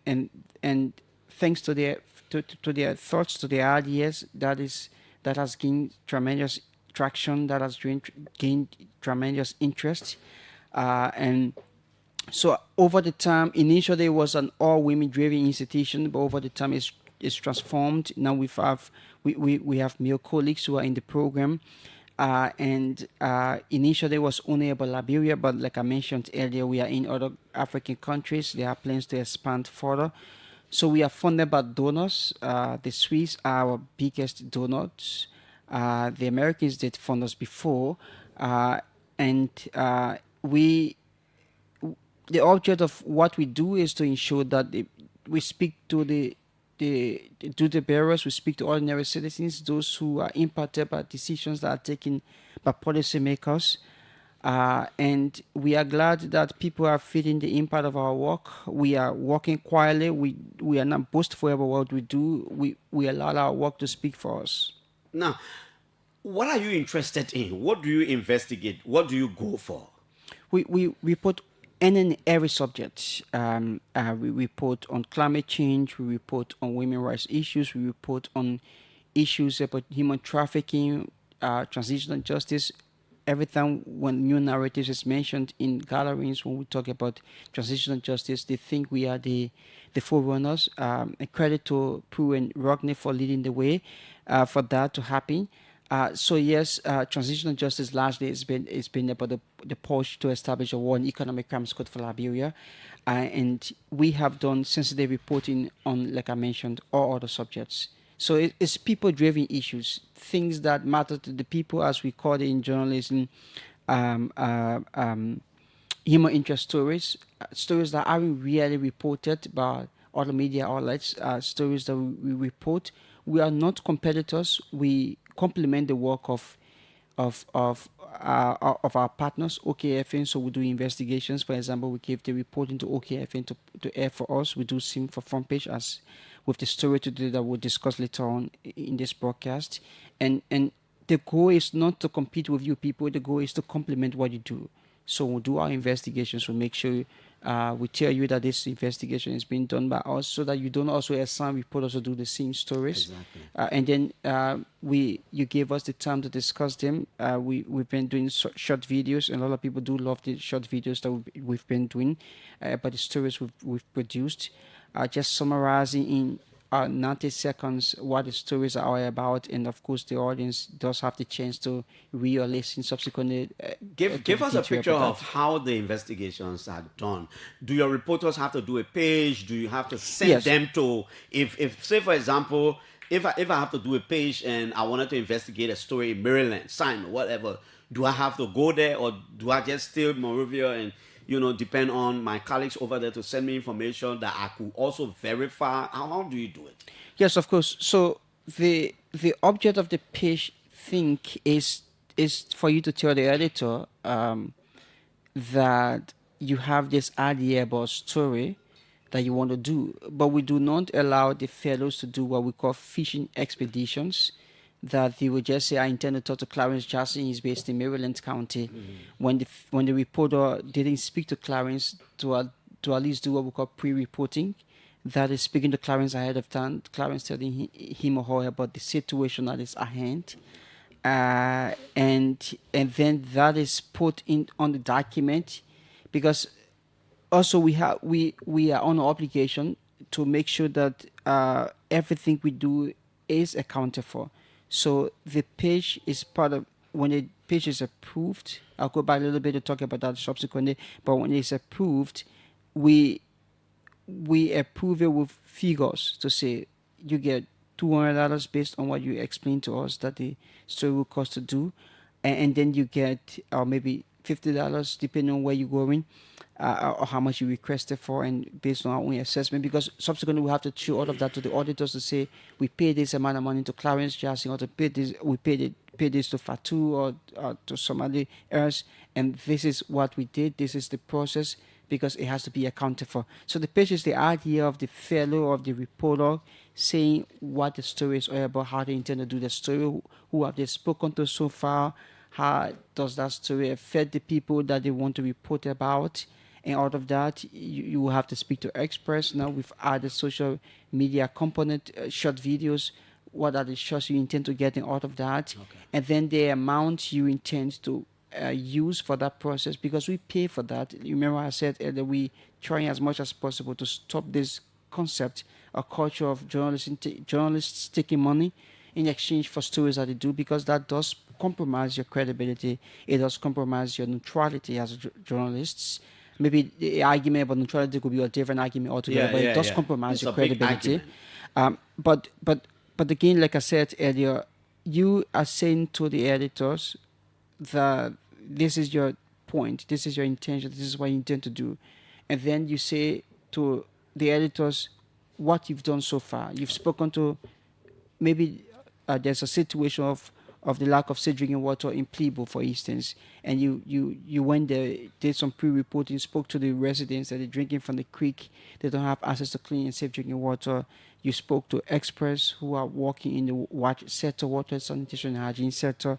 thanks to their thoughts, to their ideas, that has gained tremendous traction, that has gained tremendous interest, and so over the time, initially it was an all-women driven institution, but over the time it's transformed. Now we have male colleagues who are in the program, and initially it was only about Liberia, but like I mentioned earlier, we are in other African countries. There are plans to expand further. So we are funded by donors. The Swiss are our biggest donors. The Americans did fund us before, and the object of what we do is to ensure that we speak to the bearers, we speak to ordinary citizens, those who are impacted by decisions that are taken by policymakers. And we are glad that people are feeling the impact of our work. We are working quietly. We are not boastful about what we do. We allow our work to speak for us. Now, what are you interested in? What do you investigate? What do you go for? We report in every subject. We report on climate change. We report on women's rights issues. We report on issues about human trafficking, transitional justice. Every time when New Narratives is mentioned in gatherings, when we talk about transitional justice, they think we are the forerunners. A credit to Prue and Rodney for leading the way for that to happen. So yes, transitional justice largely has been about the push to establish a war and economic crimes code for Liberia, and we have done sensitive reporting on, like I mentioned, all other subjects. So it's people-driven issues, things that matter to the people, as we call it in journalism, human interest stories, stories that aren't really reported by other media outlets, stories that we report. We are not competitors. We complement the work of our partners, OKFN. So we do investigations. For example, we give the reporting to OKFN to air for us. We do same for front page, as with the story today that we'll discuss later on in this broadcast. And the goal is not to compete with you people. The goal is to complement what you do. So we'll do our investigations. We'll make sure we tell you that this investigation is being done by us, so that you don't also assign reporters to do the same stories. Exactly. And then you gave us the time to discuss them. We've been doing short videos, and a lot of people do love the short videos that we've been doing. But the stories we've produced, just summarizing in 90 seconds what the stories are all about, and of course the audience does have the chance to read or listen subsequently. Give us a picture of how the investigations are done. Do your reporters have to do a page? Do you have to send them to, if say for example, if I have to do a page and I wanted to investigate a story in Maryland, sign or whatever, do I have to go there, or do I just stay Monrovia and depend on my colleagues over there to send me information that I could also verify? How do you do it? Yes, of course. So the the object of the page think is for you to tell the editor that you have this idea about story that you want to do, but we do not allow the fellows to do what we call fishing expeditions. That they would just say, "I intend to talk to Clarence Jackson. He's based in Maryland County." When the reporter didn't speak to Clarence to at least do what we call pre-reporting, that is speaking to Clarence ahead of time. Clarence telling him or her about the situation that is at hand, and then that is put in on the document, because also we are on an obligation to make sure that everything we do is accounted for. So the page is part of, when the page is approved, I'll go back a little bit to talk about that subsequently, but when it's approved, we approve it with figures to say you get $200 based on what you explained to us that the story will cost to do, and then you get maybe $50 depending on where you're going, or how much you requested for, and based on our own assessment, because subsequently we have to show all of that to the auditors to say we pay this amount of money to Clarence Jackson, or to pay this, we pay this to Fatu or to somebody else, and this is what we did, this is the process, because it has to be accounted for. So the page is the idea of the fellow, of the reporter, saying what the story is all about, how they intend to do the story, who have they spoken to so far, how does that story affect the people that they want to report about. And out of that, you will have to speak to experts. Now we've added social media component, short videos. What are the shots you intend to get out of that? Okay. And then the amount you intend to use for that process, because we pay for that. You remember I said earlier, we try as much as possible to stop this concept, a culture of journalists taking money in exchange for stories that they do, because that does compromise your credibility. It does compromise your neutrality as journalists. Maybe the argument about neutrality could be a different argument altogether, but it does compromise your credibility. But again, like I said earlier, you are saying to the editors that this is your point, this is your intention, this is what you intend to do, and then you say to the editors what you've done so far. You've spoken to, maybe there's a situation of the lack of safe drinking water in Plebo, for instance, and you went there, did some pre-reporting, spoke to the residents that they're drinking from the creek, they don't have access to clean and safe drinking water. You spoke to experts who are working in the sector, water, sanitation, and hygiene sector,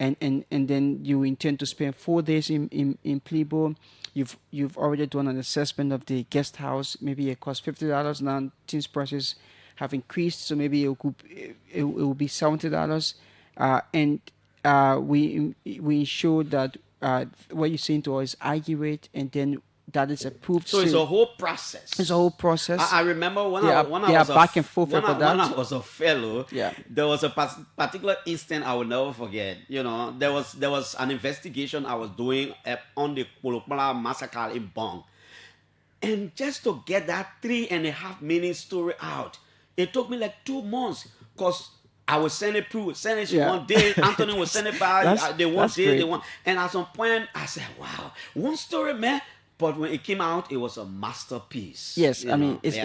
and then you intend to spend 4 days in Plebo. You've already done an assessment of the guest house. Maybe it costs $50 now. Things prices have increased, so maybe it will be $70. And we ensure that what you're saying to us is accurate, and then that is approved. So it's a whole process. It's a whole process. I remember when I was a fellow, there was a particular incident I will never forget. You know, there was an investigation I was doing on the Polopala massacre in Bong. And just to get that 3.5 minute story out, it took me like 2 months, because I would send it through, send it one day, Anthony would send it back, they one day, they one. And at some point, I said, wow, one story, man. But when it came out, it was a masterpiece. Yes, I mean, it's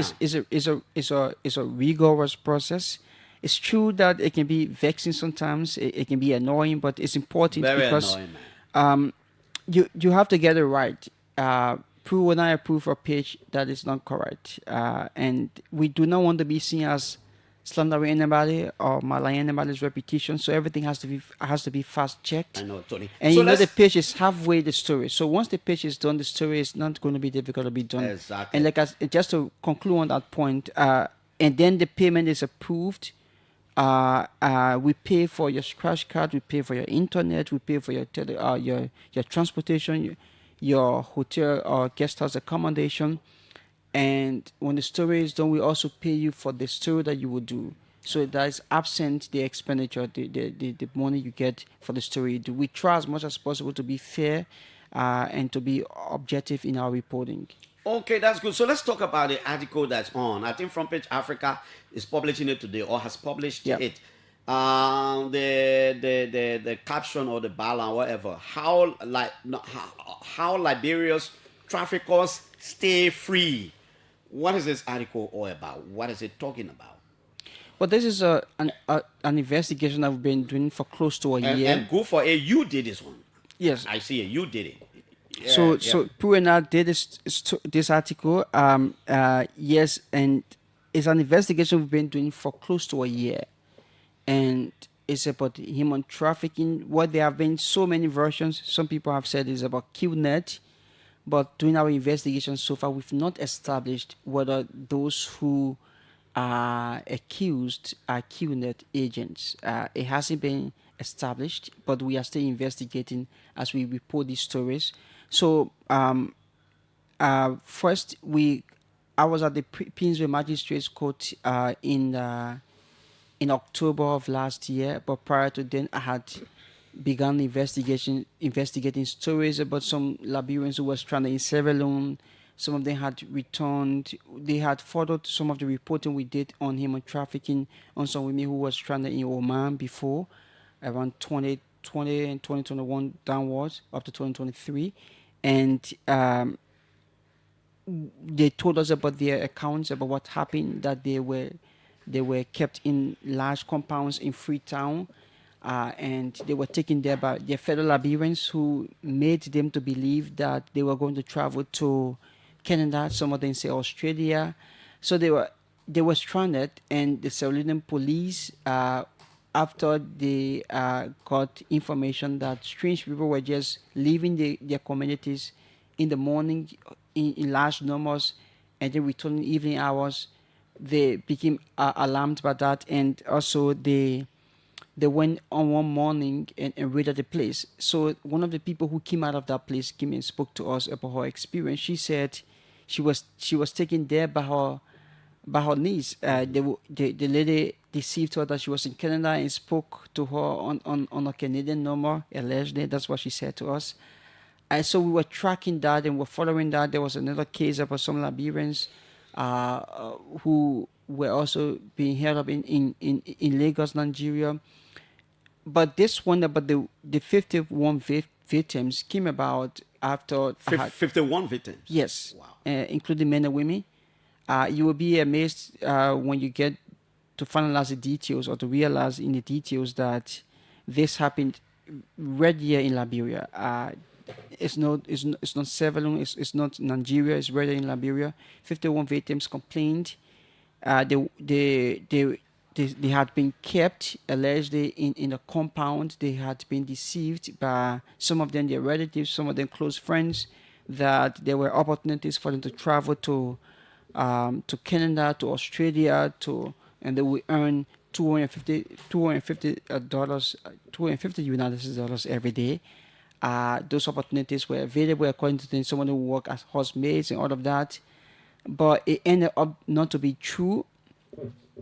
a rigorous process. It's true that it can be vexing sometimes, it can be annoying, but it's important. Very because annoying, man. You have to get it right. Prove or not approve a page that is not correct. And we do not want to be seen as slandering anybody or maligning anybody's reputation. So everything has to be fast checked. I know, totally. And so the page is halfway the story. So once the page is done, the story is not going to be difficult to be done. Exactly. And just to conclude on that point, and then the payment is approved. We pay for your scratch card, we pay for your internet, we pay for your transportation, your hotel or guest house accommodation. And when the story is done, we also pay you for the story that you will do. So that is absent the expenditure, the money you get for the story you do. We try as much as possible to be fair and to be objective in our reporting. Okay, that's good. So let's talk about the article that's on. I think Front Page Africa is publishing it today, or has published it. The caption or the byline, whatever. How Liberia's traffickers stay free. What is this article all about? What is it talking about? But this is an investigation that we've been doing for close to a year. And good for it, you did this one. Yes. I see it. You did it. Yeah, So Pooh and I did this article. Yes, and it's an investigation we've been doing for close to a year, and it's about human trafficking. What there have been so many versions. Some people have said it's about QNet, but during our investigation so far, we've not established whether those who are accused are QNet agents. It hasn't been established, but we are still investigating as we report these stories. So first, I was at the Pinsville Magistrates Court in October of last year, but prior to then, I had begun investigating stories about some Liberians who were stranded in Sierra Leone. Some of them had returned. They had followed some of the reporting we did on human trafficking on some women who were stranded in Oman before, around 2020 and 2021 downwards, up to 2023. And they told us about their accounts, about what happened, that they were kept in large compounds in Freetown, and they were taken there by their fellow Liberians who made them to believe that they were going to travel to Canada. Some of them say Australia. So they were stranded, and the Sierra Leonean police, after they got information that strange people were just leaving their communities in the morning in large numbers and then returning evening hours, they became alarmed by that, and also they went on one morning and raided the place. So one of the people who came out of that place came and spoke to us about her experience. She said she was taken there by her niece. The lady deceived her that she was in Canada and spoke to her on a Canadian number, allegedly. That's what she said to us. And so we were tracking that and we're following that. There was another case about some Liberians who were also being held up in Lagos, Nigeria. But this one about the 51 victims came about after 51 victims. Yes. Wow. Including men and women. You will be amazed when you get to finalize the details or to realize in the details that this happened right here in Liberia. It's not Sierra Leone, it's not Nigeria, it's right here in Liberia. 51 victims complained. They had been kept allegedly in a compound. They had been deceived by some of them, their relatives, some of them close friends, that there were opportunities for them to travel to Canada, to Australia, and they would earn $250 United dollars every day. Those opportunities were available according to them. Someone who worked as housemaids and all of that, but it ended up not to be true.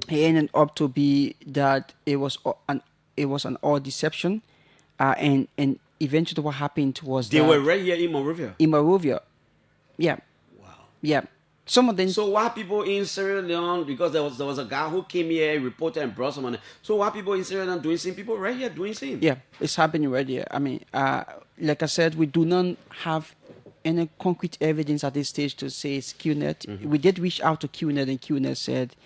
It ended up to be that it was an all deception, and eventually what happened was they were right here in Monrovia. In Monrovia, yeah. Wow. Yeah. Some of them. So why people in Sierra Leone? Because there was a guy who came here, reported, and brought someone. So why people in Sierra Leone doing same? People right here doing same. Yeah, it's happening right here. I mean, like I said, we do not have any concrete evidence at this stage to say it's QNet. Mm-hmm. We did reach out to QNet, and QNet said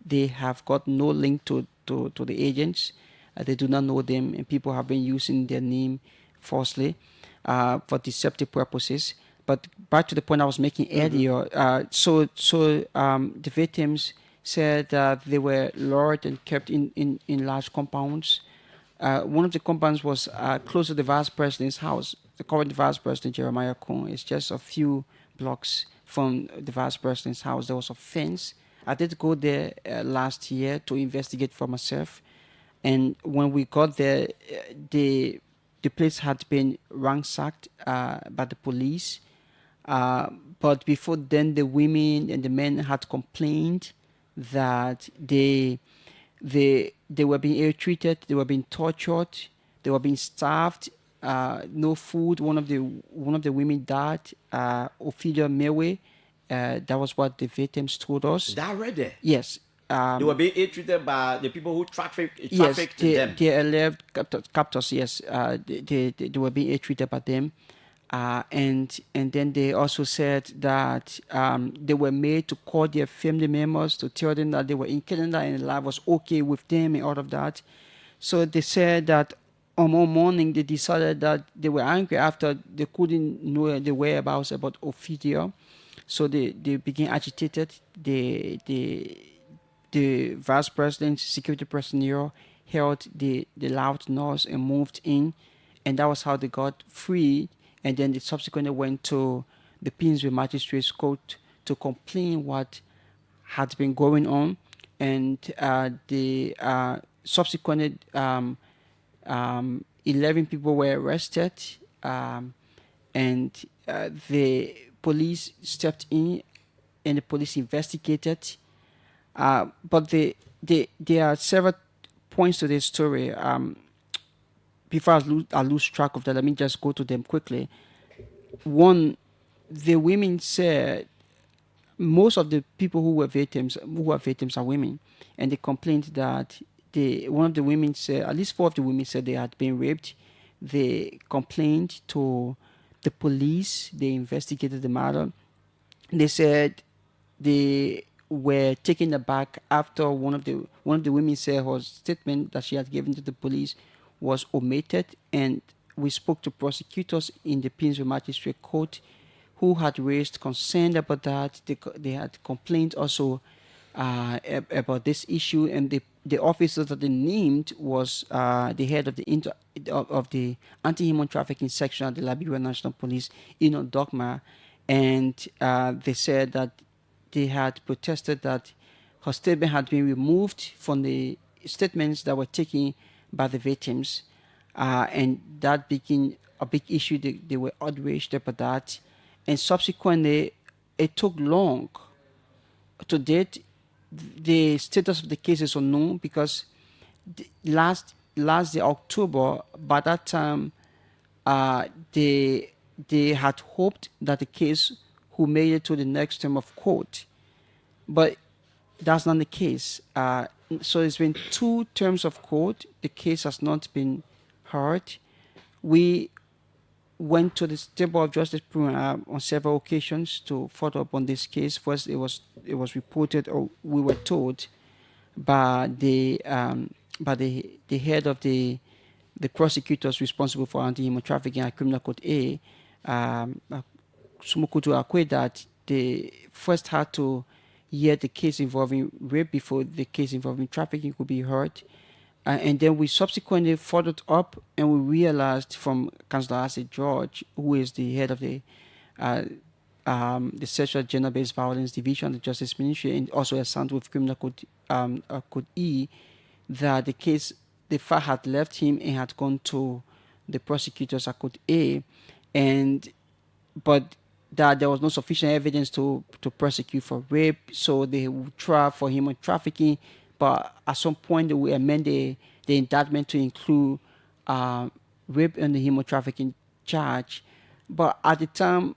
they have got no link to the agents. They do not know them, and people have been using their name falsely for deceptive purposes. But back to the point I was making earlier, the victims said that they were lured and kept in large compounds. One of the compounds was close to the vice president's house. The current vice president, Jeremiah Kuhn, is just a few blocks from the vice president's house. There was a fence. I did go there last year to investigate for myself. And when we got there, the place had been ransacked by the police. But before then, the women and the men had complained that they were being ill-treated, they were being tortured, they were being starved, no food. One of the women died, Ophelia Mewe. That was what the victims told us. That right there? Yes. They were being ill-treated by the people who trafficked them. They alleged captors, yes. They were being ill-treated by them. And then they also said that they were made to call their family members to tell them that they were in Canada and life was okay with them and all of that. So they said that on one morning they decided that they were angry after they couldn't know the whereabouts about Ophelia. So they became agitated. The vice president, security personnel heard the loud noise and moved in, and that was how they got free. And then they subsequently went to the Pinsville Magistrates Court to complain what had been going on, and the subsequently 11 people were arrested, and the police stepped in and the police investigated. But there are several points to this story. Before I lose track of that, let me just go to them quickly. One, the women said most of the people who are victims are women, and they complained that one of the women said, at least 4 of the women said they had been raped. They complained to the police. They investigated the matter. They said they were taken aback after one of the women said her statement that she had given to the police was omitted, and we spoke to prosecutors in the Pinsville Magistrate Court who had raised concern about that. They had complained also about this issue, and the officer that they named was the head of the anti-human trafficking section at the Liberia National Police, Dogma, and they said that they had protested that her statement had been removed from the statements that were taken by the victims, and that became a big issue. They were outraged about that, and subsequently it took long. To date, the status of the case is unknown because last October, by that time, they had hoped that the case would make it to the next term of court, but that's not the case. So it's been 2 terms of court. The case has not been heard. We went to the Table of Justice on several occasions to follow up on this case. First, it was reported, or we were told, by the head of the prosecutors responsible for anti-human trafficking at Criminal Code A, Sumukutu Akwe, that they first had to hear the case involving rape before the case involving trafficking could be heard. And then we subsequently followed up, and we realized from Councillor Acid George, who is the head of the Sexual Gender-Based Violence Division of the Justice Ministry, and also assigned with Criminal Code E, that the file had left him and had gone to the prosecutors at Code A, but that there was no sufficient evidence to prosecute for rape, so they would try for human trafficking. But at some point, they will amend the indictment to include rape and the human trafficking charge. But at the time,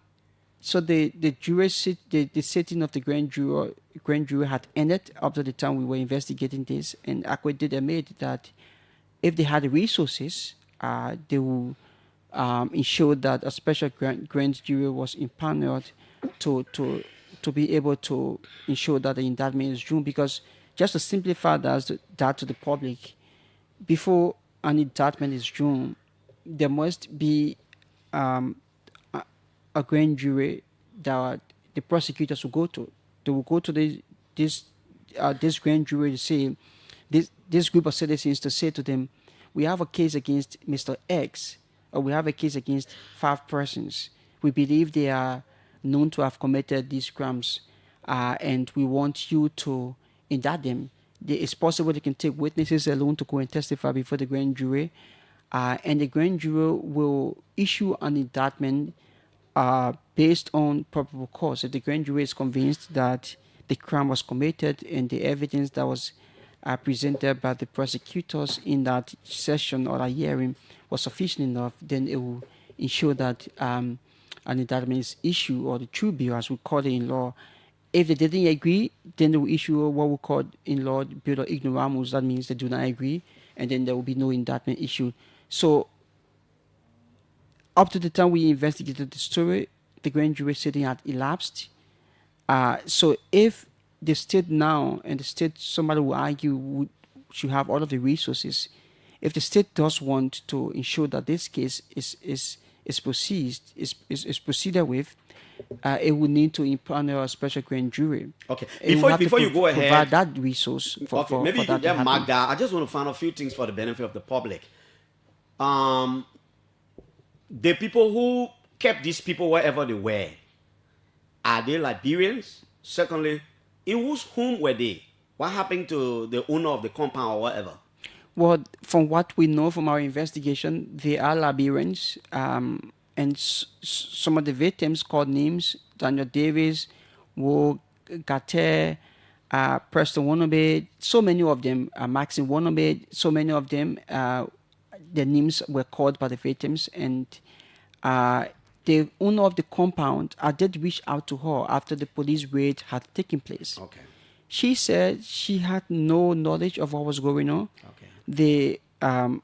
so the jury the sitting of the grand jury had ended up to the time we were investigating this, and Akwe did admit that if they had the resources, they will ensure that a special grand jury was impaneled to be able to ensure that the indictment is due. Because just to simplify that to the public, before an indictment is due, there must be a grand jury that the prosecutors will go to. They will go to this grand jury to say, this group of citizens, to say to them, we have a case against Mr. X, or we have a case against 5 persons. We believe they are known to have committed these crimes, and we want you to indict them. It's possible they can take witnesses alone to go and testify before the grand jury, and the grand jury will issue an indictment based on probable cause. If the grand jury is convinced that the crime was committed and the evidence that was presented by the prosecutors in that session or a hearing was sufficient enough, then it will ensure that an indictment is issued, or the true bill, as we call it in law. If they didn't agree, then they will issue what we call in law bill of ignoramus. That means they do not agree, and then there will be no indictment issued. So up to the time we investigated the story, the grand jury sitting had elapsed. So if the state now, and the state, somebody will argue, should have all of the resources, if the state does want to ensure that this case is proceeded with, it would need to impanel a special grand jury. Okay. It Before you go ahead, provide that resource for maybe for you that can to just happen. mark that. I just want to find a few things for the benefit of the public. The people who kept these people wherever they were, are they Liberians? Secondly, in whose home were they? What happened to the owner of the compound or whatever? Well, from what we know from our investigation, they are Liberians, and some of the victims called names: Daniel Davis, Wo Gate, Preston Wonobe, so many of them, Maxine Wonobe, so many of them, their names were called by the victims, and the owner of the compound, I did reach out to her after the police raid had taken place. Okay. She said she had no knowledge of what was going on. Okay. The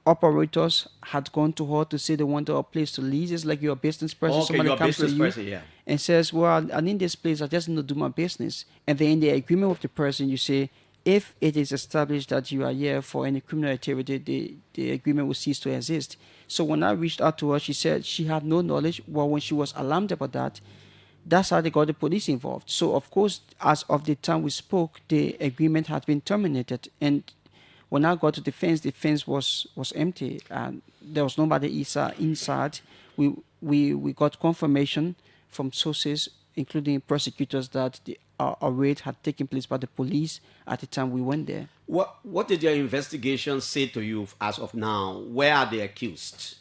operators had gone to her to say they wanted a place to lease. It's like you're a business person. Okay, Somebody you're a comes business to you person, yeah. and says, well, I need this place. I just need to do my business. And then in the agreement with the person, you say, if it is established that you are here for any criminal activity, the agreement will cease to exist. So when I reached out to her, she said she had no knowledge. Well, when she was alarmed about that, that's how they got the police involved. So, of course, as of the time we spoke, the agreement had been terminated. And when I got to the fence was empty. And there was nobody inside. We got confirmation from sources, including prosecutors, that a raid had taken place by the police at the time we went there. What did your investigation say to you as of now? Where are they accused?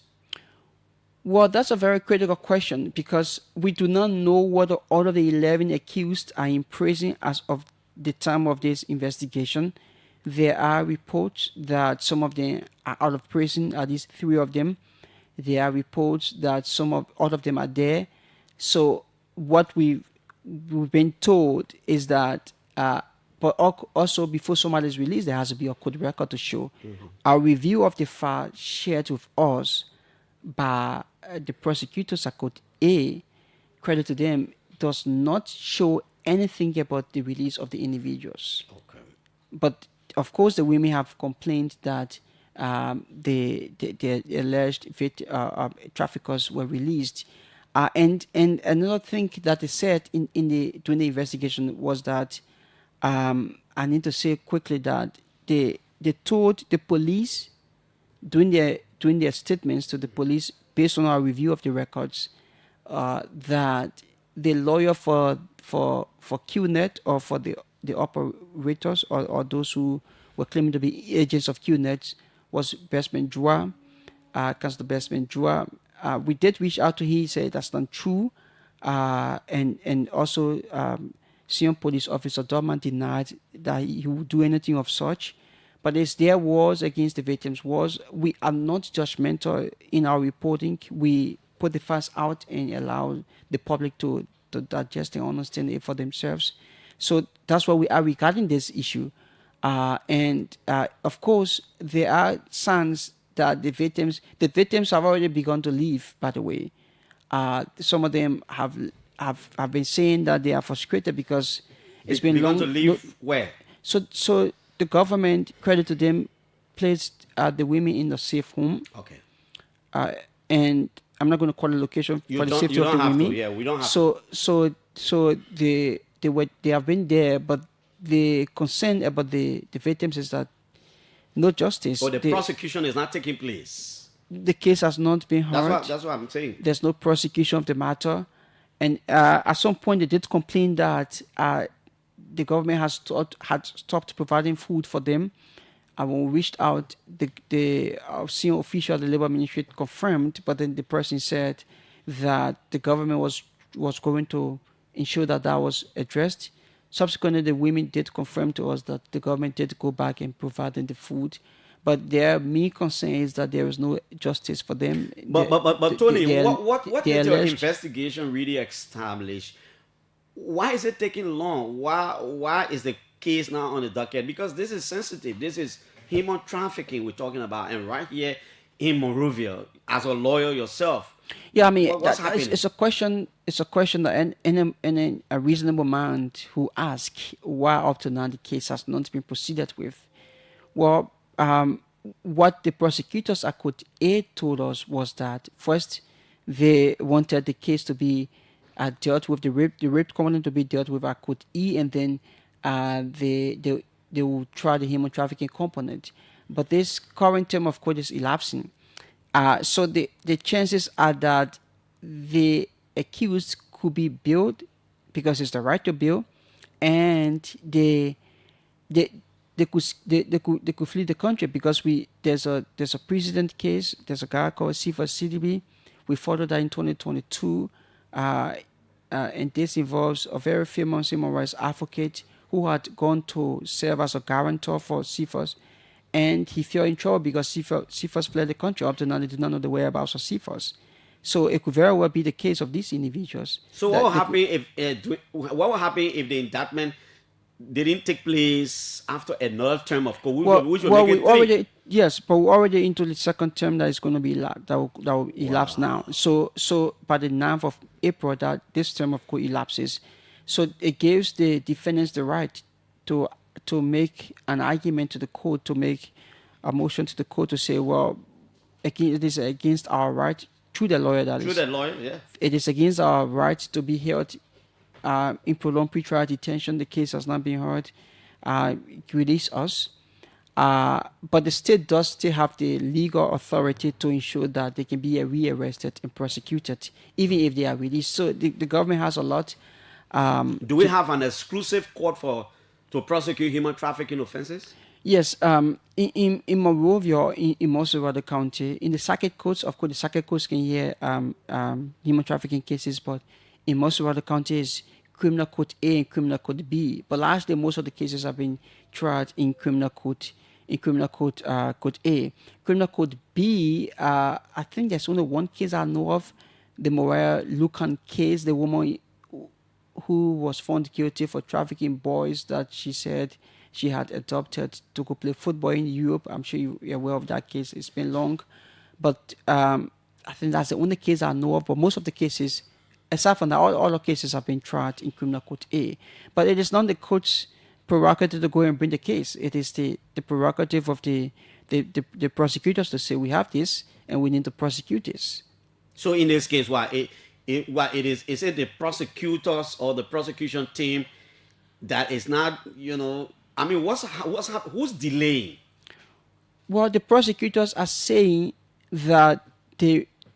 Well, that's a very critical question because we do not know whether all of the 11 accused are in prison as of the time of this investigation. There are reports that some of them are out of prison, at least 3 of them. There are reports that all of them are there. So what we've been told is that, but also before somebody is released, there has to be a court record to show. Mm-hmm. Our review of the file shared with us by the prosecutors at Court A, credit to them, does not show anything about the release of the individuals. Okay. But of course, the women have complained that the alleged traffickers were released. And another thing that they said during the investigation was that I need to say quickly that they told the police during their statements to the police, based on our review of the records, that the lawyer for QNet or for the operators or those who were claiming to be agents of QNet was Bestman Jua, Councillor Bestman Jua. We did reach out to him. He said that's not true, and also senior police officer Dorman denied that he would do anything of such. But as there was against the victims we are not judgmental in our reporting. We put the facts out and allow the public to digest and understand it for themselves. So that's where we are regarding this issue. And of course, there are signs that the victims have already begun to leave, by the way. Some of them have been saying that they are frustrated because it's been long. To leave where? So the government, credit to them, placed the women in a safe home. Okay. And I'm not going to call the location for the safety of the women. Yeah, we don't have to. So they have been there, but the concern about the victims is that no justice. Or the prosecution is not taking place. The case has not been heard. That's what I'm saying. There's no prosecution of the matter. And at some point they did complain that the government had stopped providing food for them. And when we reached out, the senior official of the Labor Ministry confirmed, but then the person said that the government was going to ensure that was addressed. Subsequently, the women did confirm to us that the government did go back and provide them the food. But their main concern is that there is no justice for them. But Tony, what did your investigation really establish? Why is it taking long? Why is the case now on the docket? Because this is sensitive. This is human trafficking we're talking about. And right here in Monrovia, as a lawyer yourself, Yeah, I mean, What's happening? it's a question. It's a question that any a reasonable man who asks why up to now the case has not been proceeded with. Well, what the prosecutors at Court A told us was that first they wanted the case to be dealt with, the rape component to be dealt with at Court E, and then they will try the human trafficking component. But this current term of court is elapsing. So the chances are that the accused could be bailed because it's the right to bail, and they could flee the country because there's a precedent case. There's a guy called Cephas CDB. We followed that in 2022, and this involves a very famous human rights advocate who had gone to serve as a guarantor for Cephas, and he fell in trouble because Cephas fled the country. Up to now, they did not know the whereabouts of Cephas. So it could very well be the case of these individuals. So what will happen if the indictment didn't take place after another term of court? Which will make it 3? Yes, but we're already into the second term that is going to be that will elapse now. So by the 9th of April, that this term of court elapses. So it gives the defendants the right to make an argument to the court, to make a motion to the court to say, well, it is against our right, through the lawyer, that is. Through the lawyer, yeah. It is against our right to be held in prolonged pretrial detention. The case has not been heard. Release us. But the state does still have the legal authority to ensure that they can be rearrested and prosecuted, even if they are released. So the government has a lot. Do we have an exclusive court to prosecute human trafficking offenses? Yes, in Monrovia, in most of the county, in the circuit courts, of course, the circuit courts can hear human trafficking cases, but in most of the counties, criminal court A and criminal court B. But largely, most of the cases have been tried in criminal court, court A. Criminal court B, I think there's only one case I know of, the Maria Lucan case, the woman who was found guilty for trafficking boys that she said she had adopted to go play football in Europe. I'm sure you're aware of that case. It's been long. But I think that's the only case I know of. But most of the cases, aside from that, all the cases have been tried in criminal court A. But it is not the court's prerogative to go and bring the case. It is the prerogative of the prosecutors to say, we have this and we need to prosecute this. So in this case, is it the prosecutors or the prosecution team that is not, I mean, who's delaying? Well, the prosecutors are saying that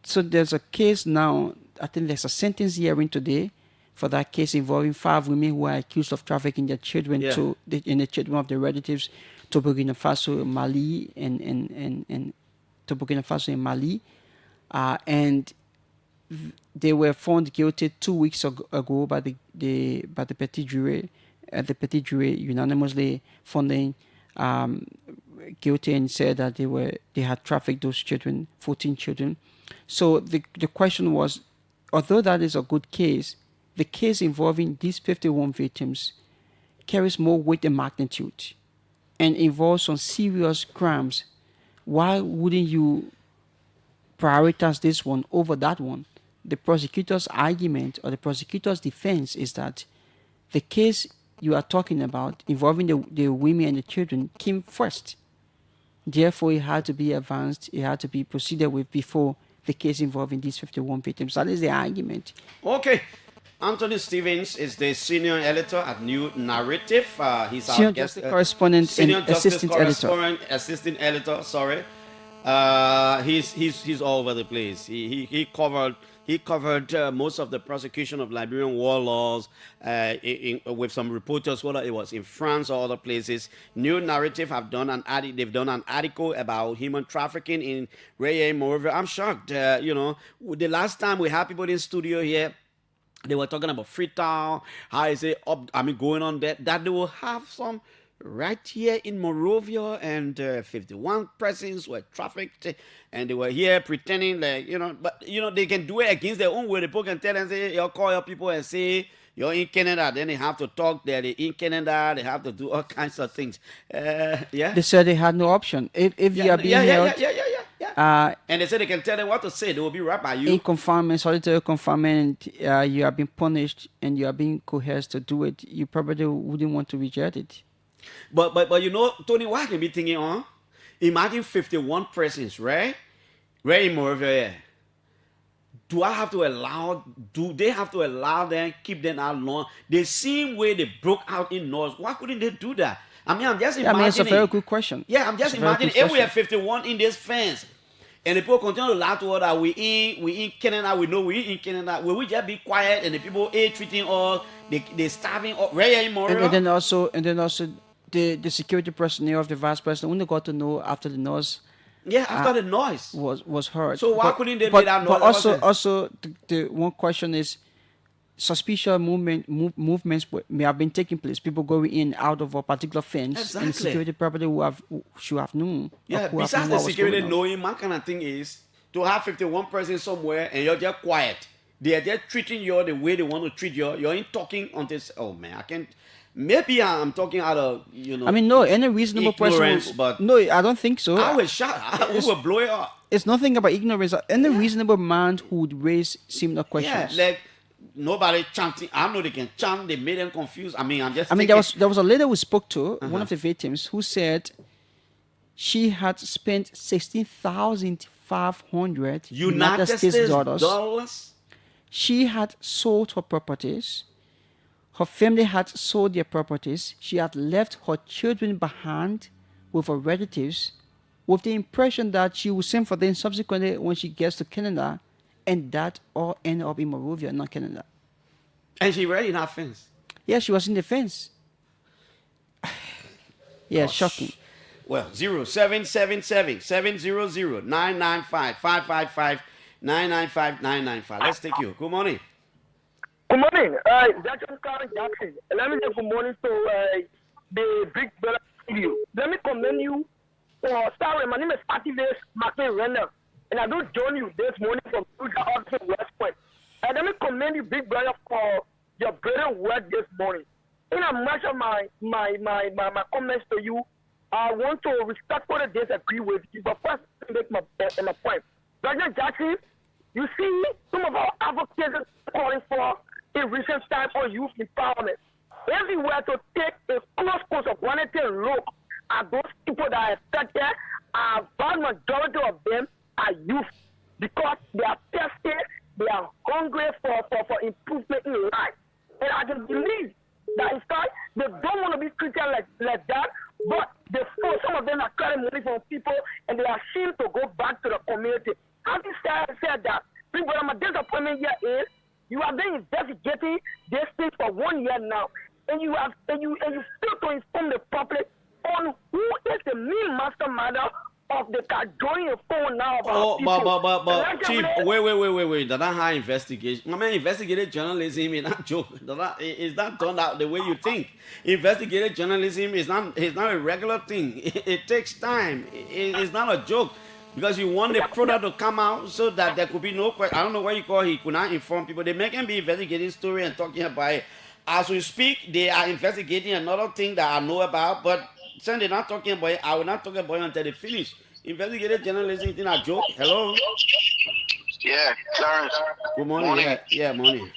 so there's a case now, I think there's a sentence hearing today for that case involving 5 women who are accused of trafficking their children and the children of their relatives to Burkina Faso, Mali, and to Burkina Faso and Mali. And they were found guilty 2 weeks ago by the petit jury. The petit jury unanimously found them guilty and said that they had trafficked those children, 14 children. So the question was, although that is a good case, the case involving these 51 victims carries more weight and magnitude and involves some serious crimes. Why wouldn't you prioritize this one over that one? The prosecutor's argument or the prosecutor's defense is that the case you are talking about involving the women and the children came first. Therefore, it had to be advanced, it had to be proceeded with before the case involving these 51 victims. That is the argument. Okay. Anthony Stevens is the senior editor at New Narrative. He's senior our guest correspondent and assistant editor. Assistant editor, sorry. He's all over the place. He covered most of the prosecution of Liberian war laws with some reporters, whether it was in France or other places. New Narrative they've done an article about human trafficking in Reye, Monrovia. I'm shocked. The last time we had people in studio here, they were talking about Freetown, how is it going on there, that they will have some right here in Monrovia, and 51 persons were trafficked, and they were here pretending but they can do it against their own way. The people can tell and say, you'll call your people and say you're in Canada, then they have to talk that they're in Canada, they have to do all kinds of things. They said they had no option. If you are being held, And they say they can tell them what to say. They will be right by you. In confinement, solitary confinement, you are being punished and you are being coerced to do it. You probably wouldn't want to reject it. But you know, Tony, what I can be thinking, imagine 51 persons, right? Right in Moravia. Do they have to allow them, keep them out long? The same way they broke out in North, why couldn't they do that? I mean, I'm just imagining. It's a very good question. Yeah, I'm just imagining if we have 51 in this fence, and the people continue to lie to us that we in Canada, we know we in Canada, will we just be quiet and the people treating us, they starving us right here in Montreal? And then also the security personnel of the vice president only got to know after the noise. Yeah, after the noise was heard. So why couldn't they make that noise? But also the one question is, suspicious movements may have been taking place. People going in out of a particular fence, exactly. And security probably should have known. Yeah, besides the security knowing, my kind of thing is to have 51 persons somewhere and you're just quiet. They are just treating you the way they want to treat you. You're in talking on this. Oh man, I can't. Maybe I'm talking out of I mean, no, any reasonable person. But no, I don't think so. I was shocked. We will blow it up. It's nothing about ignorance. Any reasonable man who would raise similar questions. Yeah, like nobody chanting. I know they can chant. They made them confused. I mean, there was a lady we spoke to, one of the victims, who said she had spent $16,500 United States dollars. She had sold her properties. Her family had sold their properties. She had left her children behind with her relatives with the impression that she would send for them subsequently when she gets to Canada, and that all ended up in Moravia, not Canada. And she already in her fence? Yeah, she was in the fence. Yeah, Gosh. Shocking. Well, 0777-700-995-555-995-995. Let's take you. Good morning. Good morning. That's Clarence Jackson. Let me say good morning to the Big Brother studio. Let me commend you for starting. My name is Activist Martin Renner, and I do join you this morning from Boonja, West Point. And let me commend you, Big Brother, for your brilliant work this morning. In a much of my comments to you, I want to respectfully disagree with you, but first make my point. President Jackson, you see some of our advocates calling for a recent time on youth empowerment. Everywhere to take a close course of quality and look at those people that are affected, a vast majority of them are youth because they are thirsty, they are hungry for improvement in life. And I can believe that in fact they don't want to be treated like that, but some of them are carrying money from people and they are ashamed to go back to the community. Having said that, people, my disappointment here is you have been investigating this thing for 1 year now, and you fail to inform the public on who is the main mastermind of the Cajoling phone now. But Chief, wait. That's not how investigation. I mean, investigative journalism is not joke. It's not done out the way you think. Investigative journalism is not a regular thing. It takes time. It's not a joke. Because you want the product to come out so that there could be no question. I don't know what you call he could not inform people. They make him be investigating story and talking about it. As we speak, they are investigating another thing that I know about, but since they're not talking about it, I will not talk about it until they finish. Investigative journalism is not a joke. Hello? Yeah, Clarence. Good morning. Yeah, morning.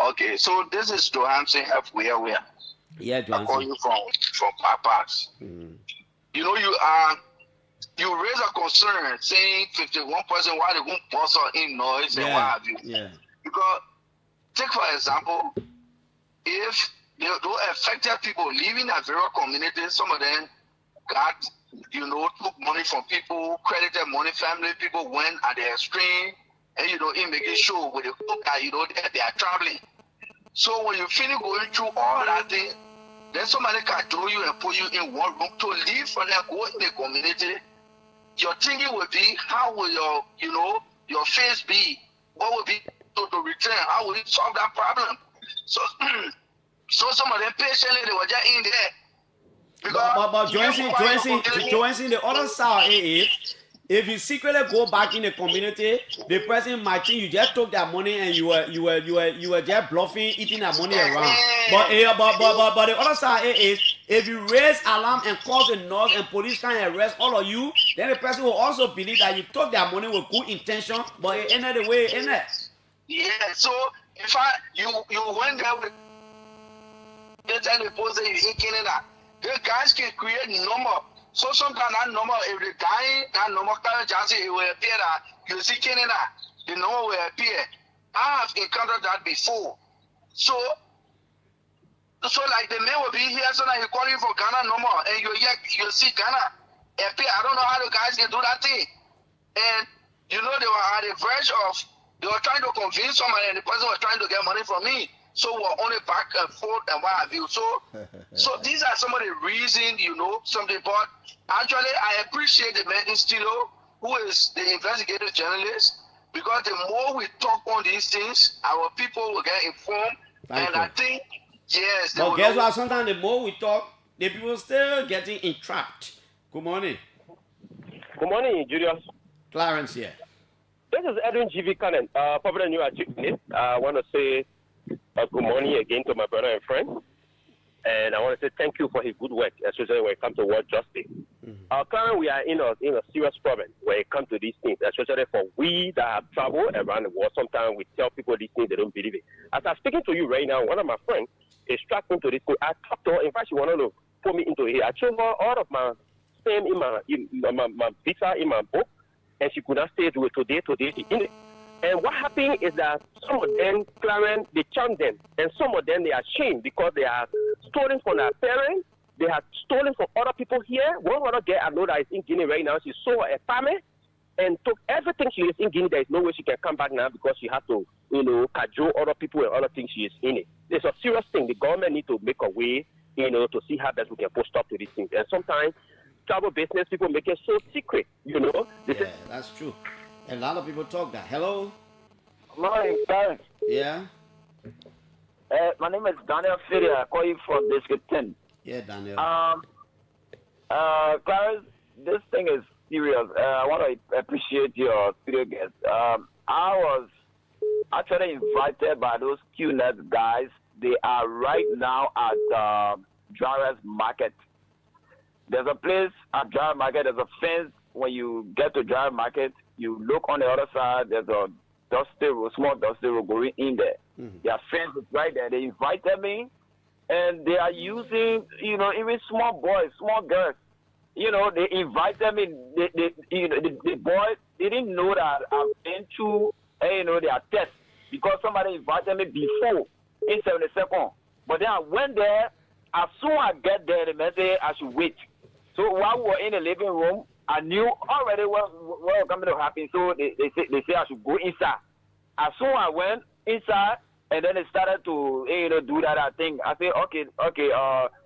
Okay, so this is Johansson halfway. Yeah, Johansson. I call you from Papas. You know, you raise a concern saying 51% why they won't sponsor in noise and what have you. Yeah. Because, take for example, if those affected people living in various communities, some of them got, took money from people, credited money, family, people went at the extreme, and, in making sure with the hope that, they are traveling. So when you finish going through all that thing, then somebody can throw you and put you in one room to leave from there, go in the community. Your thinking will be, how will your face be? What will be to return? How will you solve that problem? So some of them patiently, they were just in there. But Johansson, the other side is, if you secretly go back in the community, the person might think you just took that money and you were just bluffing, eating that money around. But the other side is, If you raise alarm and cause a noise and police can arrest all of you, then the person will also believe that you took their money with good intention, but it ended the way it ended. Yeah, so if you went there with and the post that you in that, the guys can create number. So sometimes that number, if the guy that number can just it will appear that you see Canada, the number will appear. I have encountered that before. So like the man will be here, so that he call you for Ghana number, and you see Ghana appear. I don't know how the guys can do that thing. And you know they were at the verge of, they were trying to convince somebody, and the person was trying to get money from me. So we're only back and forth and what have you. So these are some of the reasons, you know, something. But actually, I appreciate the man in Stilo, who is the investigative journalist, because the more we talk on these things, our people will get informed. I think, yes. But guess what? Sometimes the more we talk, the people still getting entrapped. Good morning. Good morning, Julius. Clarence here. This is Edwin G.V. Cannon, popular new achievement. I want to say good morning again to my brother and friend. And I want to say thank you for his good work, especially when it comes to world justice. Currently, we are in a serious problem when it comes to these things, especially for we that have traveled around the world. Sometimes we tell people these things, they don't believe it. As I'm speaking to you right now, one of my friends is tracked into this thing. I talked to her. In fact, she wanted to put me into it. I showed her all of my stamp in my visa in my book, and she could not stay to it today. She in it. And what happened is that some of them, Clarence, they charm them. And some of them, they are ashamed because they are stolen from their parents. They are stolen from other people here. One other girl I know that is in Guinea right now, she sold her family and took everything she is in Guinea. There is no way she can come back now because she has to, cajole other people and other things she is in it. It's a serious thing. The government need to make a way, to see how best we can put stop to these things. And sometimes travel business people make it so secret, Yeah, that's true. A lot of people talk that. Hello? Morning, Clarence. Yeah? My name is Daniel Fidia. I call you from District 10. Yeah, Daniel. Clarence, this thing is serious. I want to appreciate your studio guest. I was actually invited by those QNet guys. They are right now at JRock Market. There's a place at JRock Market. There's a fence. When you get to JRock Market, you look on the other side. There's a small dusty road going in there. Their fence is right there. They invited me, and they are using, even small boys, small girls. They invited me. The boys didn't know that I've been through, their test because somebody invited me before in 72nd. But then I went there. As soon as I get there, the man said I should wait. So while we were in the living room, I knew already what was coming to happen. So they say I should go inside. As soon as I went inside, and then they started to do that thing. I said, okay,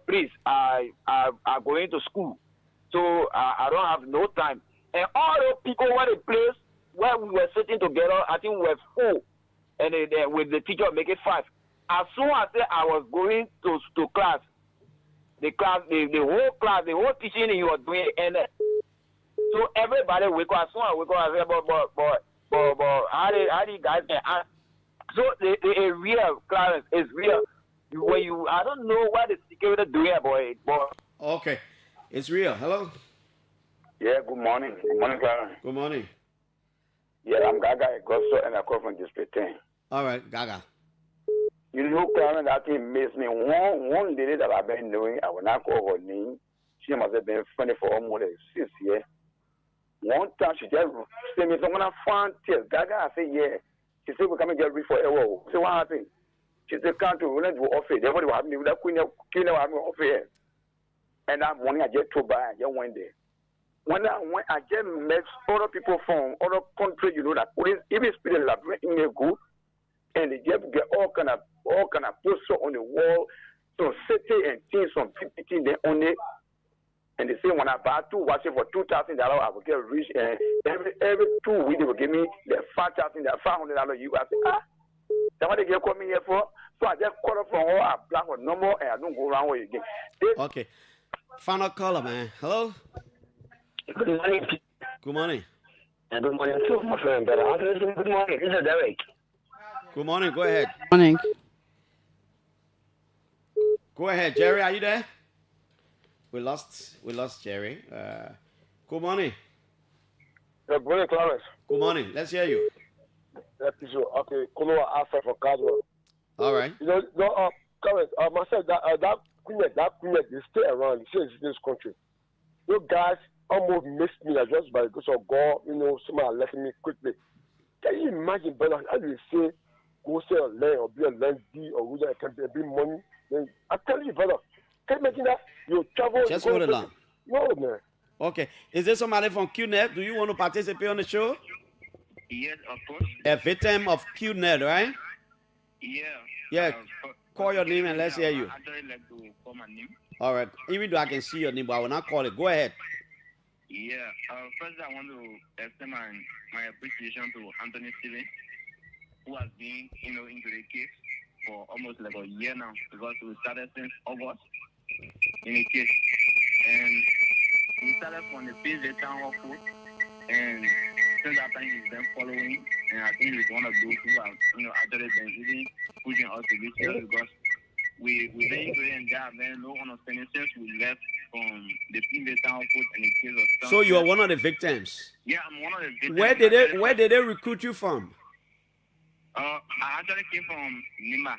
please, I'm going to school, so I don't have no time. And all those people were the place where we were sitting together. I think we were 4, and they with the teacher make it 5. As soon as I was going to class, the whole class, the whole teaching he was doing, and so everybody wake up. As soon as I wake up, I say, but how do you guys can ask? So the real Clarence is real. When I don't know what the security doing, boy. Okay, it's real. Hello. Yeah. Good morning. Good morning, Clarence. Good morning. Yeah, I'm Gaga Augusto, and I call from District 10. All right, Gaga. Clarence, that thing makes me one lady that I've been doing. I will not call her name. She must have been funny for almost 6 years. One time she just said me, so when I found tears, Gaga, I said, yeah. She said, we come and get ready for a while. So what happened? She said, can't do it. We'll offer. Everybody will have me with that queen, have me offer. And that morning I just told by, I just went there. When I went, I just met other people from other countries, that police, even students that bring in a group, and they just get all kind of posters on the wall, some city and things, some PPT, they on it. And they say when I buy 2 watches for $2,000, I will get rich. And every 2 weeks they will give me the $5,000, $500 you. I say, that's what they get call me here for. So I just call up from all, I apply for no more, and I don't go around with it again. Okay. Final caller, man. Hello. Good morning. Good morning. And good morning too, my friend. Good morning. This is Derek. Good morning. Go ahead. Morning. Go ahead, Jerry. Are you there? We lost Jerry. Good morning. Good morning, Clarence. Good morning. Let's hear you. Piso. Okay, Kolo Alpha for Cardwell. All right. Clarence, myself, that queen, they stay around. They say it's this country. You guys almost missed me just by because of God. Somebody left me quickly. Can you imagine, brother? How do you say go sell land or be a land deal or whether it can be money? Then I tell you, brother, can you imagine that you travel? Just hold it on. No, man. Okay. Is there somebody from QNet? Do you want to participate on the show? Yes, of course. A victim of QNet, right? Yeah. Yeah. Call your name and let's hear you. I don't like to call my name. All right. Even though I can see your name, but I will not call it. Go ahead. Yeah. First, I want to extend my appreciation to Anthony Stevens, who has been, into the case for almost like a year now, because we started since August in the case, and we started from the Piso town hall court, and since that time he's been following, and I think he's one of those who have, actually been even pushing us to this year, because we didn't do it, and there have been no understanding since we left from the Piso town hall court and the case of. So you are one of the victims. Yeah, I'm one of the victims. Where did they recruit you from? I actually came from Nima.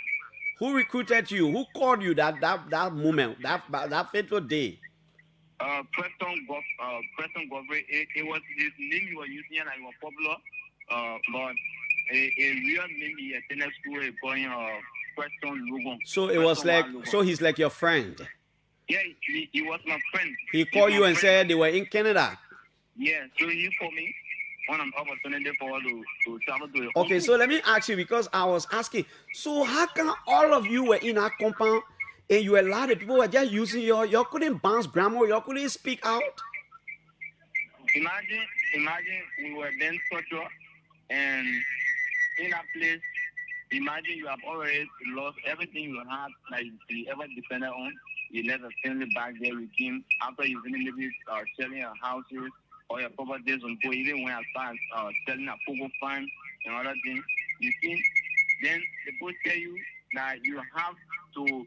Who recruited you? Who called you that moment, that fateful day? Preston Govray. It was his name he was using, and he was popular. But a real name he attended school is calling Preston Logan. So it was like, so he's like your friend. Yeah, he was my friend. He called you and said they were in Canada. Yeah, so he called me on an opportunity for us to travel to. Okay, so let me ask you, because I was asking, so how come all of you were in our compound and you allowed the people were just using you couldn't bounce grammar, you couldn't speak out? Imagine we were then tortured, and in that place, imagine you have already lost everything you had, like you ever depended on. You left a family back there with him after you finished maybe selling your houses or your properties on go, even when I started selling a pogo farm and other things. You see, then the boss tell you that you have to,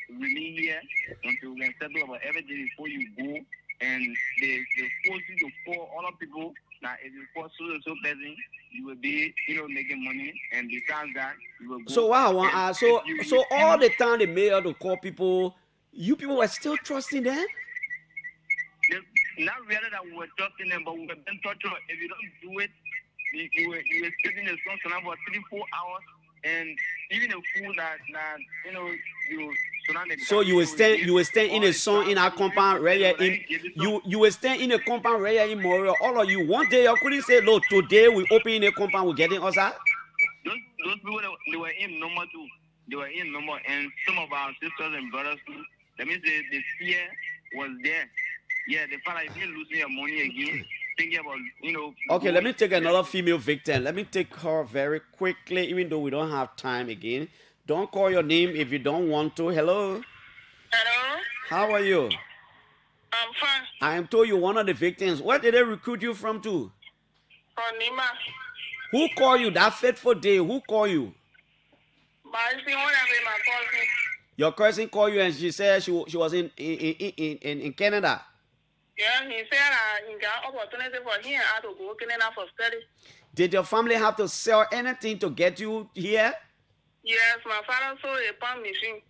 remain here until we can settle about everything before you go. And they force you to call other people. Now, if you call so person, you will be, making money. And besides that, you will go. So wow, so all the time they made out to call people, you people were still trusting them? Not really that we were trusting them, but we were being tortured. If you don't do it, you were sitting in the sun for 3-4 hours, and even the food that you surrounded. So you were staying in the sun in our compound right here in you were staying in a compound right here in Montreal. All of you, one day you couldn't say, look, today we open a compound, we're getting us out. Those people they were in number too. They were in number, and some of our sisters and brothers too. That means the fear was there. Yeah, the fact that if you're losing your money again, thinking about, Okay, let me take another female victim. Let me take her very quickly, even though we don't have time again. Don't call your name if you don't want to. Hello? Hello? How are you? I'm fine. I am told you one of the victims. Where did they recruit you from to? From Nima. Who called you that fateful day? Who called you? My cousin. Your cousin called you and she said she was in Canada. Yeah, he said he got opportunity for him to go to Canada for study. Did your family have to sell anything to get you here? Yes, my father sold a palm machine.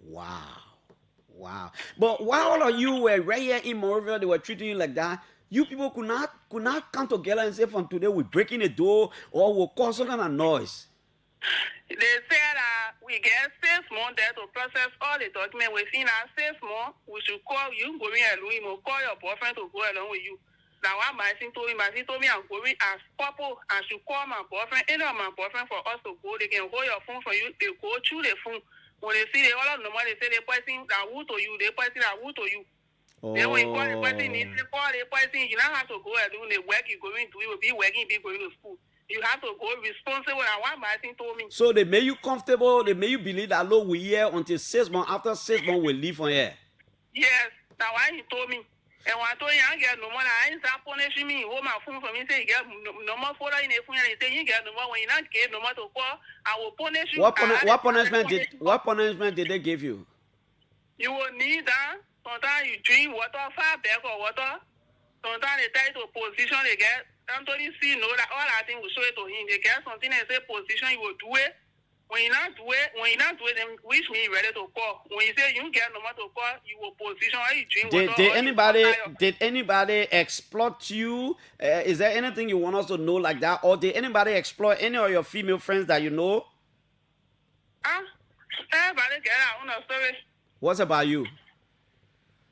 Wow. But while all of you were right here in Montreal, they were treating you like that. You people could not come together and say, from today we're breaking the door or we'll cause some kind of noise. They said we get 6 months there to process all the documents. Within our 6 months, we should call you, going alone. We'll call your boyfriend to go along with you. Now, what my son told me I'm going as couple, and should call my boyfriend, any of my boyfriend for us to go. They can hold your phone for you. They go through the phone. When they see all of them, they say they person that who to you, they person that who to you. Then when you call the person, you don't have to go alone. The work you're going to, you will be working, be going to school. You have to go responsible. And what my son told me. So they made you comfortable. They made you believe that, look, we're here until 6 months. After 6 months, we'll leave from here. Yes, that's why he told me. And when I told him I get no money, I ain't start punishing me. Hold my phone for me, say you get no more photo in the phone, and he say you get no more. When you not get no more to call, I will punish you. What punishment did they give you? You will need that. Sometimes you drink water, 5 bag of water. Sometimes they tell you to position, they get. Anthony see know that all that thing will show it to him. They get something and say position, you will do it. When you not do it, then wish me ready to call. When you say you get no matter to call, you will position or you drink water. Did anybody exploit you? Is there anything you want us to know like that? Or did anybody exploit any of your female friends that you know? Everybody get out on a story. What's about you?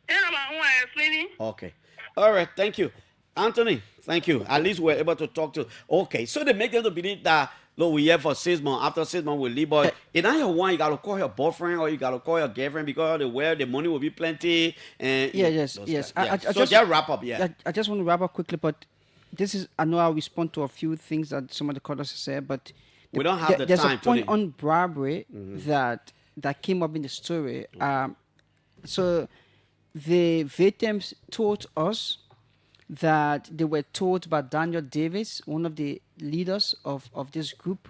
Yeah, my own explaining. Okay. All right. Thank you. Anthony, thank you. At least we're able to talk to. Okay. So they make them to believe that, look, we're here for 6 months. After 6 months, we'll leave. But in your one, you got to call your boyfriend or you got to call your girlfriend because the money will be plenty. And yes. I just wrap up. Yeah. I just want to wrap up quickly, but this is, I know I'll respond to a few things that some of the callers said, but we don't have the there's time a point today. on bribery that came up in the story. So the victims told us that they were told by Daniel Davis, one of the leaders of this group,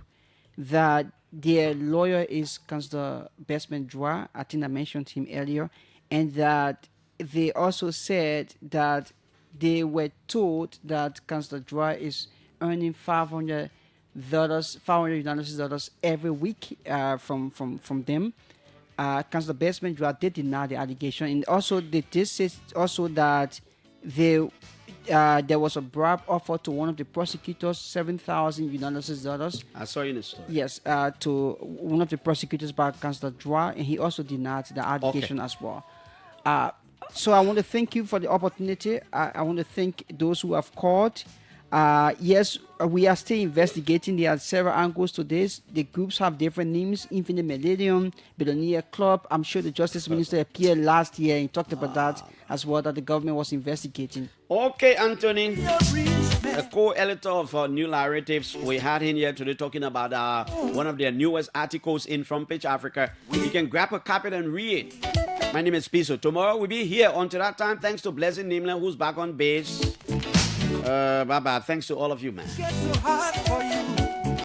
that their lawyer is Councillor Bestman Dwa. I think I mentioned him earlier. And that they also said that they were told that Councillor Dwa is earning $500 every week from them. Councillor Bestman Dwa did deny the allegation. And also they did say also that there was a bribe offered to one of the prosecutors, $7,000. I saw you in the story. Yes, to one of the prosecutors by Councillor Dwa, and he also denied the allegation as well. So I want to thank you for the opportunity. I want to thank those who have called. Yes, we are still investigating. There are several angles to this. The groups have different names: Infinite Millennium, Billionaire Club. I'm sure the Justice Minister appeared last year and talked about that as well, that the government was investigating. Okay, Anthony, a co-editor of New Narratives. We had him here today talking about one of their newest articles in Front Page Africa. You can grab a copy and read. My name is Piso. Tomorrow we'll be here. Until that time, thanks to Blessing Nimler, who's back on base. Bye-bye. Thanks to all of you, man.